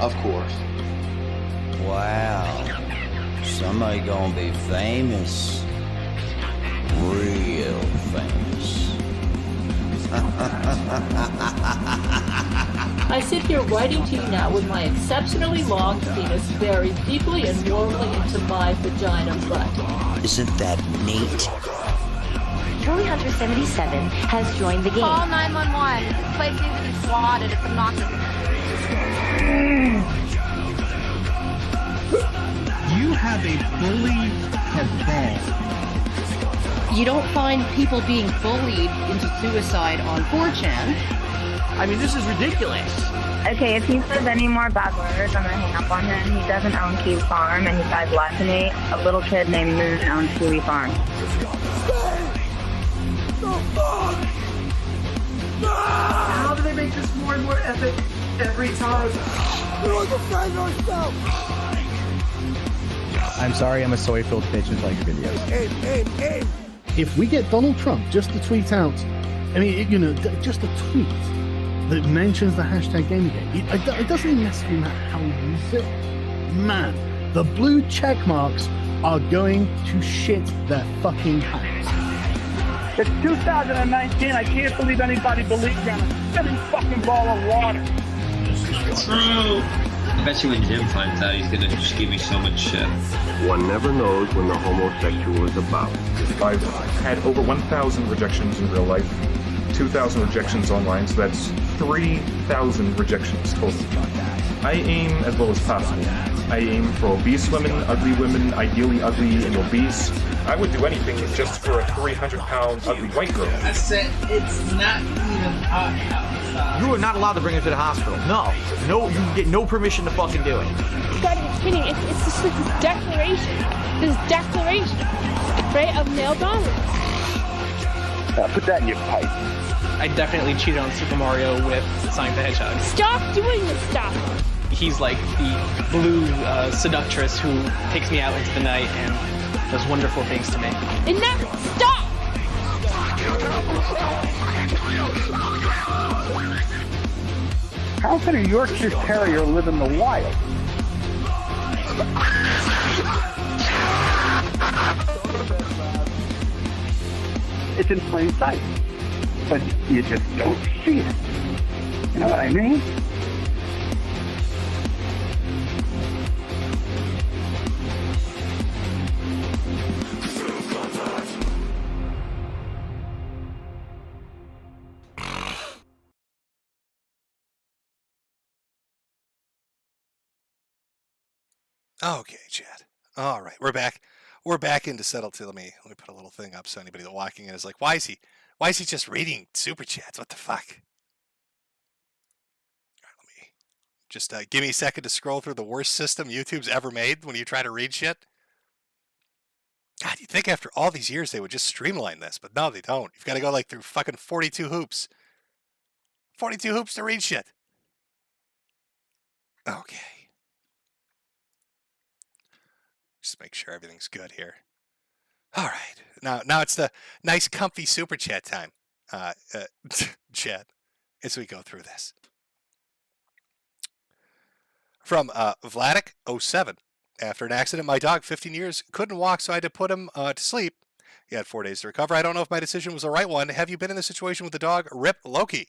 Of course. Wow. Somebody gonna be famous. Real famous. I sit here writing to you now with my exceptionally long penis very deeply and warmly into my vagina butt. Isn't that neat? Charlie Hunter 77 has joined the game. Call 911. This place needs to be swatted. It's obnoxious. You have a bully cabal. You don't find people being bullied into suicide on 4chan. I mean, this is ridiculous. Okay, if he says any more bad words, I'm gonna hang up on him. He doesn't own Kiwi Farm, and he died less than me. A little kid named Moon owns Kiwi Farm. How do they make this more and more epic every time? We're defend ourselves! I'm sorry, I'm a soy-filled bitch and like your videos. Aim! If we get Donald Trump just to tweet out, I mean, just a tweet that mentions the hashtag Gamergate, it doesn't even necessarily matter how we use it. Man, the blue check marks are going to shit their fucking pants. It's 2019. I can't believe anybody believes in a spinning fucking ball of water. True. I bet you when Jim finds out, he's gonna just give me so much shit. One never knows when the homosexual is about. I've had over 1,000 rejections in real life, 2,000 rejections online, so that's 3,000 rejections total. I aim as low as possible. I aim for obese women, ideally ugly and obese. I would do anything just for a 300-pound ugly white girl. I said it's not even hot. You are not allowed to bring her to the hospital. No, you get no permission to fucking do it. You gotta be kidding. It's just like this declaration, right, of male dominance. Put that in your pipe. I definitely cheated on Super Mario with Sonic the Hedgehog. Stop doing this stuff. He's like the blue seductress who takes me out into the night and does wonderful things to me. Enough! Stop! How can a Yorkshire Terrier live in the wild? It's in plain sight, but you just don't see it. You know what I mean? Okay, Chad. All right, we're back. We're back into settle to. Let me put a little thing up so anybody that walking in is like, why is he just reading super chats? What the fuck? All right, let me just give me a second to scroll through the worst system YouTube's ever made when you try to read shit. God, you'd think after all these years they would just streamline this, but no, they don't. You've got to go like through fucking 42 hoops. 42 hoops to read shit. Okay. Just make sure everything's good here. All right. Now it's the nice, comfy super chat time. Chat. as we go through this. From Vladik07. After an accident, my dog, 15 years, couldn't walk, so I had to put him to sleep. He had 4 days to recover. I don't know if my decision was the right one. Have you been in this situation with the dog? Rip Loki.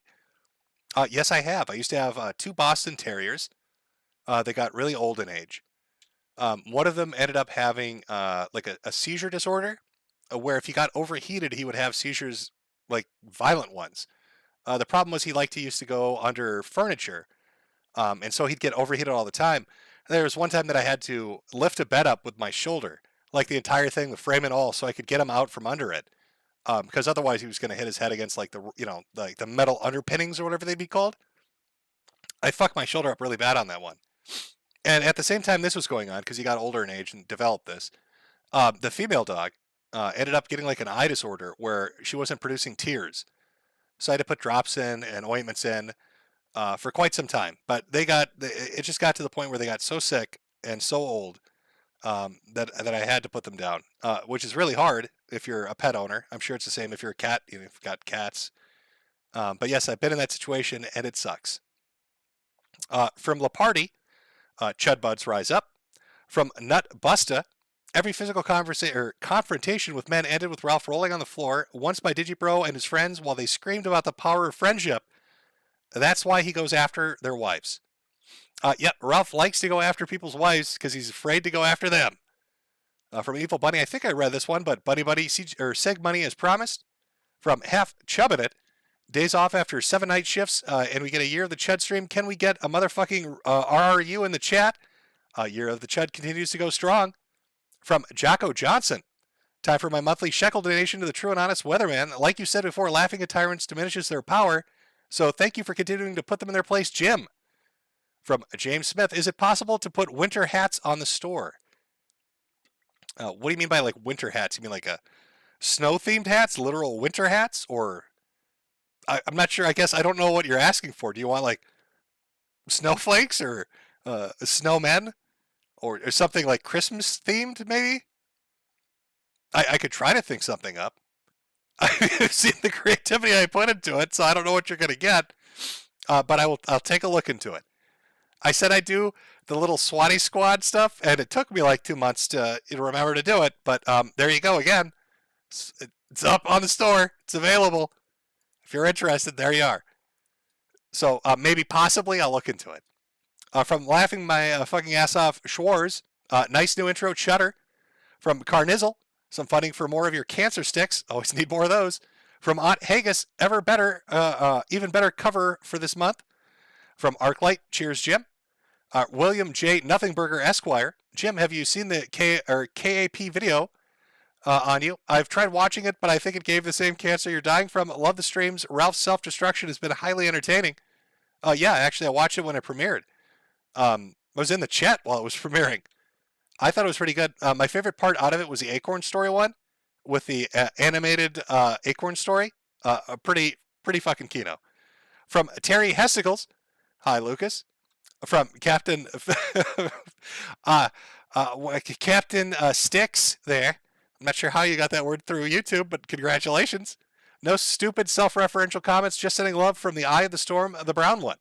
Yes, I have. I used to have 2 Boston Terriers. They got really old in age. One of them ended up having like a seizure disorder, where if he got overheated, he would have seizures, like violent ones. The problem was he used to go under furniture, and so he'd get overheated all the time. There was one time that I had to lift a bed up with my shoulder, like the entire thing, the frame and all, so I could get him out from under it. Because otherwise he was going to hit his head against like the metal underpinnings or whatever they'd be called. I fucked my shoulder up really bad on that one. And at the same time this was going on, because he got older in age and developed this, the female dog ended up getting like an eye disorder where she wasn't producing tears. So I had to put drops in and ointments in for quite some time. But it just got to the point where they got so sick and so old that I had to put them down, which is really hard if you're a pet owner. I'm sure it's the same if you're a cat, if you've got cats. But yes, I've been in that situation, and it sucks. From Laparty, Chud Buds Rise Up. From Nut Busta, every physical confrontation with men ended with Ralph rolling on the floor, once by Digibro and his friends, while they screamed about the power of friendship. That's why he goes after their wives. Yep, Ralph likes to go after people's wives because he's afraid to go after them. From Evil Bunny, I think I read this one, but Bunny Buddy Seg Money as promised. From Half Chubbin' It, days off after 7-night shifts, and we get a year of the Chud stream. Can we get a motherfucking RRU in the chat? Year of the Chud continues to go strong. From Jocko Johnson, time for my monthly shekel donation to the True and Honest Weatherman. Like you said before, laughing at tyrants diminishes their power, so thank you for continuing to put them in their place, Jim. From James Smith, is it possible to put winter hats on the store? What do you mean by like winter hats? You mean like a snow-themed hats, literal winter hats? Or I'm not sure. I guess I don't know what you're asking for. Do you want like snowflakes or snowmen or something like Christmas themed maybe? I could try to think something up. I've seen the creativity I put into it, so I don't know what you're going to get. But I'll take a look into it. I said I'd do the little Swatty Squad stuff, and it took me like 2 months to remember to do it. But there you go again. It's up on the store. It's available. If you're interested, there you are. So maybe possibly I'll look into it. From Laughing My Fucking Ass Off, Schwarz, nice new intro, Chutter. From Carnizzle, some funding for more of your cancer sticks. Always need more of those. From Aunt Haggis, even better cover for this month. From Arclight, cheers, Jim. William J. Nothingburger Esquire. Jim, have you seen the KAP video on you? I've tried watching it, but I think it gave the same cancer you're dying from. Love the streams. Ralph's self-destruction has been highly entertaining. Yeah, actually, I watched it when it premiered. I was in the chat while it was premiering. I thought it was pretty good. My favorite part out of it was the Acorn Story one with the animated Acorn Story. Pretty fucking kino. From Terry Hesticles. Hi, Lucas. From Captain Captain Sticks there. I'm not sure how you got that word through YouTube, but congratulations. No stupid self-referential comments, just sending love from the Eye of the Storm, the brown one.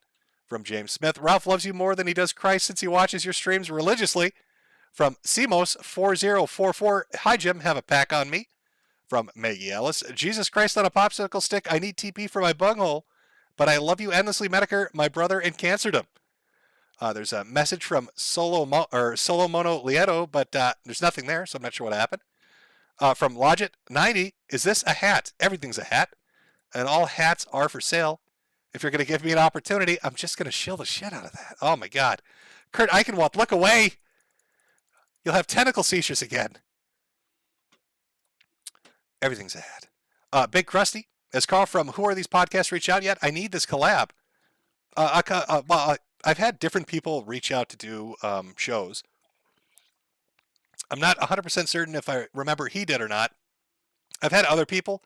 From James Smith, Ralph loves you more than he does Christ since he watches your streams religiously. From Simos4044, hi Jim, have a pack on me. From Maggie Ellis, Jesus Christ on a popsicle stick, I need TP for my bunghole, but I love you endlessly, Metokur, my brother in cancerdom. There's a message from Solomono Lieto, but there's nothing there, so I'm not sure what happened. From Logit90, is this a hat? Everything's a hat, and all hats are for sale. If you're going to give me an opportunity, I'm just going to shill the shit out of that. Oh my God. Kurt Eichenwald, look away. You'll have tentacle seizures again. Everything's a hat. Big Krusty, has Carl from Who Are These Podcasts reached out yet? I need this collab. I've had different people reach out to do shows. I'm not 100% certain if I remember he did or not. I've had other people.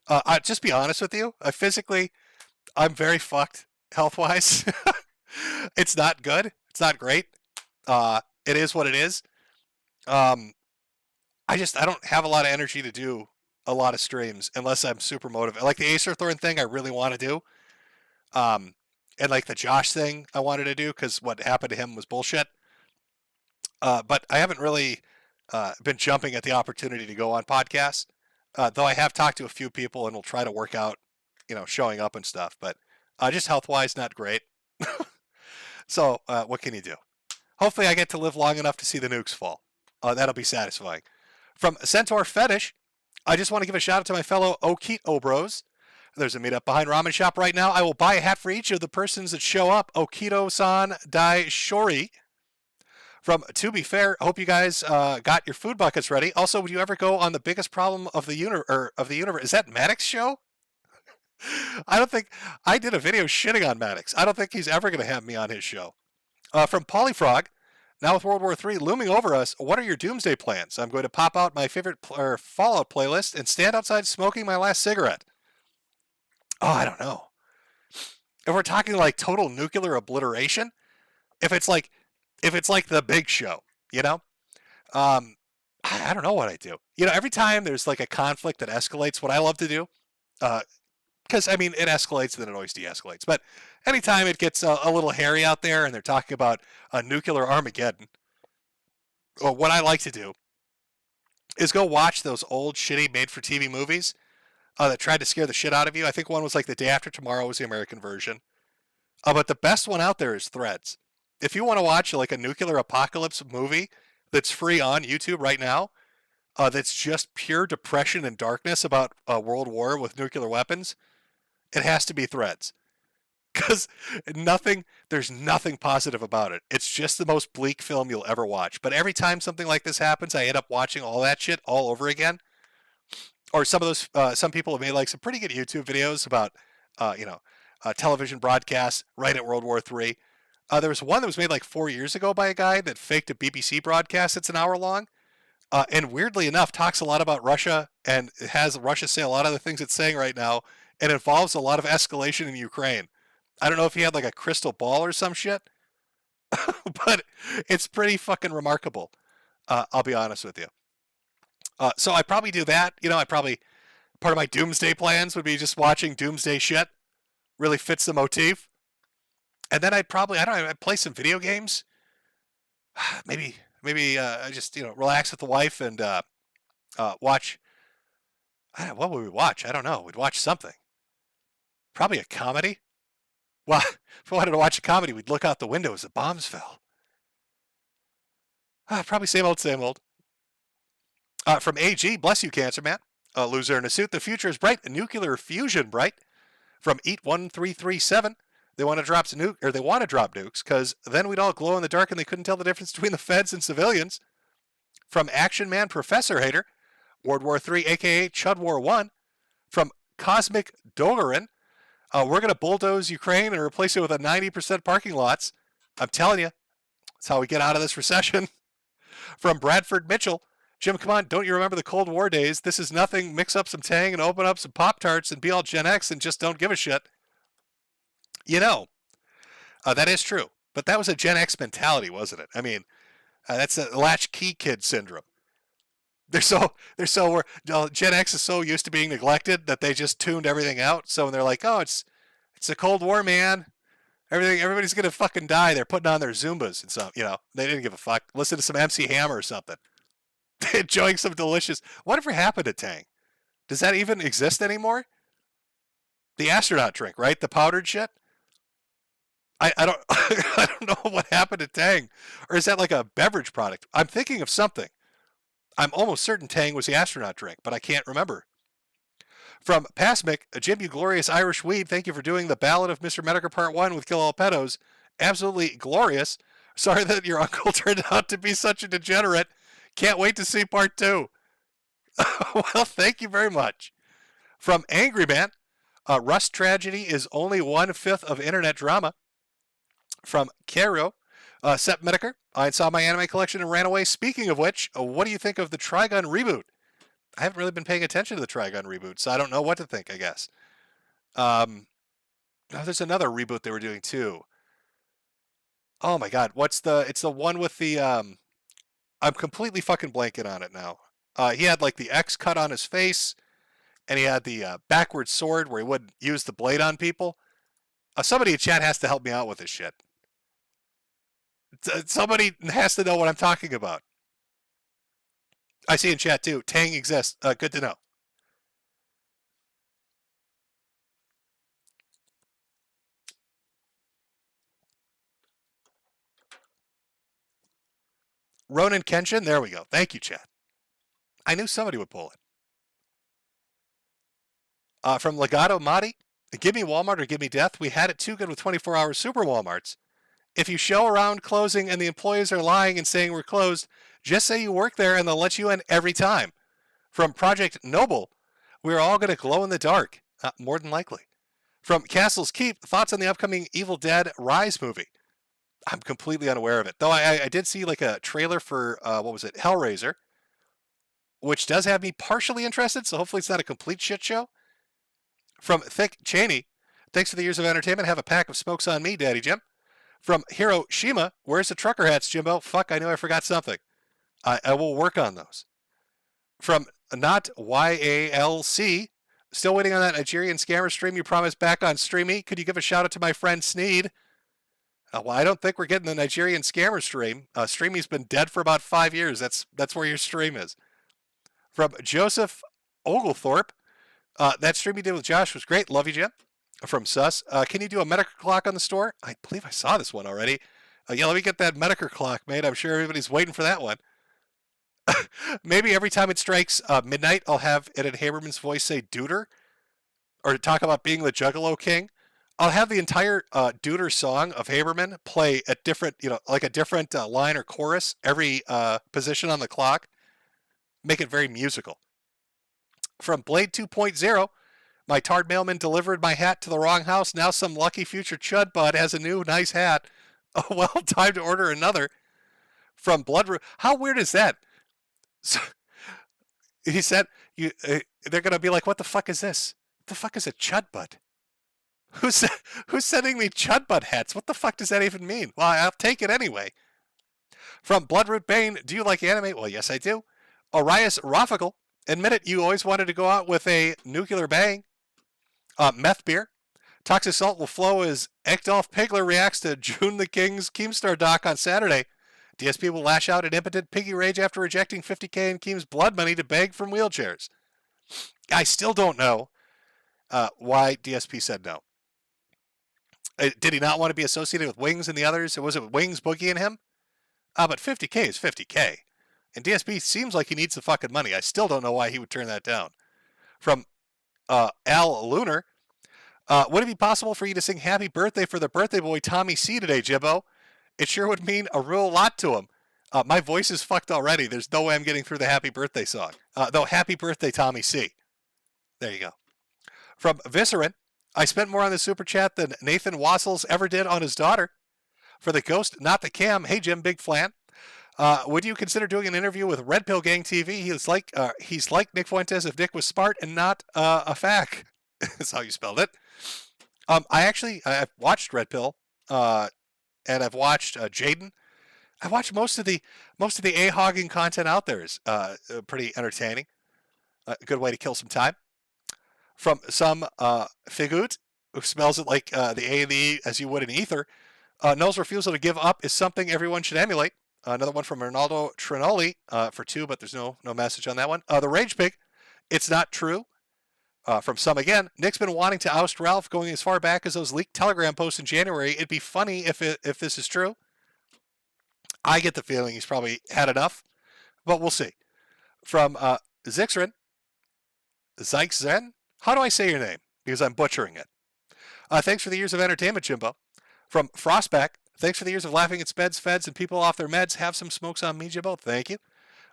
I'll just be honest with you. I'm very fucked health-wise. It's not good. It's not great. It is what it is. I don't have a lot of energy to do a lot of streams unless I'm super motivated. Like the Acer Thorn thing I really want to do. And like the Josh thing I wanted to do because what happened to him was bullshit. But I haven't really been jumping at the opportunity to go on podcasts, though I have talked to a few people and will try to work out, showing up and stuff. But just health-wise, not great. So what can you do? Hopefully I get to live long enough to see the nukes fall. That'll be satisfying. From Centaur Fetish, I just want to give a shout out to my fellow Okito bros. There's a meetup behind Ramen Shop right now. I will buy a hat for each of the persons that show up. Okito-san Dai Shori. From To Be Fair, hope you guys got your food buckets ready. Also, would you ever go on the biggest problem of the universe? Is that Maddox show? I don't think I did a video shitting on Maddox. I don't think he's ever going to have me on his show. From Polyfrog, now with World War III looming over us, what are your doomsday plans? I'm going to pop out my favorite Fallout playlist and stand outside smoking my last cigarette. Oh, I don't know. If we're talking like total nuclear obliteration, if it's like the Big Show, I don't know what I do. Every time there's like a conflict that escalates, what I love to do, because it escalates, then it always de-escalates. But anytime it gets a little hairy out there and they're talking about a nuclear Armageddon, or what I like to do is go watch those old shitty made-for-TV movies that tried to scare the shit out of you. I think one was like The Day After Tomorrow was the American version. But the best one out there is Threads. If you want to watch like a nuclear apocalypse movie that's free on YouTube right now, that's just pure depression and darkness about a world war with nuclear weapons, it has to be Threads. Because there's nothing positive about it. It's just the most bleak film you'll ever watch. But every time something like this happens, I end up watching all that shit all over again. Or some of those, some people have made like some pretty good YouTube videos about, television broadcasts right at World War III. There was one that was made like 4 years ago by a guy that faked a BBC broadcast that's an hour long. And weirdly enough, talks a lot about Russia and has Russia say a lot of the things it's saying right now. And involves a lot of escalation in Ukraine. I don't know if he had like a crystal ball or some shit, but it's pretty fucking remarkable. I'll be honest with you. So I probably do that. Part of my doomsday plans would be just watching doomsday shit. Really fits the motif. And then I'd play some video games. Maybe just, relax with the wife and watch. What would we watch? I don't know. We'd watch something. Probably a comedy. Well, if we wanted to watch a comedy, we'd look out the window as the bombs fell. Probably same old, same old. From AG, bless you, Cancer Man. Loser in a suit. The future is bright. Nuclear fusion bright. From Eat1337. They want to drop nukes because then we'd all glow in the dark and they couldn't tell the difference between the feds and civilians. From Action Man Professor Hater. World War III, a.k.a. Chud War 1. From Cosmic Dogarin. We're going to bulldoze Ukraine and replace it with a 90% parking lots. I'm telling you, that's how we get out of this recession. From Bradford Mitchell. Jim, come on, don't you remember the Cold War days? This is nothing. Mix up some Tang and open up some Pop-Tarts and be all Gen X and just don't give a shit. That is true. But that was a Gen X mentality, wasn't it? That's a latchkey kid syndrome. Gen X is so used to being neglected that they just tuned everything out. So when they're like, oh, it's the Cold War, man. Everybody's going to fucking die. They're putting on their Zumbas and stuff. They didn't give a fuck. Listen to some MC Hammer or something. Enjoying some delicious. Whatever happened to Tang? Does that even exist anymore? The astronaut drink, right? The powdered shit? I don't I don't know what happened to Tang. Or is that like a beverage product? I'm thinking of something. I'm almost certain Tang was the astronaut drink, but I can't remember. From Pasmic, Jim, you glorious Irish weed, thank you for doing the Ballad of Mr. Metokur Part 1 with Kill All Pedos. Absolutely glorious. Sorry that your uncle turned out to be such a degenerate. Can't wait to see Part 2. Well, thank you very much. From Angry Man, Rust Tragedy is only 1/5 of internet drama. From Kero, Sep Metokur, I saw my anime collection and ran away. Speaking of which, what do you think of the Trigun reboot? I haven't really been paying attention to the Trigun reboot, so I don't know what to think, I guess. There's another reboot they were doing too. Oh my god, it's the one with the, I'm completely fucking blanking on it now. He had like the X cut on his face, and he had the backward sword where he wouldn't use the blade on people. Somebody in chat has to help me out with this shit. Somebody has to know what I'm talking about. I see in chat too. Tang exists. Good to know. Ronan Kenshin. There we go. Thank you, chat. I knew somebody would pull it. From Legato Madi. Give me Walmart or give me death. We had it too good with 24-hour super Walmarts. If you show around closing and the employees are lying and saying we're closed, just say you work there and they'll let you in every time. From Project Noble, we're all going to glow in the dark. More than likely. From Castle's Keep, thoughts on the upcoming Evil Dead Rise movie. I'm completely unaware of it. Though I did see like a trailer for, Hellraiser, which does have me partially interested, so hopefully it's not a complete shit show. From Thick Cheney, thanks for the years of entertainment. Have a pack of smokes on me, Daddy Jim. From Hiroshima, where's the trucker hats, Jimbo? Fuck, I knew I forgot something. I will work on those. From Not YALC, still waiting on that Nigerian scammer stream you promised back on Streamy. Could you give a shout out to my friend Sneed? Well, I don't think we're getting the Nigerian scammer stream. Streamy's been dead for about 5 years. That's where your stream is. From Joseph Oglethorpe, that stream you did with Josh was great. Love you, Jim. From Sus, can you do a Metokur clock on the store? I believe I saw this one already. Yeah, let me get that Metokur clock made. I'm sure everybody's waiting for that one. Maybe every time it strikes midnight, I'll have it in Haberman's voice say Duder, or to talk about being the Juggalo King. I'll have the entire Duder song of Haberman play at different, like a different line or chorus every position on the clock. Make it very musical. From Blade 2.0, my tard mailman delivered my hat to the wrong house. Now some lucky future chud bud has a new nice hat. Oh, well, time to order another. From Blood. How weird is that? So, he said, they're going to be like, what the fuck is this? What the fuck is a chud bud? Who's sending me chud bud hats? What the fuck does that even mean? Well, I'll take it anyway. From Bloodroot Bane, do you like anime? Well, yes, I do. Arias Rafical, admit it, you always wanted to go out with a nuclear bang. Meth beer. Toxic salt will flow as Ekdolf Pigler reacts to June the King's Keemstar doc on Saturday. DSP will lash out in impotent piggy rage after rejecting $50K in Keem's blood money to beg from wheelchairs. I still don't know why DSP said no. Did he not want to be associated with Wings and the others? Or was it Wings boogieing him? But 50K is 50K. And DSP seems like he needs the fucking money. I still don't know why he would turn that down. From Al Lunar, would it be possible for you to sing Happy Birthday for the birthday boy Tommy C today, Jibbo? It sure would mean a real lot to him. My voice is fucked already. There's no way I'm getting through the Happy Birthday song. Though, Happy Birthday, Tommy C. There you go. From Viscerin, I spent more on the super chat than Nathan Wassels ever did on his daughter. For the ghost, not the cam. Hey, Jim, big flan. Would you consider doing an interview with Red Pill Gang TV? He's like Nick Fuentes if Nick was smart and not a fac. That's how you spelled it. I've watched Red Pill, and I've watched Jaden. I watched most of the a-hogging content out there is pretty entertaining. A good way to kill some time. From some Figut, who smells it like the A and the E as you would an ether. Noel's refusal to give up is something everyone should emulate. Another one from Ronaldo Trinoli for 2, but there's no message on that one. The Rage Pig, it's not true. From some again, Nick's been wanting to oust Ralph going as far back as those leaked Telegram posts in January. It'd be funny if this is true. I get the feeling he's probably had enough, but we'll see. From Zixren, Zyxzen, how do I say your name? Because I'm butchering it. Thanks for the years of entertainment, Jimbo. From Frostback, thanks for the years of laughing at speds, feds, and people off their meds. Have some smokes on me, Jimbo. Thank you.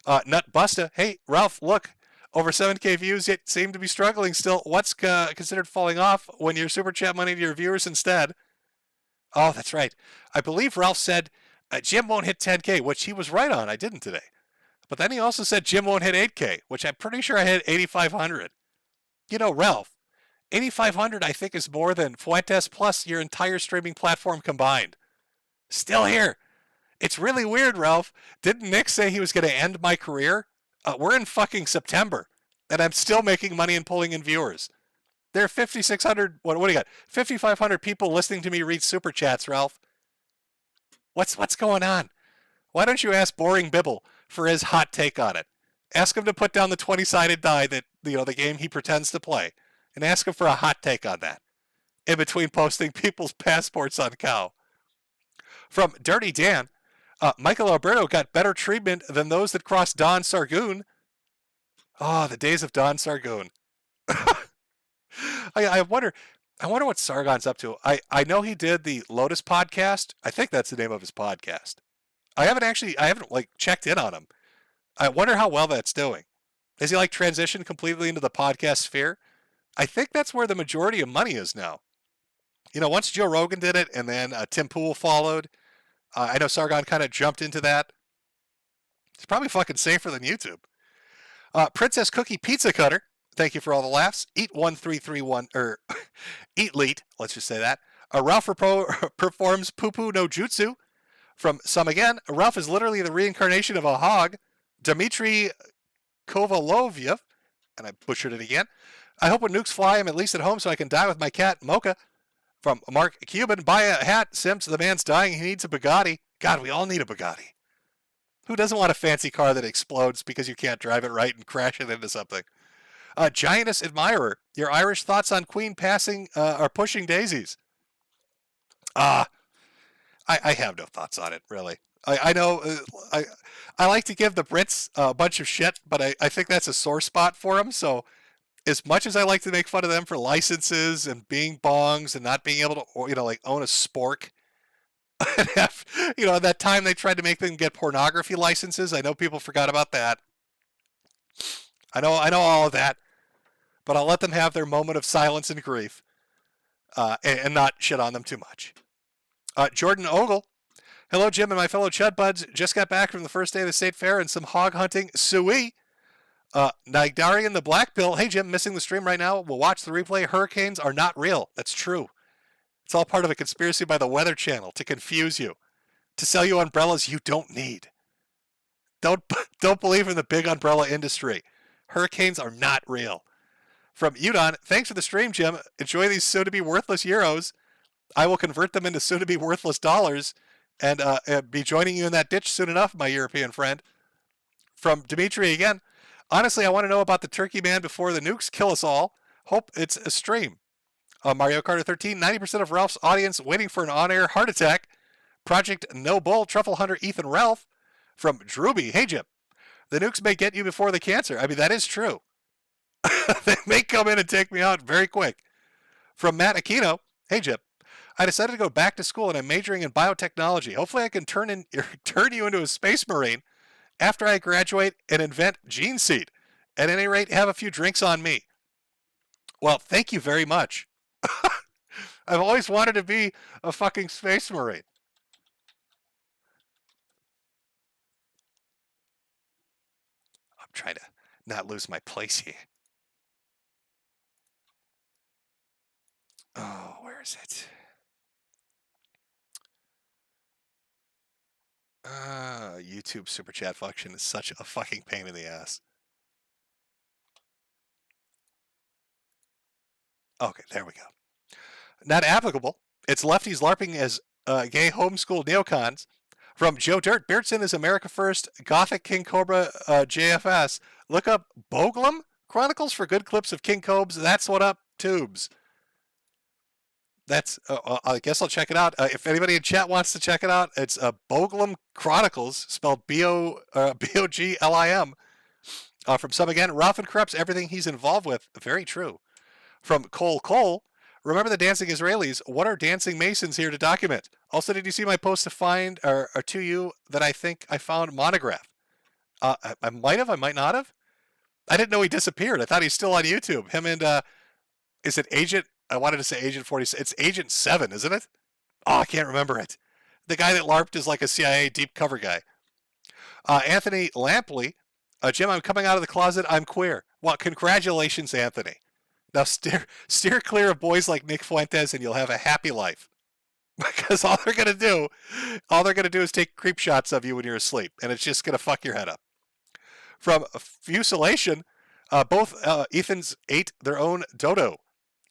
Nut Busta, hey, Ralph, look. Over 7K views, yet seem to be struggling still. What's considered falling off when you super chat money to your viewers instead? Oh, that's right. I believe Ralph said Jim won't hit 10K, which he was right on. I didn't today. But then he also said Jim won't hit 8K, which I'm pretty sure I hit 8,500. You know, Ralph, 8,500 I think is more than Fuentes plus your entire streaming platform combined. Still here. It's really weird, Ralph. Didn't Nick say he was going to end my career? We're in fucking September, and I'm still making money and pulling in viewers. There are 5,600, what do you got? 5,500 people listening to me read Super Chats, Ralph. What's going on? Why don't you ask Boring Bibble for his hot take on it? Ask him to put down the 20-sided die that, the game he pretends to play, and ask him for a hot take on that, in between posting people's passports on Cow. From Dirty Dan, Michael Alberto got better treatment than those that crossed Don Sargoon. Oh, the days of Don Sargoon. I wonder what Sargon's up to. I know he did the Lotus podcast. I think that's the name of his podcast. I haven't like checked in on him. I wonder how well that's doing. Is he like transitioned completely into the podcast sphere? I think that's where the majority of money is now. Once Joe Rogan did it, and then Tim Pool followed. I know Sargon kind of jumped into that. It's probably fucking safer than YouTube. Princess Cookie Pizza Cutter. Thank you for all the laughs. Eat1331, or Eat Leet, let's just say that. Ralph performs Poo-Poo no Jutsu. From some again, Ralph is literally the reincarnation of a hog. Dmitry Kovalovyev, and I butchered it again. I hope when nukes fly, I'm at least at home so I can die with my cat, Mocha. From Mark Cuban, buy a hat, Simps, the man's dying, he needs a Bugatti. God, we all need a Bugatti. Who doesn't want a fancy car that explodes because you can't drive it right and crash it into something? Giantess Admirer, your Irish thoughts on Queen passing or pushing daisies? I have no thoughts on it, really. I know I like to give the Brits a bunch of shit, but I think that's a sore spot for them. So as much as I like to make fun of them for licenses and being bongs and not being able to, like own a spork, and have, that time they tried to make them get pornography licenses. I know people forgot about that. I know all of that, but I'll let them have their moment of silence and grief, and not shit on them too much. Jordan Ogle. Hello, Jim and my fellow Chud Buds. Just got back from the first day of the state fair and some hog hunting. Sui. Nigdarian the Black Pill. Hey, Jim, missing the stream right now. We'll watch the replay. Hurricanes are not real. That's true. It's all part of a conspiracy by the Weather Channel to confuse you, to sell you umbrellas you don't need. Don't believe in the big umbrella industry. Hurricanes are not real. From Udon, thanks for the stream, Jim. Enjoy these soon-to-be worthless euros. I will convert them into soon-to-be worthless dollars and be joining you in that ditch soon enough, my European friend. From Dimitri again, honestly, I want to know about the Turkey Man before the nukes kill us all. Hope it's a stream. Mario Carter 13, 90% of Ralph's audience waiting for an on-air heart attack. Project No Bull, Truffle Hunter Ethan Ralph. From Drooby, hey, Jim. The nukes may get you before the cancer. I mean, that is true. They may come in and take me out very quick. From Matt Aquino, hey, Jim. I decided to go back to school and I'm majoring in biotechnology. Hopefully I can turn you into a space marine after I graduate and invent Gene Seed. At any rate, have a few drinks on me. Well, thank you very much. I've always wanted to be a fucking space marine. I'm trying to not lose my place here. Oh, where is it? YouTube super chat function is such a fucking pain in the ass. Okay, there we go. Not applicable. It's lefties LARPing as gay homeschool neocons. From Joe Dirt, Beardson is America First, Gothic King Cobra JFS. Look up Boglum Chronicles for good clips of King Cobes. That's what up, tubes. That's, I guess I'll check it out. If anybody in chat wants to check it out, it's Boglum Chronicles, spelled B-O-G-L-I-M. From some again, Ralph and Krebs, everything he's involved with. Very true. From Cole, remember the dancing Israelis. What are dancing Masons here to document? Also, did you see my post to find, or to you, that I think I found Monograph? I might have, I might not have. I didn't know he disappeared. I thought he's still on YouTube. Him and, is it Agent, I wanted to say Agent 46. It's Agent 7, isn't it? Oh, I can't remember it. The guy that LARPed is like a CIA deep cover guy. Anthony Lampley. Jim, I'm coming out of the closet. I'm queer. Well, congratulations, Anthony. Now steer clear of boys like Nick Fuentes and you'll have a happy life. Because all they're going to do is take creep shots of you when you're asleep. And it's just going to fuck your head up. From Fusilation, both Ethans ate their own dodo.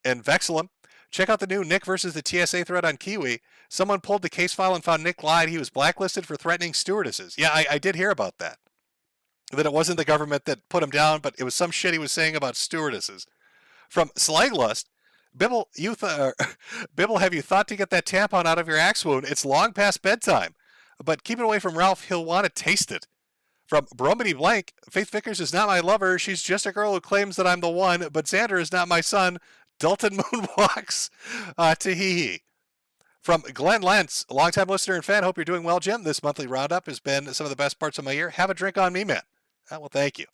And Vexilum, check out the new Nick versus the TSA thread on Kiwi. Someone pulled the case file and found Nick lied. He was blacklisted for threatening stewardesses. Yeah, I did hear about that. That it wasn't the government that put him down, but it was some shit he was saying about stewardesses. From Slaglust, Bibble, Bibble, have you thought to get that tampon out of your axe wound? It's long past bedtime. But keep it away from Ralph. He'll want to taste it. From Bromedy Blank, Faith Vickers is not my lover. She's just a girl who claims that I'm the one, but Xander is not my son. Dalton moonwalks to hee. From Glenn Lentz, a longtime listener and fan. Hope you're doing well, Jim. This monthly roundup has been some of the best parts of my year. Have a drink on me, man. Well, thank you.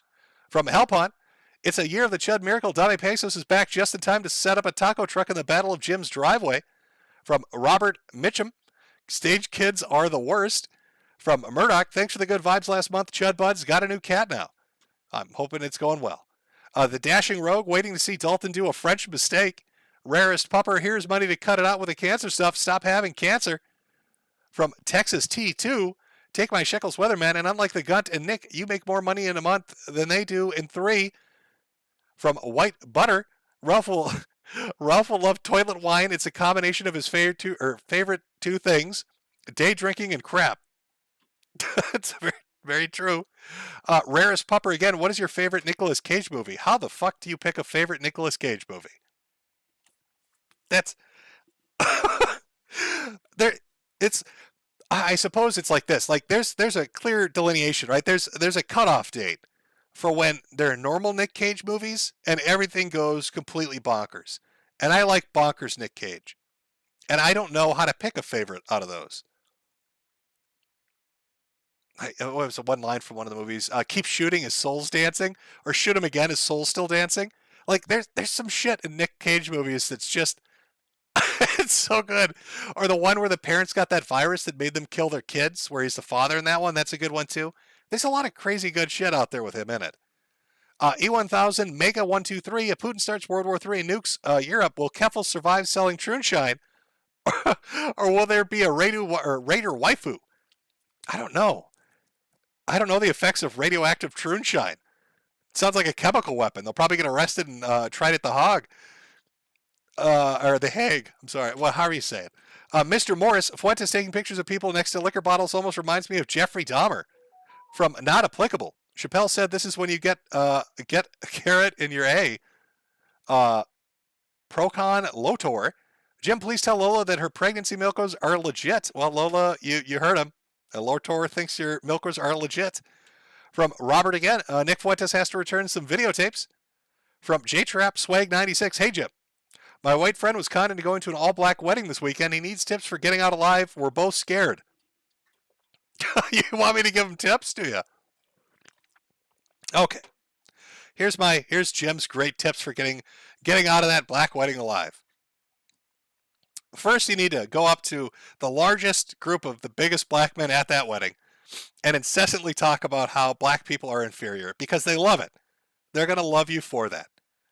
From Helpon, it's a year of the Chud miracle. Dame Pesos is back just in time to set up a taco truck in the Battle of Jim's driveway. From Robert Mitchum, stage kids are the worst. From Murdoch, thanks for the good vibes last month. Chud Bud's got a new cat now. I'm hoping it's going well. The Dashing Rogue, waiting to see Dalton do a French mistake. Rarest Pupper, here's money to cut it out with the cancer stuff. Stop having cancer. From Texas T2, take my shekels, Weatherman, and unlike the Gunt and Nick, you make more money in a month than they do in 3. From White Butter, Ralph will love toilet wine. It's a combination of his favorite two things, day drinking and crap. It's very, very true. Rarest Pupper, again, what is your favorite Nicolas Cage movie? How the fuck do you pick a favorite Nicolas Cage movie? That's there. It's. I suppose it's like this. Like there's a clear delineation, right? There's a cutoff date for when there are normal Nick Cage movies and everything goes completely bonkers. And I like bonkers Nick Cage, and I don't know how to pick a favorite out of those. What was the one line from one of the movies? Keep shooting, his soul's dancing, or shoot him again, his soul's still dancing. Like there's some shit in Nick Cage movies that's just. It's so good. Or the one where the parents got that virus that made them kill their kids, where he's the father in that one. That's a good one, too. There's a lot of crazy good shit out there with him in it. E1000, Mega 123, if Putin starts World War III and nukes Europe, will Keffel survive selling Trunschein? Or will there be a Raider waifu? I don't know. I don't know the effects of radioactive Trunschein. It sounds like a chemical weapon. They'll probably get arrested and tried at the Hague. Or the Hague. I'm sorry. Well, how are you saying? Mr. Morris, Fuentes taking pictures of people next to liquor bottles almost reminds me of Jeffrey Dahmer. From Not Applicable. Chappelle said this is when you get a carrot in your A. Procon Lotor. Jim, please tell Lola that her pregnancy milkers are legit. Well, Lola, you heard him. Lotor thinks your milkers are legit. From Robert again. Nick Fuentes has to return some videotapes. From J-Trap Swag 96. Hey, Jim. My white friend was kind to going to an all-black wedding this weekend. He needs tips for getting out alive. We're both scared. You want me to give him tips, do you? Okay. Here's Jim's great tips for getting out of that black wedding alive. First, you need to go up to the largest group of the biggest black men at that wedding and incessantly talk about how black people are inferior because they love it. They're going to love you for that.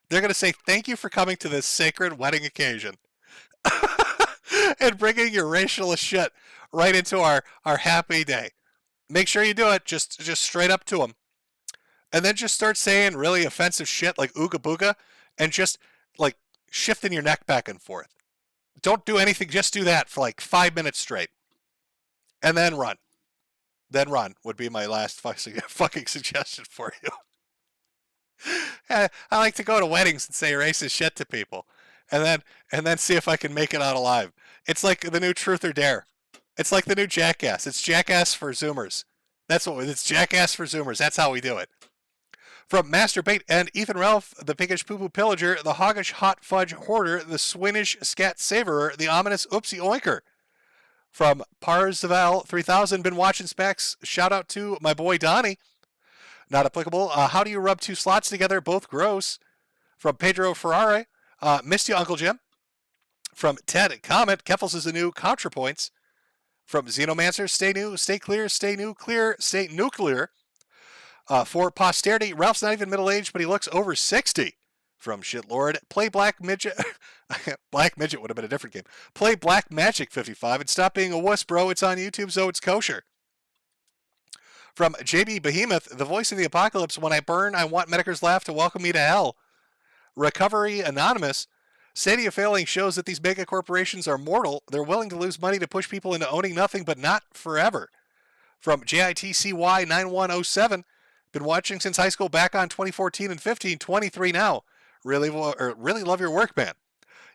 They're going to say, thank you for coming to this sacred wedding occasion and bringing your racialist shit right into our happy day. Make sure you do it just straight up to them. And then just start saying really offensive shit like ooga booga and just like shifting your neck back and forth. Don't do anything. Just do that for like 5 minutes straight. And then run. Then run would be my last fucking suggestion for you. I like to go to weddings and say racist shit to people, and then see if I can make it out alive. It's like the new Truth or Dare. It's like the new Jackass. It's Jackass for Zoomers. It's Jackass for Zoomers. That's how we do it. From Masturbate and Ethan Ralph, the Piggish Poo Poo Pillager, the Hoggish Hot Fudge Hoarder, the Swinish Scat Saverer, the Ominous Oopsie Oinker. From Parzival 3000, been watching Specs. Shout out to my boy Donnie. Not applicable. How do you rub two slots together? Both gross. From Pedro Ferrari. Missed you, Uncle Jim. From Ted Comet. Keffels is the new ContraPoints. From Xenomancer. Stay new, stay clear, stay nuclear, stay nuclear. For posterity, Ralph's not even middle-aged, but he looks over 60. From Shitlord. Play Black Midget. Black Midget would have been a different game. Play Black Magic 55 and stop being a wuss, bro. It's on YouTube, so it's kosher. From JB Behemoth, the voice of the apocalypse. When I burn, I want Metokur's laugh to welcome me to hell. Recovery Anonymous. Stadia failing shows that these mega corporations are mortal. They're willing to lose money to push people into owning nothing, but not forever. From JITCY9107, been watching since high school, back on 2014 and 15, 23 now. Really love your work, man.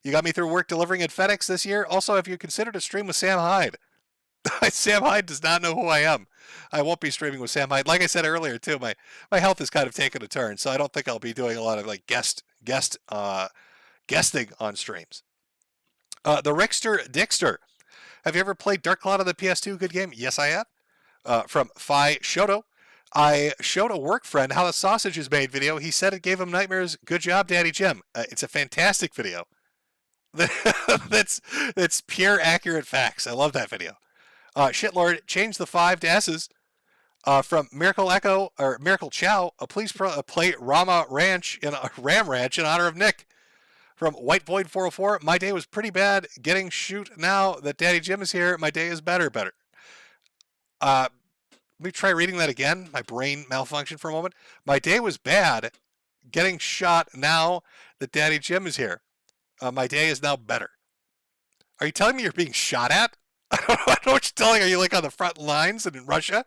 You got me through work delivering at FedEx this year. Also, have you considered a stream with Sam Hyde? Sam Hyde does not know who I am. I won't be streaming with Sam Hyde. Like I said earlier, too, my health has kind of taken a turn, so I don't think I'll be doing a lot of like guesting on streams. The Rickster Dickster. Have you ever played Dark Cloud on the PS2? Good game. Yes, I have. From Phi Shoto. I showed a work friend how the sausage is made video. He said it gave him nightmares. Good job, Daddy Jim. It's a fantastic video. That's pure accurate facts. I love that video. Shitlord, change the 5 to S's. From Miracle Echo or Miracle Chow, please play Ram Ranch in honor of Nick. From White Void 404, my day was pretty bad. Getting shoot now that Daddy Jim is here. My day is better. Let me try reading that again. My brain malfunctioned for a moment. My day was bad. Getting shot now that Daddy Jim is here. My day is now better. Are you telling me you're being shot at? I don't know what you're telling. Are you like on the front lines in Russia?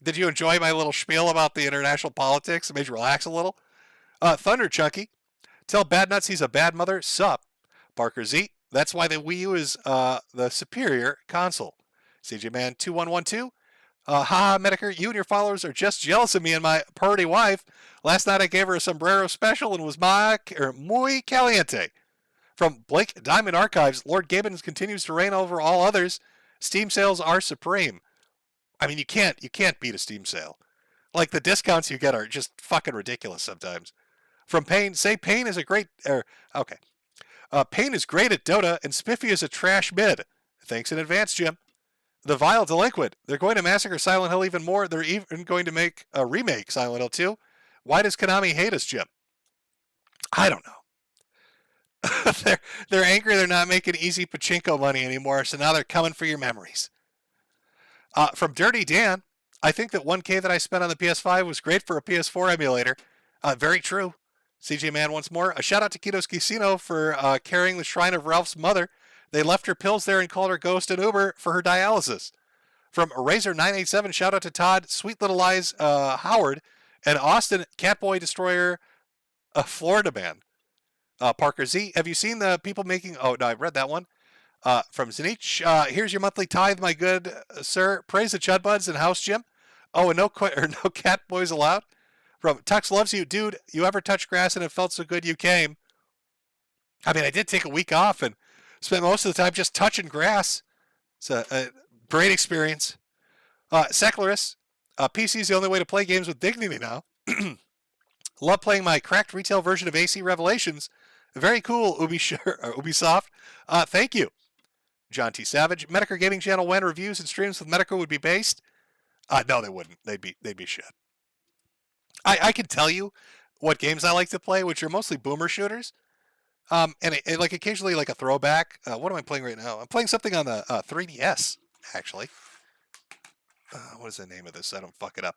Did you enjoy my little spiel about the international politics? It made you relax a little. Thunder Chunky. Tell Bad Nuts he's a bad mother. Sup. Barker Z. That's why the Wii U is the superior console. CJ Man 2112. Haha, Metokur, you and your followers are just jealous of me and my party wife. Last night I gave her a sombrero special and was muy caliente. From Blake Diamond Archives, Lord Gibbons continues to reign over all others. Steam sales are supreme. I mean, you can't beat a Steam sale. Like, the discounts you get are just fucking ridiculous sometimes. From Payne, say Payne is a great... okay. Payne is great at Dota, and Spiffy is a trash mid. Thanks in advance, Jim. The Vile Delinquent. They're going to massacre Silent Hill even more. They're even going to make a remake Silent Hill 2. Why does Konami hate us, Jim? I don't know. they're angry they're not making easy pachinko money anymore, so now they're coming for your memories. From Dirty Dan, I think that 1K that I spent on the PS5 was great for a PS4 emulator. Very true. CJ Man once more. A shout out to Kito's Casino for carrying the shrine of Ralph's mother. They left her pills there and called her Ghost and Uber for her dialysis. From Razor987, shout out to Todd, Sweet Little Eyes Howard, and Austin Catboy Destroyer Florida Man. Parker Z, have you seen the people making... Oh, no, I've read that one. From Zanich, here's your monthly tithe, my good sir. Praise the Chudbuds and House Jim. Oh, and no cat boys allowed. From Tux Loves You, dude, you ever touch grass and it felt so good you came? I mean, I did take a week off and spent most of the time just touching grass. It's a great experience. Secularist, PC is the only way to play games with dignity now. Love playing my cracked retail version of AC Revelations. Very cool, Ubisoft. Thank you. John T. Savage. Metokur Gaming Channel, when reviews and streams with Metokur would be based? No, they wouldn't. They'd be shit. I can tell you what games I like to play, which are mostly boomer shooters. And like occasionally like a throwback. What am I playing right now? I'm playing something on the 3DS, actually. What is the name of this? I don't fuck it up.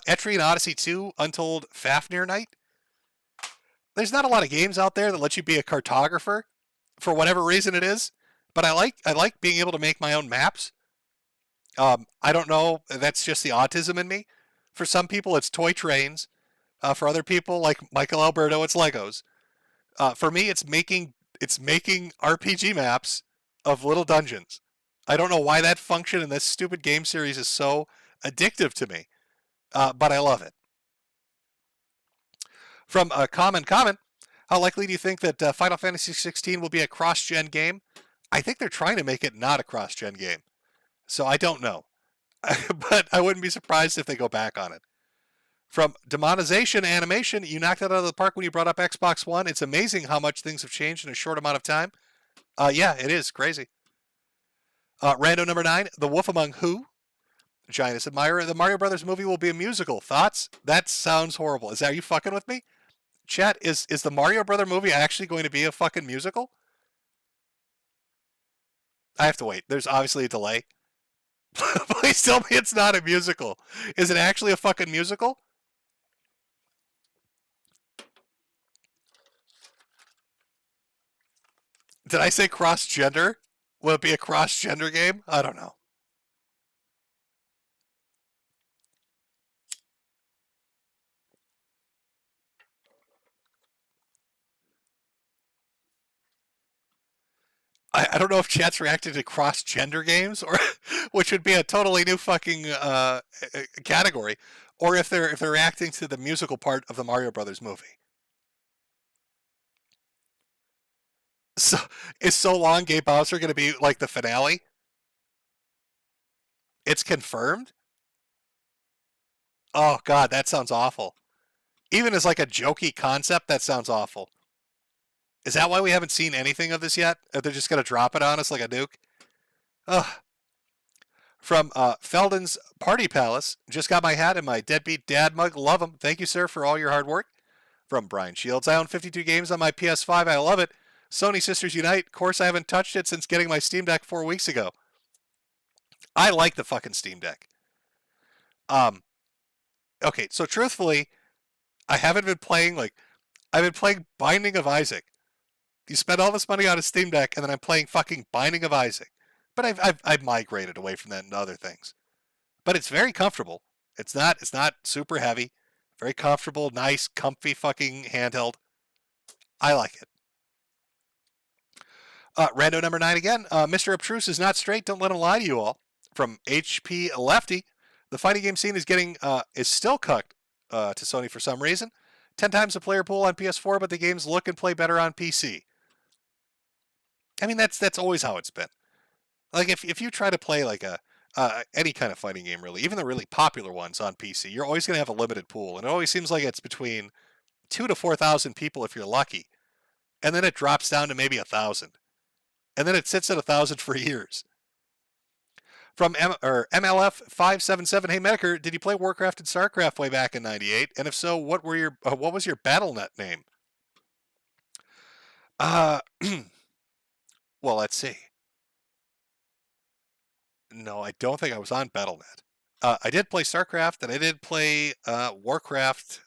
Etrian Odyssey 2, Untold Fafnir Night. There's not a lot of games out there that let you be a cartographer, for whatever reason it is. But I like being able to make my own maps. I don't know. That's just the autism in me. For some people, it's toy trains. For other people, like Michael Alberto, it's Legos. For me, it's making RPG maps of little dungeons. I don't know why that function in this stupid game series is so addictive to me, but I love it. From Common, how likely do you think that Final Fantasy 16 will be a cross-gen game? I think they're trying to make it not a cross-gen game, so I don't know. But I wouldn't be surprised if they go back on it. From Demonization Animation, you knocked it out of the park when you brought up Xbox One. It's amazing how much things have changed in a short amount of time. Yeah, it is crazy. Rando number 9, The Wolf Among Who? Giannis Admirer, the Mario Brothers movie will be a musical. Thoughts? That sounds horrible. Are you fucking with me? Chat, is the Mario Brother movie actually going to be a fucking musical? I have to wait. There's obviously a delay. Please tell me it's not a musical. Is it actually a fucking musical? Did I say cross-gender? Will it be a cross-gender game? I don't know. I don't know if chat's reacted to cross-gender games, or which would be a totally new fucking category, or if they're reacting to the musical part of the Mario Brothers movie. So is So Long Gay Bowser going to be like the finale? It's confirmed? Oh god, that sounds awful. Even as like a jokey concept, that sounds awful. Is that why we haven't seen anything of this yet? Or they're just going to drop it on us like a nuke? Ugh. From Felden's Party Palace, just got my hat and my deadbeat dad mug. Love them. Thank you, sir, for all your hard work. From Brian Shields, I own 52 games on my PS5. I love it. Sony Sisters Unite. Of course, I haven't touched it since getting my Steam Deck 4 weeks ago. I like the fucking Steam Deck. Okay, so truthfully, I haven't been playing, I've been playing Binding of Isaac. You spend all this money on a Steam Deck, and then I'm playing fucking Binding of Isaac. But I've migrated away from that into other things. But it's very comfortable. It's not super heavy. Very comfortable, nice, comfy fucking handheld. I like it. Rando number 9 again. Mr. Obtruse is not straight. Don't let him lie to you all. From HP Lefty, the fighting game scene is still cucked to Sony for some reason. 10 times the player pool on PS4, but the games look and play better on PC. I mean, that's always how it's been. Like if you try to play like any kind of fighting game, really, even the really popular ones on PC, you're always going to have a limited pool, and it always seems like it's between 2,000 to 4,000 people if you're lucky, and then it drops down to maybe 1,000, and then it sits at 1,000 for years. From MLF 577, hey Metokur, did you play Warcraft and Starcraft way back in '98? And if so, what was your BattleNet name? Well, let's see. No, I don't think I was on BattleNet. I did play StarCraft and I did play Warcraft,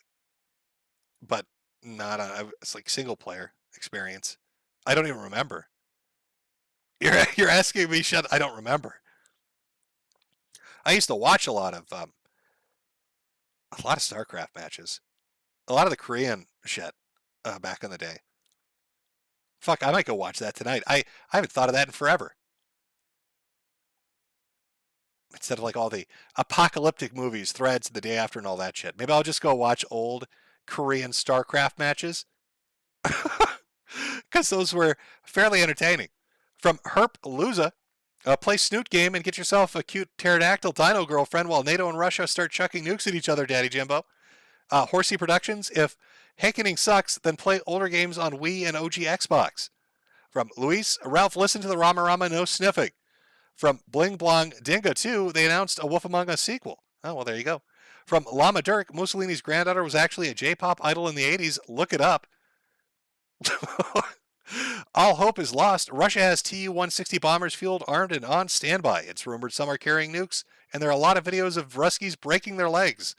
but not on. It's like single player experience. I don't even remember. You're asking me, shut? I don't remember. I used to watch a lot of StarCraft matches, a lot of the Korean shit back in the day. Fuck, I might go watch that tonight. I haven't thought of that in forever. Instead of like all the apocalyptic movies, Threads, The Day After, and all that shit. Maybe I'll just go watch old Korean StarCraft matches. Because those were fairly entertaining. From Herp Luza, play Snoot game and get yourself a cute pterodactyl dino girlfriend while NATO and Russia start chucking nukes at each other, Daddy Jimbo. Horsey Productions, if Hankening sucks, then play older games on Wii and OG Xbox. From Luis, Ralph, listen to the Rama Rama, no sniffing. From Bling Blong Dingo 2, they announced a Wolf Among Us sequel. Oh, well, there you go. From Lama Dirk, Mussolini's granddaughter was actually a J-pop idol in the 80s. Look it up. All hope is lost. Russia has Tu-160 bombers fueled, armed, and on standby. It's rumored some are carrying nukes, and there are a lot of videos of Ruskies breaking their legs.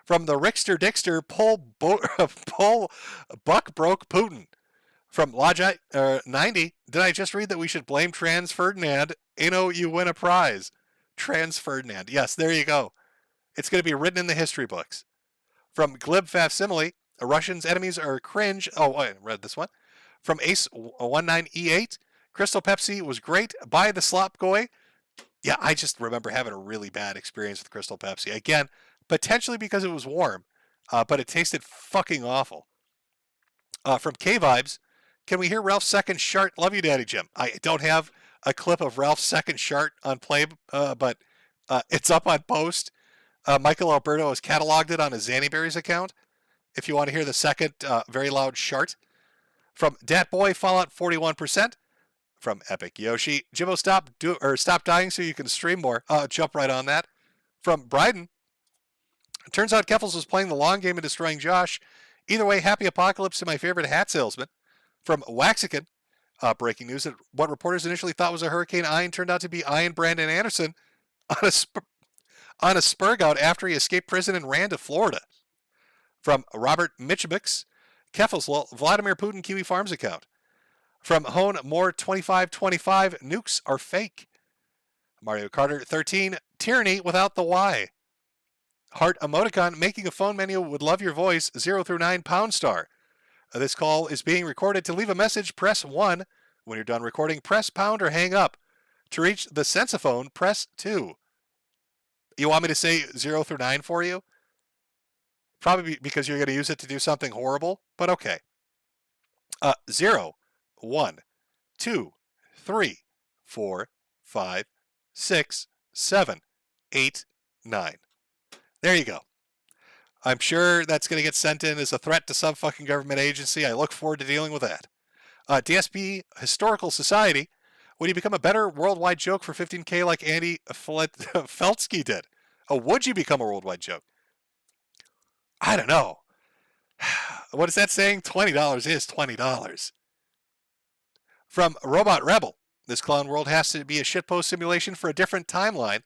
From the Rickster Dickster, Buck broke Putin. From Logic 90, did I just read that we should blame Trans Ferdinand? You win a prize. Trans Ferdinand. Yes, there you go. It's going to be written in the history books. From Glib Facsimile, Russians' enemies are cringe. Oh, I read this one. From Ace19E8, Crystal Pepsi was great. Buy the slop goy. Yeah, I just remember having a really bad experience with Crystal Pepsi. Again, potentially because it was warm, but it tasted fucking awful. From K-Vibes, can we hear Ralph's second shart? Love you, Daddy Jim. I don't have a clip of Ralph's second shart on play, but it's up on post. Michael Alberto has cataloged it on his Zannyberries account. If you want to hear the second very loud shart. From Dat Boy, Fallout 41%. From Epic Yoshi, Jimbo, stop dying so you can stream more. Jump right on that. From Bryden, it turns out Keffels was playing the long game and destroying Josh. Either way, happy apocalypse to my favorite hat salesman. From Waxican, breaking news that what reporters initially thought was a Hurricane Ian turned out to be Ian Brandon Anderson on a spurgout after he escaped prison and ran to Florida. From Robert Mitchebix, Keffels, Vladimir Putin Kiwi Farms account. From Hone More 2525, nukes are fake. Mario Carter 13, tyranny without the Y. Heart emoticon, making a phone menu would love your voice, 0 through 9 pound star. This call is being recorded. To leave a message, press 1. When you're done recording, press pound or hang up. To reach the sensaphone, press 2. You want me to say 0 through 9 for you? Probably because you're going to use it to do something horrible, but okay. 0, 1, 2, 3, 4, 5, 6, 7, 8, 9. There you go. I'm sure that's going to get sent in as a threat to some fucking government agency. I look forward to dealing with that. DSP Historical Society. Would you become a better worldwide joke for $15K like Andy Feltsky did? Oh, would you become a worldwide joke? I don't know. What is that saying? $20 is $20. From Robot Rebel. This clown world has to be a shitpost simulation for a different timeline.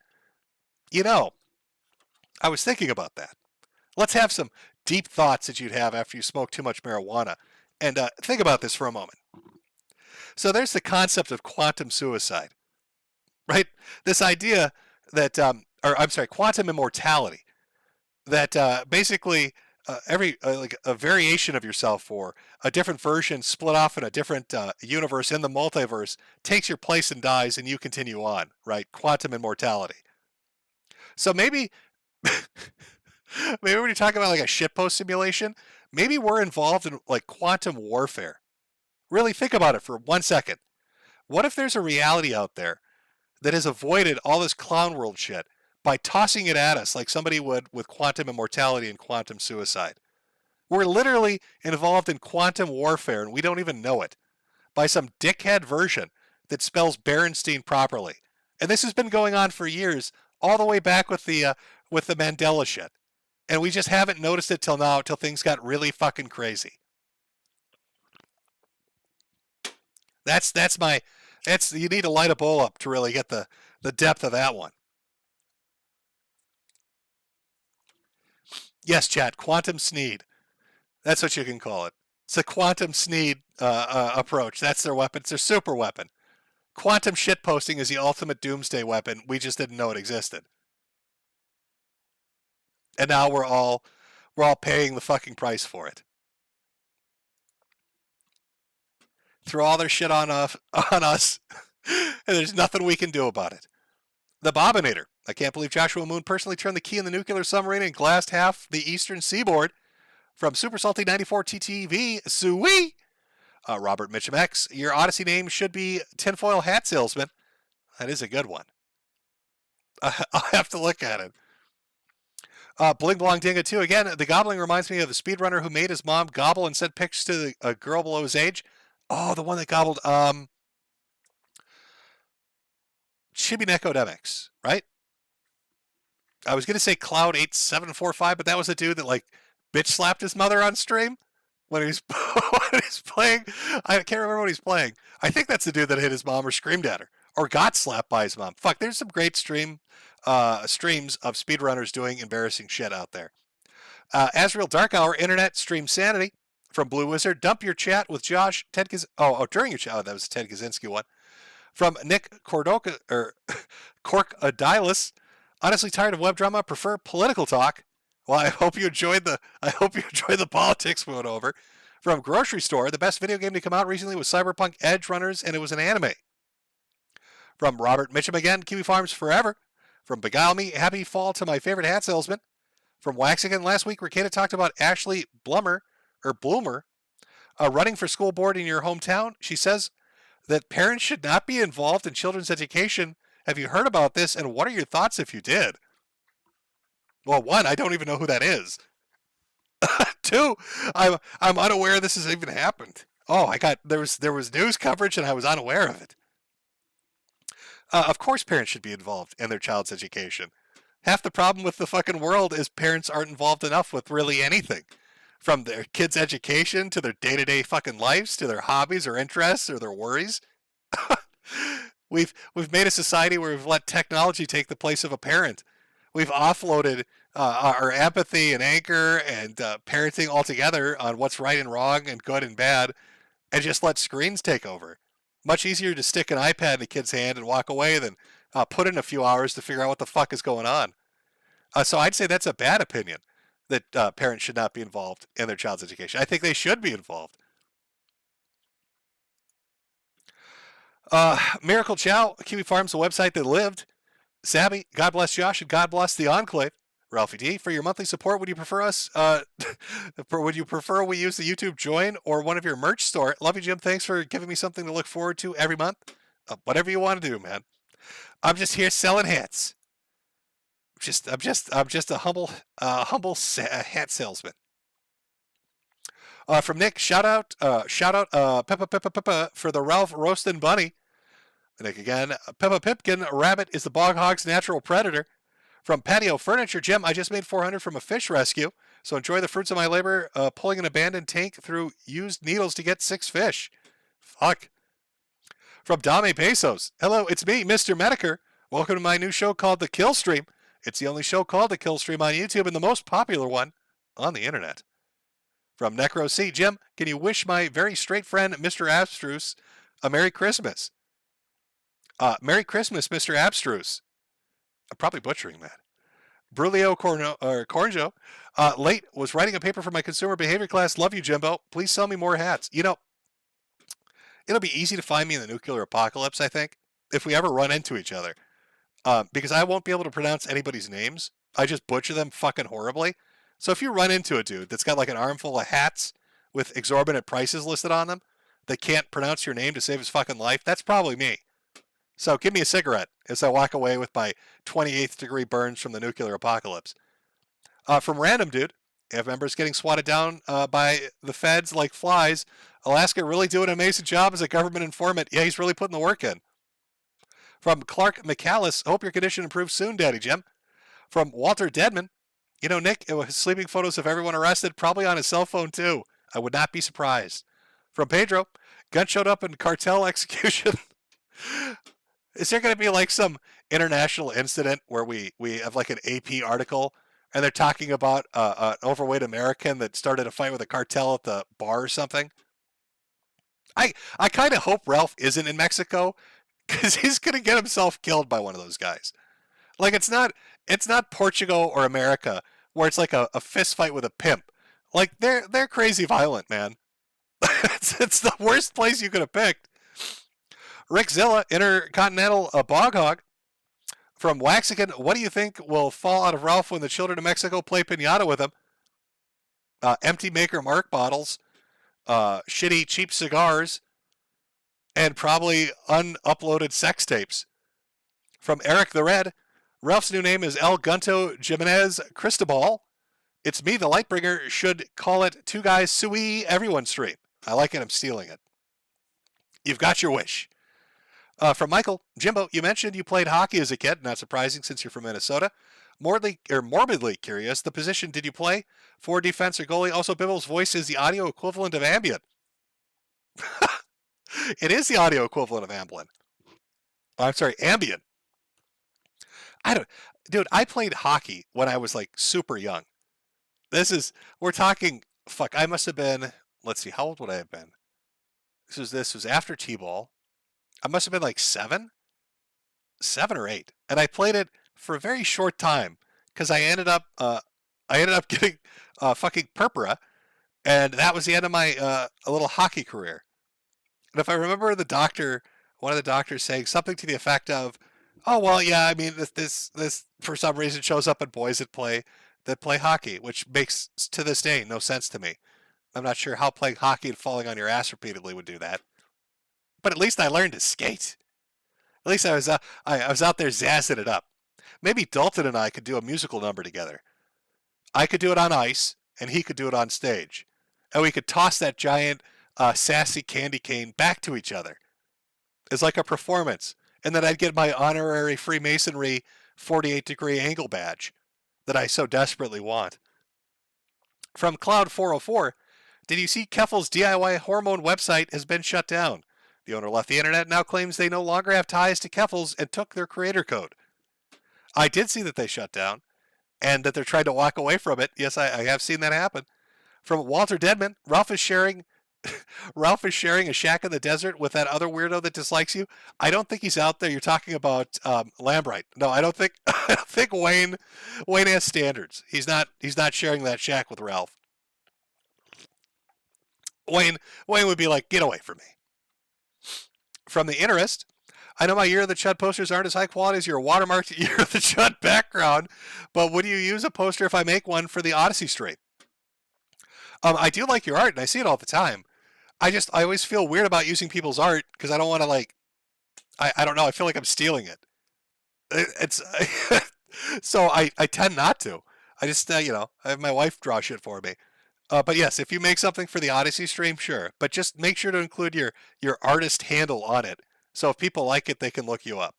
You know, I was thinking about that. Let's have some deep thoughts that you'd have after you smoke too much marijuana. And think about this for a moment. So there's the concept of quantum suicide, right? This idea that, quantum immortality. That basically like a variation of yourself or a different version split off in a different universe in the multiverse takes your place and dies and you continue on, right? Quantum immortality. So maybe when you're talking about like a shitpost simulation, maybe we're involved in like quantum warfare. Really think about it for 1 second. What if there's a reality out there that has avoided all this clown world shit by tossing it at us like somebody would with quantum immortality and quantum suicide? We're literally involved in quantum warfare and we don't even know it by some dickhead version that spells Berenstein properly. And this has been going on for years, all the way back with the Mandela shit. And we just haven't noticed it till now, till things got really fucking crazy. You need to light a bowl up to really get the depth of that one. Yes, chat, quantum sneed. That's what you can call it. It's a quantum sneed approach. That's their weapon. It's their super weapon. Quantum shitposting is the ultimate doomsday weapon. We just didn't know it existed. And now we're all paying the fucking price for it. Throw all their shit on us, and there's nothing we can do about it. The Bobinator. I can't believe Joshua Moon personally turned the key in the nuclear submarine and glassed half the eastern seaboard. From Super Salty 94 TTV, Sui. Robert Mitchum X. Your Odyssey name should be Tinfoil Hat Salesman. That is a good one. I'll have to look at it. Bling Blong Dinga 2. Again, the gobbling reminds me of the speedrunner who made his mom gobble and sent pics to a girl below his age. Oh, the one that gobbled Chibinekodemics, right? I was going to say Cloud8745, but that was a dude that like bitch slapped his mother on stream when he was playing. I can't remember what he's playing. I think that's the dude that hit his mom or screamed at her or got slapped by his mom. Fuck, there's some great streams of speedrunners doing embarrassing shit out there. Azrael Dark Hour Internet Stream Sanity from Blue Wizard. Dump your chat with Josh during your chat. Oh, that was a Ted Kaczynski one. From Nick Cork Adilis. Honestly tired of web drama. Prefer political talk. Well, I hope you enjoyed the politics one over. From Grocery Store, the best video game to come out recently was Cyberpunk Edge Runners, and it was an anime. From Robert Mitchum again, Kiwi Farms Forever. From Beguile Me, happy fall to my favorite hat salesman. From Waxigan, last week, Ricada talked about Ashley Bloomer, running for school board in your hometown. She says that parents should not be involved in children's education. Have you heard about this, and what are your thoughts if you did? Well, one, I don't even know who that is. Two, I'm unaware this has even happened. Oh, there was news coverage, and I was unaware of it. Of course parents should be involved in their child's education. Half the problem with the fucking world is parents aren't involved enough with really anything. From their kids' education to their day-to-day fucking lives, to their hobbies or interests or their worries. We've made a society where we've let technology take the place of a parent. We've offloaded our empathy and anger and parenting altogether on what's right and wrong and good and bad and just let screens take over. Much easier to stick an iPad in a kid's hand and walk away than put in a few hours to figure out what the fuck is going on. So I'd say that's a bad opinion, that parents should not be involved in their child's education. I think they should be involved. Miracle Chow, Kiwi Farms, the website that lived. Sabby, God bless Josh, and God bless the Enclave. Ralphie D, for your monthly support, would you prefer us? Would you prefer we use the YouTube Join or one of your merch store? Love you, Jim. Thanks for giving me something to look forward to every month. Whatever you want to do, man. I'm just here selling hats. I'm just a humble hat salesman. From Nick, shout out, Peppa for the Ralph Roastin' Bunny. Nick again, Peppa Pipkin, rabbit is the bog hog's natural predator. From Patio Furniture, Jim, I just made 400 from a fish rescue, so enjoy the fruits of my labor pulling an abandoned tank through used needles to get 6 fish. Fuck. From Dame Pesos, hello, it's me, Mr. Metokur. Welcome to my new show called The Kill Stream. It's the only show called The Kill Stream on YouTube and the most popular one on the internet. From Necro C, Jim, can you wish my very straight friend, Mr. Abstruse, a Merry Christmas? Merry Christmas, Mr. Abstruse. I'm probably butchering that. Brulio Cornjo, late, was writing a paper for my consumer behavior class. Love you, Jimbo. Please sell me more hats. You know, it'll be easy to find me in the nuclear apocalypse, I think, if we ever run into each other. Because I won't be able to pronounce anybody's names. I just butcher them fucking horribly. So if you run into a dude that's got like an armful of hats with exorbitant prices listed on them that can't pronounce your name to save his fucking life, that's probably me. So give me a cigarette as I walk away with my 28th degree burns from the nuclear apocalypse. From Random Dude, if members getting swatted down by the feds like flies, Alaska really doing an amazing job as a government informant. Yeah, he's really putting the work in. From Clark McCallis, hope your condition improves soon, Daddy Jim. From Walter Deadman, you know, Nick, it was sleeping photos of everyone arrested, probably on his cell phone too. I would not be surprised. From Pedro, gun showed up in cartel execution. Is there going to be like some international incident where we have like an AP article and they're talking about an overweight American that started a fight with a cartel at the bar or something? I kind of hope Ralph isn't in Mexico because he's going to get himself killed by one of those guys. Like it's not Portugal or America where it's like a fist fight with a pimp. Like they're crazy violent, man. it's the worst place you could have picked. Rick Zilla, Intercontinental Bog Hog. From Waxican, what do you think will fall out of Ralph when the children of Mexico play piñata with him? Empty Maker Mark bottles, shitty cheap cigars, and probably unuploaded sex tapes. From Eric the Red, Ralph's new name is El Gunto Jimenez Cristobal. It's me, the Lightbringer, should call it Two Guys Sui Everyone Stream. I like it, I'm stealing it. You've got your wish. From Michael, Jimbo, you mentioned you played hockey as a kid. Not surprising since you're from Minnesota. Morbidly curious, the position did you play? Forward, defense, or goalie? Also, Bibble's voice is the audio equivalent of ambient. It is the audio equivalent of ambient. I'm sorry, ambient. Dude, I played hockey when I was like super young. We're talking, I must have been, let's see, how old would I have been? This was after T-ball. I must have been like 7 or 8. And I played it for a very short time because I ended up getting fucking purpura. And that was the end of my little hockey career. And if I remember one of the doctors saying something to the effect of, oh, well, yeah, I mean, this for some reason shows up in boys that play hockey, which makes, to this day, no sense to me. I'm not sure how playing hockey and falling on your ass repeatedly would do that. But at least I learned to skate. At least I was out there zazzing it up. Maybe Dalton and I could do a musical number together. I could do it on ice, and he could do it on stage. And we could toss that giant, sassy candy cane back to each other. It's like a performance. And then I'd get my honorary Freemasonry 48-degree angle badge that I so desperately want. From Cloud404, did you see Keffel's DIY hormone website has been shut down? The owner left the internet and now claims they no longer have ties to Keffel's and took their creator code. I did see that they shut down and that they're trying to walk away from it. Yes, I have seen that happen. From Walter Deadman, Ralph is sharing Ralph is sharing a shack in the desert with that other weirdo that dislikes you. I don't think he's out there. You're talking about Lambright. No, I don't think. I don't think Wayne has standards. He's not sharing that shack with Ralph. Wayne would be like, get away from me. From the Interest, I know my Year of the Chud posters aren't as high quality as your watermarked Year of the Chud background, but would you use a poster if I make one for the Odyssey stream? I do like your art, and I see it all the time. I always feel weird about using people's art because I don't want to I don't know. I feel like I'm stealing it. It's so I tend not to. I just I have my wife draw shit for me. But yes, if you make something for the Odyssey stream, sure. But just make sure to include your artist handle on it. So if people like it, they can look you up.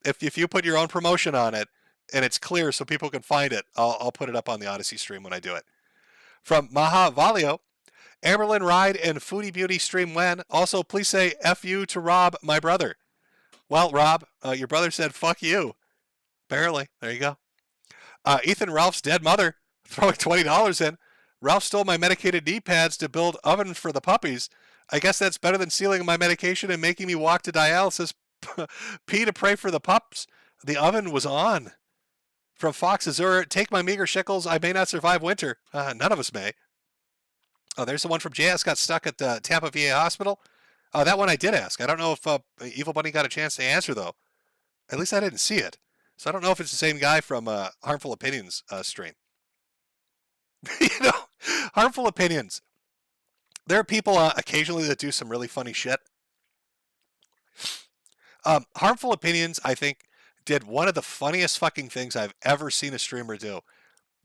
If you put your own promotion on it and it's clear so people can find it, I'll put it up on the Odyssey stream when I do it. From Maha Valio, Amberlyn Ride and Foodie Beauty stream when. Also, please say F you to Rob, my brother. Well, Rob, your brother said fuck you. Apparently. There you go. Ethan, Ralph's dead mother, throwing $20 in. Ralph stole my medicated knee pads to build oven for the puppies. I guess that's better than stealing my medication and making me walk to dialysis. P to pray for the pups. The oven was on. From Fox Azure, take my meager shekels. I may not survive winter. None of us may. Oh, there's the one from JS got stuck at the Tampa VA hospital. That one I did ask. I don't know if Evil Bunny got a chance to answer, though. At least I didn't see it. So I don't know if it's the same guy from Harmful Opinions stream. Harmful Opinions. There are people occasionally that do some really funny shit. Harmful Opinions, I think, did one of the funniest fucking things I've ever seen a streamer do.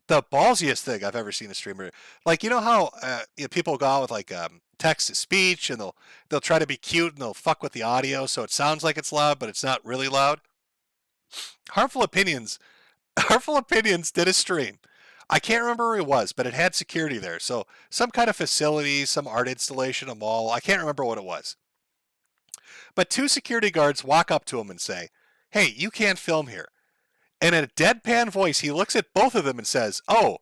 The ballsiest thing I've ever seen a streamer do. Like, you know how people go out with text to speech and they'll try to be cute and they'll fuck with the audio so it sounds like it's loud, but it's not really loud. Harmful Opinions did a stream. I can't remember where it was, but it had security there. So some kind of facility, some art installation, a mall. I can't remember what it was. But two security guards walk up to him and say, "Hey, you can't film here." And in a deadpan voice, he looks at both of them and says, "Oh,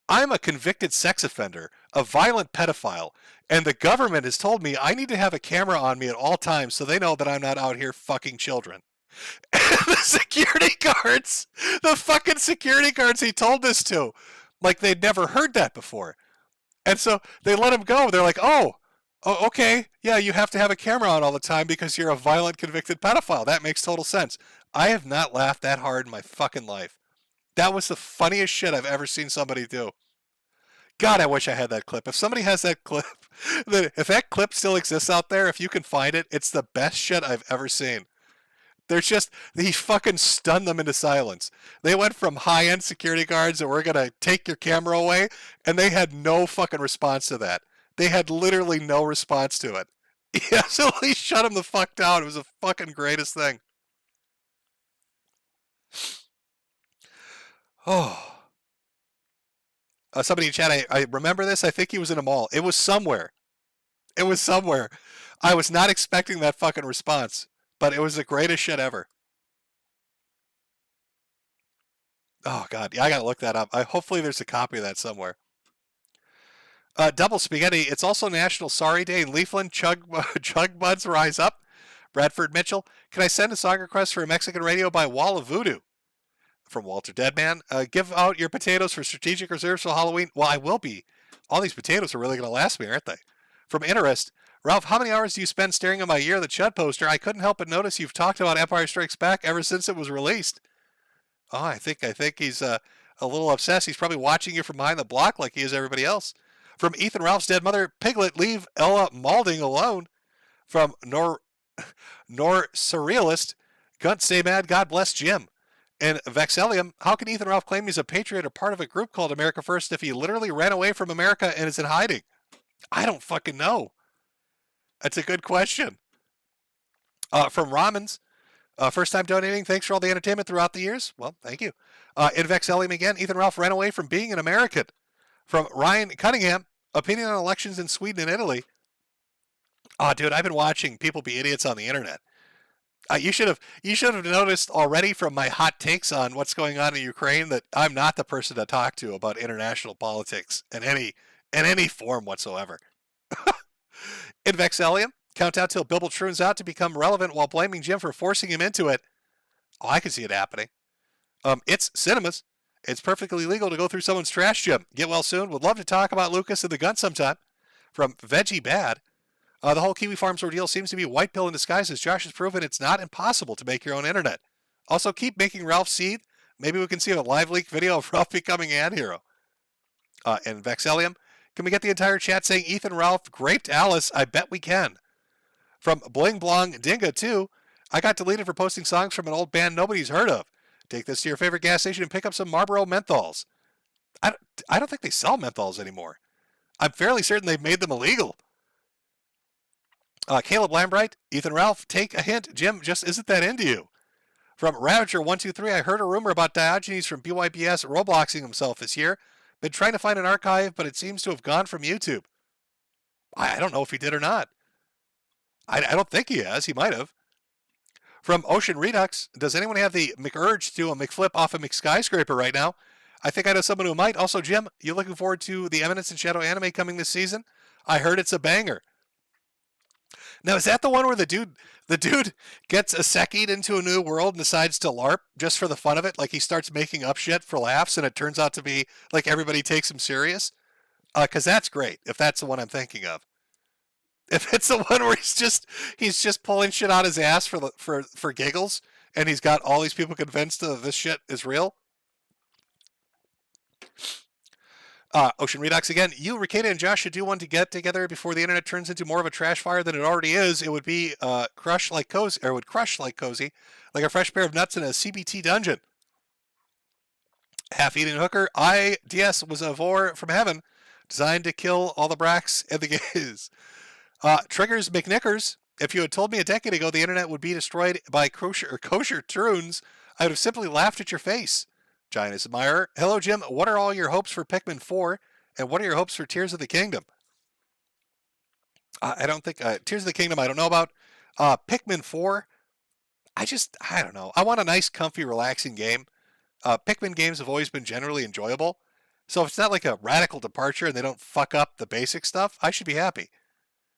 I'm a convicted sex offender, a violent pedophile, and the government has told me I need to have a camera on me at all times so they know that I'm not out here fucking children." And the fucking security guards he told this to, like they'd never heard that before. And so they let him go. They're like, oh, okay. Yeah, you have to have a camera on all the time because you're a violent convicted pedophile. That makes total sense. I have not laughed that hard in my fucking life. That was the funniest shit I've ever seen somebody do. God, I wish I had that clip. If somebody has that clip, if that clip still exists out there, if you can find it, it's the best shit I've ever seen. He fucking stunned them into silence. They went from high-end security guards that were going to take your camera away, and they had no fucking response to that. They had literally no response to it. He absolutely shut him the fuck down. It was the fucking greatest thing. Oh. Somebody in chat, I remember this. I think he was in a mall. It was somewhere. I was not expecting that fucking response. But it was the greatest shit ever. Oh, God. Yeah, I got to look that up. Hopefully there's a copy of that somewhere. Double Spaghetti. It's also National Sorry Day in Leafland. Chug Buds Rise Up. Bradford Mitchell. Can I send a song request for a Mexican radio by Wall of Voodoo? From Walter Deadman. Give out your potatoes for strategic reserves for Halloween. Well, I will be. All these potatoes are really going to last me, aren't they? From Interest. Ralph, how many hours do you spend staring at my Year of the Chud poster? I couldn't help but notice you've talked about Empire Strikes Back ever since it was released. Oh, I think he's a little obsessed. He's probably watching you from behind the block like he is everybody else. From Ethan, Ralph's dead mother, Piglet, leave Ella Malding alone. From Nor Surrealist, Gunt, stay mad, God bless Jim. And Vexelium, how can Ethan Ralph claim he's a patriot or part of a group called America First if he literally ran away from America and is in hiding? I don't fucking know. That's a good question. From Ramens, first time donating. Thanks for all the entertainment throughout the years. Well, thank you. In Vexelium again, Ethan Ralph ran away from being an American. From Ryan Cunningham, opinion on elections in Sweden and Italy. Oh, dude, I've been watching people be idiots on the internet. You should have noticed already from my hot takes on what's going on in Ukraine that I'm not the person to talk to about international politics in any form whatsoever. In Vexelium, countdown till Bibble turns out to become relevant while blaming Jim for forcing him into it. Oh, I can see it happening. It's Cinemas. It's perfectly legal to go through someone's trash, Jim. Get well soon. Would love to talk about Lucas and the gun sometime. From Veggie Bad. The whole Kiwi Farms ordeal seems to be a white pill in disguise, as Josh has proven it's not impossible to make your own internet. Also, keep making Ralph seethe. Maybe we can see a live leak video of Ralph becoming ad hero. And Vexelium, can we get the entire chat saying Ethan Ralph raped Alice? I bet we can. From Bling Blong Dinga 2, I got deleted for posting songs from an old band nobody's heard of. Take this to your favorite gas station and pick up some Marlboro menthols. I don't think they sell menthols anymore. I'm fairly certain they've made them illegal. Caleb Lambright, Ethan Ralph, take a hint. Jim just isn't that into you. From Ravager123, I heard a rumor about Diogenes from BYBS Robloxing himself this year. Been trying to find an archive, but it seems to have gone from YouTube. I don't know if he did or not. I don't think he has. He might have. From Ocean Redux, does anyone have the McUrge to do a McFlip off a McSkyscraper right now? I think I know someone who might. Also, Jim, you looking forward to the Eminence and Shadow anime coming this season? I heard it's a banger. Now, is that the one where the dude gets iseki'd into a new world and decides to LARP just for the fun of it? Like he starts making up shit for laughs and it turns out to be like everybody takes him serious? Because that's great, if that's the one I'm thinking of. If it's the one where he's just pulling shit out his ass for giggles and he's got all these people convinced that this shit is real. Ocean Redux again. You, Ricada, and Josh should do one to get together before the internet turns into more of a trash fire than it already is. It would be crush like cozy, like a fresh pair of nuts in a CBT dungeon. Half-eating hooker. DS was a vor from heaven, designed to kill all the bracks and the gays. Triggers McNickers. If you had told me a decade ago the internet would be destroyed by kosher tunes, I would have simply laughed at your face. Giant Admirer. Hello, Jim. What are all your hopes for Pikmin 4? And what are your hopes for Tears of the Kingdom? I don't think... Tears of the Kingdom I don't know about. Pikmin 4, I don't know. I want a nice, comfy, relaxing game. Pikmin games have always been generally enjoyable. So if it's not like a radical departure and they don't fuck up the basic stuff, I should be happy.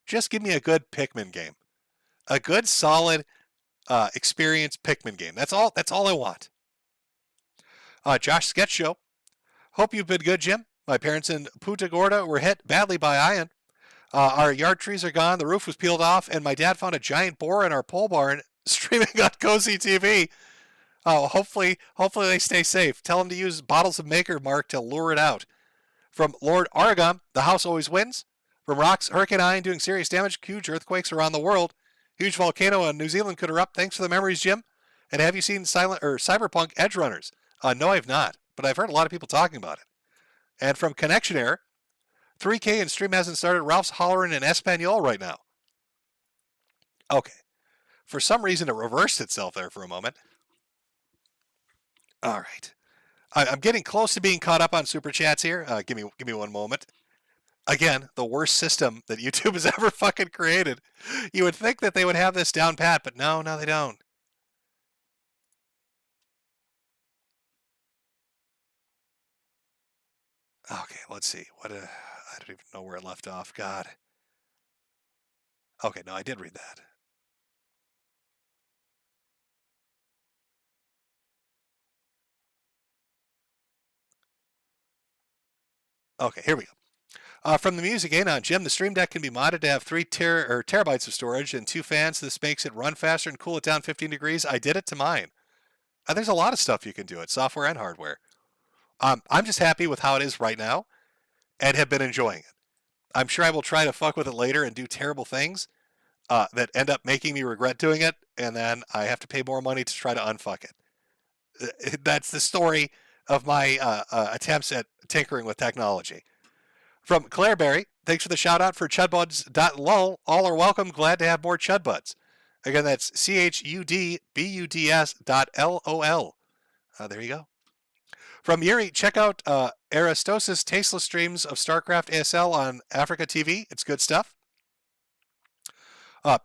Just give me a good Pikmin game. A good, solid, experienced Pikmin game. That's all I want. Josh Sketch Show. Hope you've been good, Jim. My parents in Punta Gorda were hit badly by iron. Our yard trees are gone, the roof was peeled off, and my dad found a giant boar in our pole barn streaming on Cozy TV. Hopefully they stay safe. Tell them to use bottles of Maker Mark to lure it out. From Lord Oregon, the house always wins. From Rocks, Hurricane Iron doing serious damage, huge earthquakes around the world. Huge volcano in New Zealand could erupt. Thanks for the memories, Jim. And have you seen Cyberpunk Edge Runners? No, I've not, but I've heard a lot of people talking about it. And from Connection Error, 3K and stream hasn't started. Ralph's hollering in Espanol right now. Okay. For some reason, it reversed itself there for a moment. All right. I'm getting close to being caught up on Super Chats here. Give me one moment. Again, the worst system that YouTube has ever fucking created. You would think that they would have this down pat, but no, they don't. Okay, let's see. I don't even know where it left off. God. Okay, no, I did read that. Okay, here we go. From the music on Jim, the Stream Deck can be modded to have 3 terabytes of storage and 2 fans. This makes it run faster and cool it down 15 degrees. I did it to mine. There's a lot of stuff you can do it, software and hardware. I'm just happy with how it is right now and have been enjoying it. I'm sure I will try to fuck with it later and do terrible things that end up making me regret doing it, and then I have to pay more money to try to unfuck it. That's the story of my attempts at tinkering with technology. From Claireberry, thanks for the shout out for chudbuds.lol. All are welcome. Glad to have more chudbuds. Again, that's CHUDBUDS.LOL. There you go. From Yuri, check out Aristosis tasteless streams of StarCraft ASL on Africa TV. It's good stuff.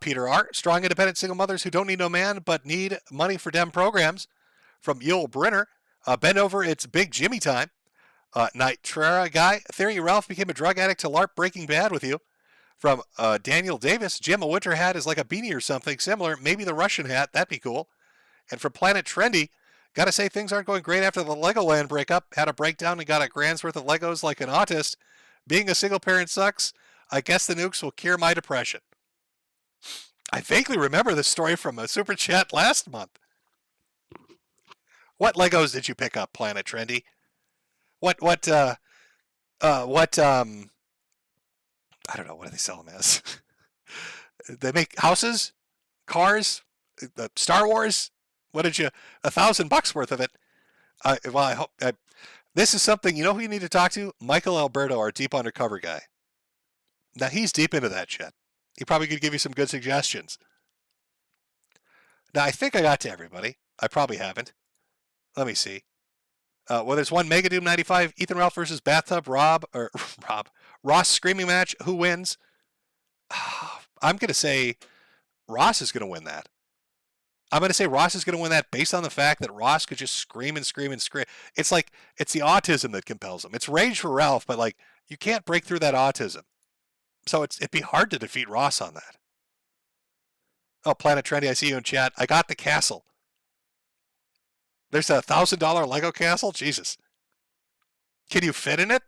Peter R. Strong independent single mothers who don't need no man but need money for dem programs. From Yul Brenner, bend over, it's Big Jimmy time. Nitrera guy, theory Ralph became a drug addict to LARP Breaking Bad with you. From Daniel Davis, Jim, a winter hat is like a beanie or something similar. Maybe the Russian hat. That'd be cool. And from Planet Trendy, gotta say things aren't going great after the Legoland breakup. Had a breakdown and got a grand's worth of Legos like an autist. Being a single parent sucks. I guess the nukes will cure my depression. I vaguely remember this story from a super chat last month. What Legos did you pick up, Planet Trendy? I don't know, what do they sell them as? They make houses, cars, Star Wars. What did you, $1,000 worth of it? Well, I hope, this is something, you know who you need to talk to? Michael Alberto, our deep undercover guy. Now, he's deep into that shit. He probably could give you some good suggestions. Now, I think I got to everybody. I probably haven't. Let me see. Well, there's one Mega Doom 95, Ethan Ralph versus Bathtub Ross screaming match. Who wins? I'm going to say Ross is going to win that. I'm going to say Ross is going to win that based on the fact that Ross could just scream and scream and scream. It's like, it's the autism that compels him. It's rage for Ralph, but like, you can't break through that autism. So it'd be hard to defeat Ross on that. Oh, Planet Trendy, I see you in chat. I got the castle. There's $1,000 Lego castle? Jesus. Can you fit in it?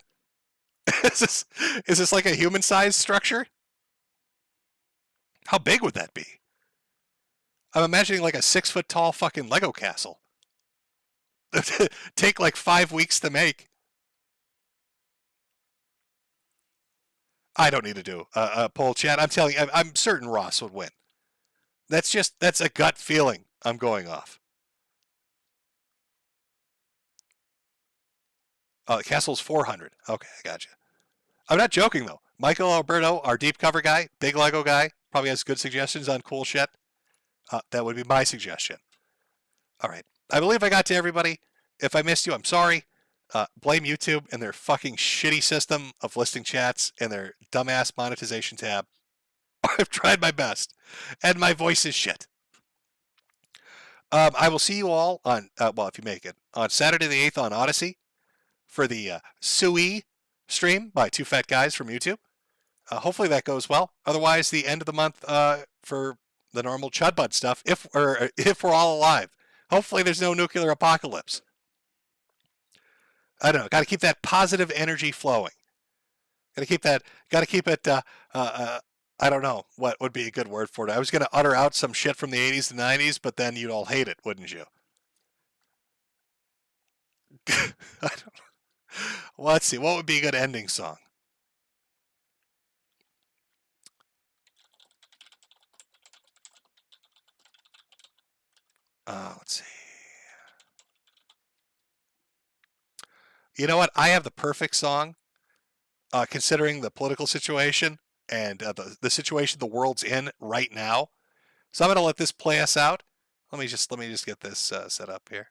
Is this like a human-sized structure? How big would that be? I'm imagining like a 6-foot-tall fucking Lego castle. Take like 5 weeks to make. I don't need to do a poll chat. I'm telling you, I'm certain Ross would win. That's a gut feeling I'm going off. Oh, the castle's 400. Okay, I got you. I'm not joking, though. Michael Alberto, our deep cover guy, big Lego guy, probably has good suggestions on cool shit. That would be my suggestion. All right. I believe I got to everybody. If I missed you, I'm sorry. Blame YouTube and their fucking shitty system of listing chats and their dumbass monetization tab. I've tried my best, and my voice is shit. I will see you all on, well, if you make it, on Saturday the 8th on Odyssey for the Sui stream by two fat guys from YouTube. Hopefully that goes well. Otherwise, the end of the month for the normal Chud Bud stuff, if we're all alive. Hopefully there's no nuclear apocalypse. I don't know. Got to keep that positive energy flowing. Got to keep it, I don't know what would be a good word for it. I was going to utter out some shit from the 80s and 90s, but then you'd all hate it, wouldn't you? I don't know. Well, let's see. What would be a good ending song? Let's see. You know what? I have the perfect song, considering the political situation and the situation the world's in right now. So I'm going to let this play us out. Let me just get this set up here.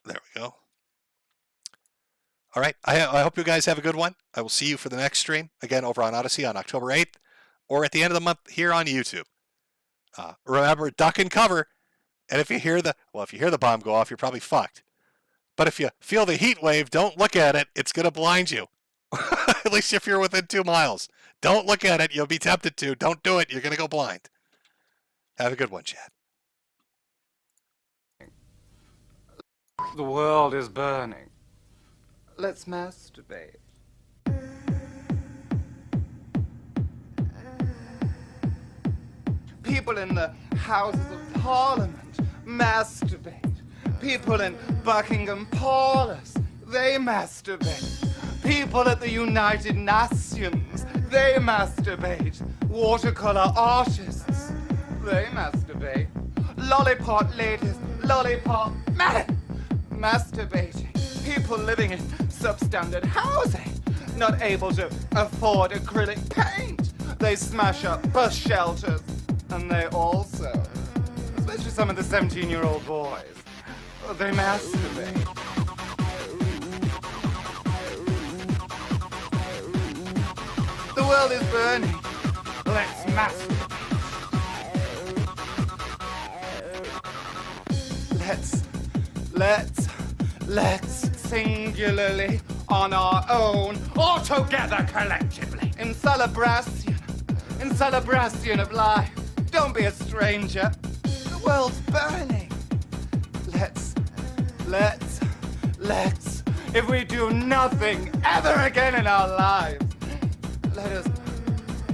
There we go. All right. I hope you guys have a good one. I will see you for the next stream, again, over on Odyssey on October 8th, or at the end of the month here on YouTube. Remember, duck and cover. And if you hear the bomb go off, you're probably fucked. But if you feel the heat wave, don't look at it. It's going to blind you. At least if you're within 2 miles. Don't look at it. You'll be tempted to. Don't do it. You're going to go blind. Have a good one, Chad. The world is burning. Let's masturbate. People in the Houses of Parliament masturbate. People in Buckingham Palace, they masturbate. People at the United Nations, they masturbate. Watercolor artists, they masturbate. Lollipop ladies, lollipop men, masturbating. People living in substandard housing, not able to afford acrylic paint. They smash up bus shelters, and they also, especially some of the 17-year-old boys, they masturbate. The world is burning. Let's masturbate. Let's Let's singularly, on our own, or together collectively, in celebration of life. Don't be a stranger. The world's burning. Let's, if we do nothing ever again in our lives, let us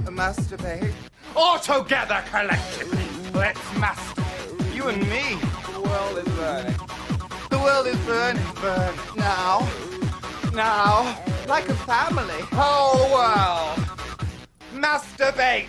masturbate. Or together collectively, let's masturbate. You and me. The world is burning. The world is burning. Now, like a family. Whole world. Masturbate.